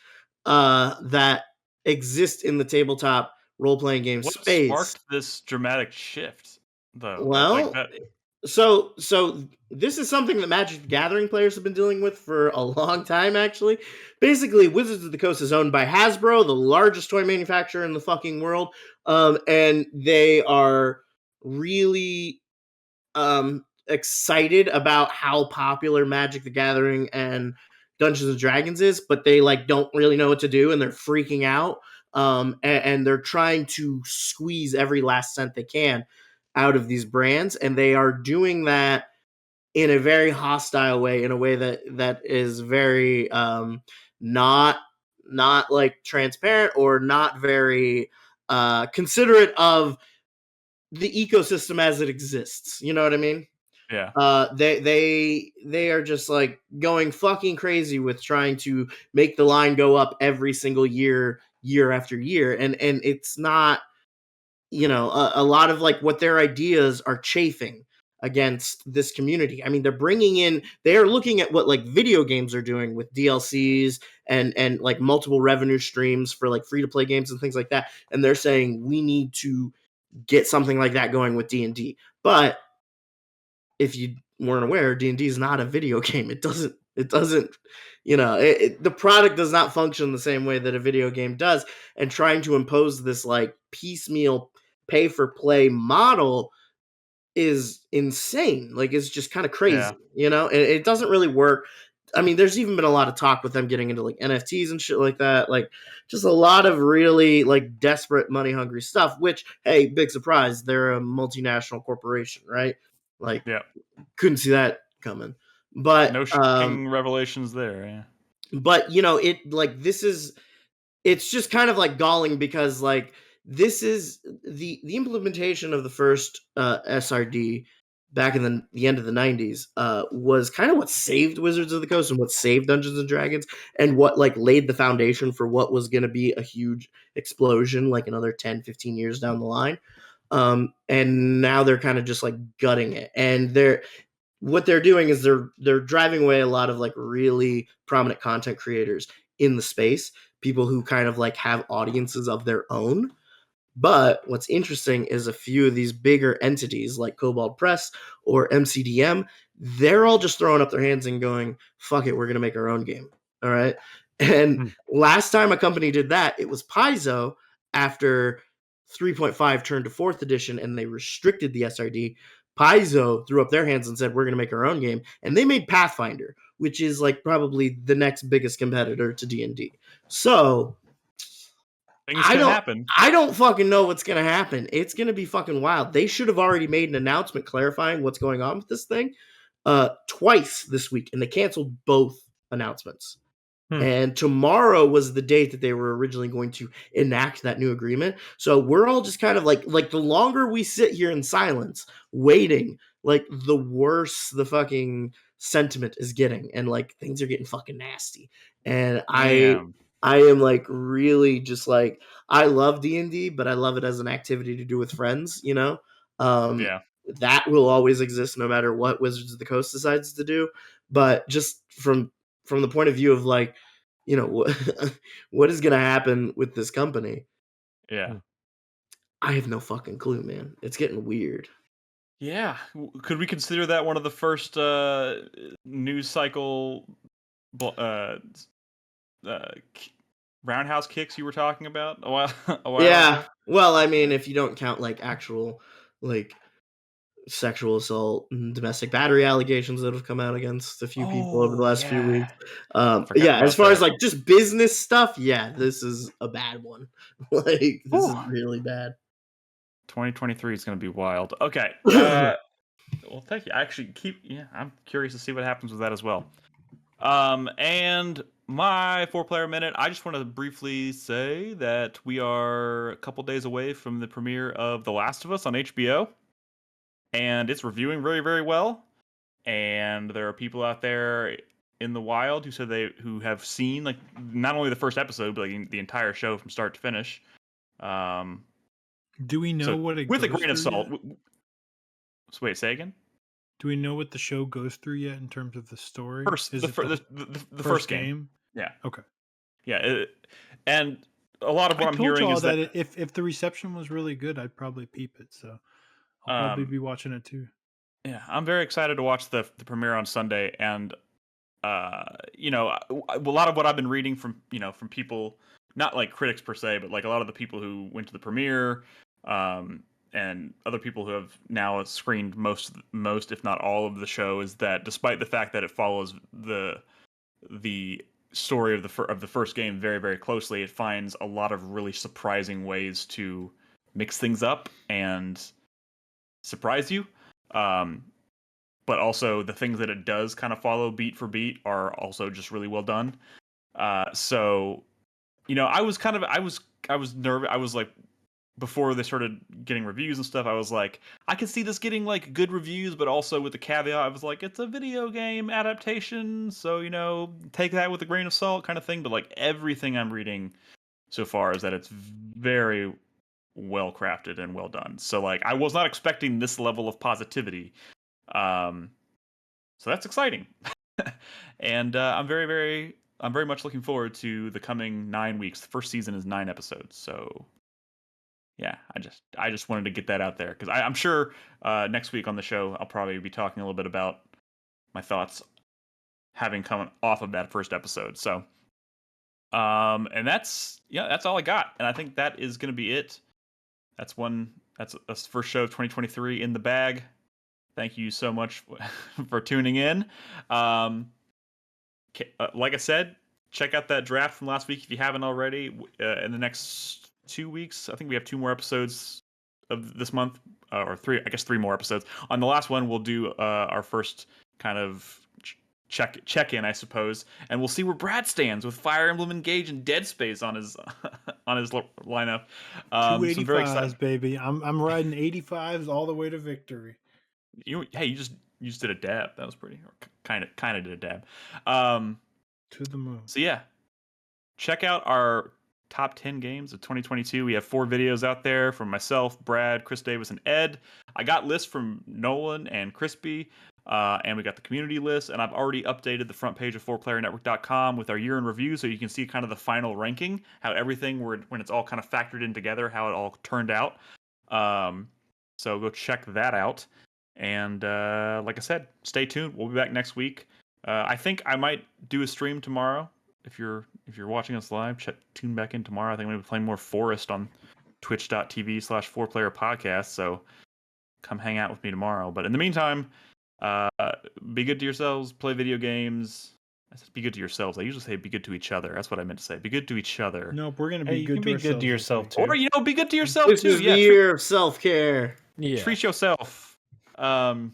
that exist in the tabletop role-playing game space. What sparked this dramatic shift, though? Well, So this is something that Magic the Gathering players have been dealing with for a long time, actually. Basically, Wizards of the Coast is owned by Hasbro, the largest toy manufacturer in the fucking world. And they are really excited about how popular Magic the Gathering and Dungeons and Dragons is, but they like don't really know what to do, and they're freaking out. And they're trying to squeeze every last cent they can out of these brands, and they are doing that in a very hostile way, in a way that is very not like transparent or not very considerate of the ecosystem as it exists. You know what I mean? Yeah. They are just like going fucking crazy with trying to make the line go up every single year after year, and it's not, you know, a lot of like what their ideas are chafing against this community. I mean, they're looking at what like video games are doing with DLCs and like multiple revenue streams for like free to play games and things like that. And they're saying we need to get something like that going with D&D. But if you weren't aware, D&D is not a video game. It doesn't, the product does not function the same way that a video game does. And trying to impose this like piecemeal pay for play model is insane. Like, it's just kind of crazy, it doesn't really work. I mean, there's even been a lot of talk with them getting into like NFTs and shit like that. Like, just a lot of really like desperate money hungry stuff, which, hey, big surprise, they're a multinational corporation, right? Like, couldn't see that coming. But no shocking revelations there. Yeah. But it's just kind of like galling because like this is the implementation of the first SRD back in the end of the 90s was kind of what saved Wizards of the Coast and what saved Dungeons and Dragons and what like laid the foundation for what was going to be a huge explosion like another 10-15 years down the line. And now they're kind of just like gutting it, and what they're doing is they're driving away a lot of like really prominent content creators in the space, people who kind of like have audiences of their own. But what's interesting is a few of these bigger entities like Cobalt Press or MCDM, they're all just throwing up their hands and going, fuck it, we're going to make our own game. All right. And last time a company did that, it was Paizo after 3.5 turned to 4th edition and they restricted the SRD. Paizo threw up their hands and said, we're going to make our own game. And they made Pathfinder, which is like probably the next biggest competitor to D&D. So things can happen. I don't fucking know what's going to happen. It's going to be fucking wild. They should have already made an announcement clarifying what's going on with this thing twice this week, and they canceled both announcements. And tomorrow was the date that they were originally going to enact that new agreement. So we're all just kind of like the longer we sit here in silence waiting, like the worse the fucking sentiment is getting, and like things are getting fucking nasty. And I am like really just like, I love D&D, but I love it as an activity to do with friends, that will always exist no matter what Wizards of the Coast decides to do. But just from the point of view of like, what is going to happen with this company? Yeah. I have no fucking clue, man. It's getting weird. Yeah. Could we consider that one of the first news cycle roundhouse kicks you were talking about a while ago? Well, I mean, if you don't count like actual like sexual assault and domestic battery allegations that have come out against a few people over the last few weeks. As far as like just business stuff, this is a bad one. Like, this is really bad. 2023 is going to be wild. Okay. Well, thank you. I actually I'm curious to see what happens with that as well. And my 4-player minute, I just want to briefly say that we are a couple days away from the premiere of The Last of Us on HBO. And it's reviewing very, very well. And there are people out there in the wild who have seen like not only the first episode, but like the entire show from start to finish. Do we know what it with goes a grain of salt? Yet? So wait, say again. Do we know what the show goes through yet in terms of the story? The first game. Yeah. Okay. Yeah, and a lot of what I'm hearing is that if the reception was really good, I'd probably peep it. So I'll probably be watching it too. Yeah, I'm very excited to watch the premiere on Sunday, and a lot of what I've been reading from people, not like critics per se, but like a lot of the people who went to the premiere, and other people who have now screened most if not all of the show, is that despite the fact that it follows the story of the first game very, very closely, it finds a lot of really surprising ways to mix things up and surprise you. But also the things that it does kind of follow beat for beat are also just really well done. So, I was nervous. I was like, before they started getting reviews and stuff, I was like, I could see this getting like good reviews, but also with the caveat, I was like, it's a video game adaptation, so take that with a grain of salt, kind of thing. But like everything I'm reading so far is that it's very well crafted and well done. So like I was not expecting this level of positivity, So that's exciting. And I'm very much looking forward to the coming 9 weeks. The first season is 9 episodes, so yeah, I just wanted to get that out there because I'm sure next week on the show I'll probably be talking a little bit about my thoughts having come off of that first episode. So, and that's all I got, and I think that is going to be it. That's the first show of 2023 in the bag. Thank you so much for tuning in. Like I said, check out that draft from last week if you haven't already. In the next 2 weeks, I think we have 2 more episodes of this month, or 3. I guess 3 more episodes. On the last one, we'll do our first kind of check in, I suppose, and we'll see where Brad stands with Fire Emblem Engage and Dead Space on his lineup. Two So I'm very 85s, excited. baby. I'm riding 85s all the way to victory. You just did a dab. That was pretty, or kind of did a dab. To the moon. So yeah, check out our top 10 games of 2022. We have 4 videos out there from myself, Brad, Chris Davis, and Ed. I got lists from Nolan and Crispy, and we got the community list. And I've already updated the front page of 4playernetwork.com with our year in review, so you can see kind of the final ranking, how everything when it's all kind of factored in together, how it all turned out. So go check that out. And like I said, stay tuned. We'll be back next week. I think I might do a stream tomorrow. If you're watching us live, tune back in tomorrow. I think I'm going to be playing more Forest on twitch.tv/4player podcast. So come hang out with me tomorrow. But in the meantime, be good to yourselves. Play video games. I said be good to yourselves. I usually say be good to each other. That's what I meant to say. Be good to each other. Nope, we're going to be you good can to be ourselves. good to yourself too. Or be good to yourself This too. is the year of self-care. Yeah. Treat yourself. And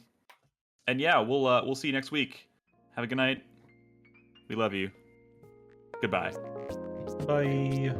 yeah, we'll see you next week. Have a good night. We love you. Goodbye. Bye.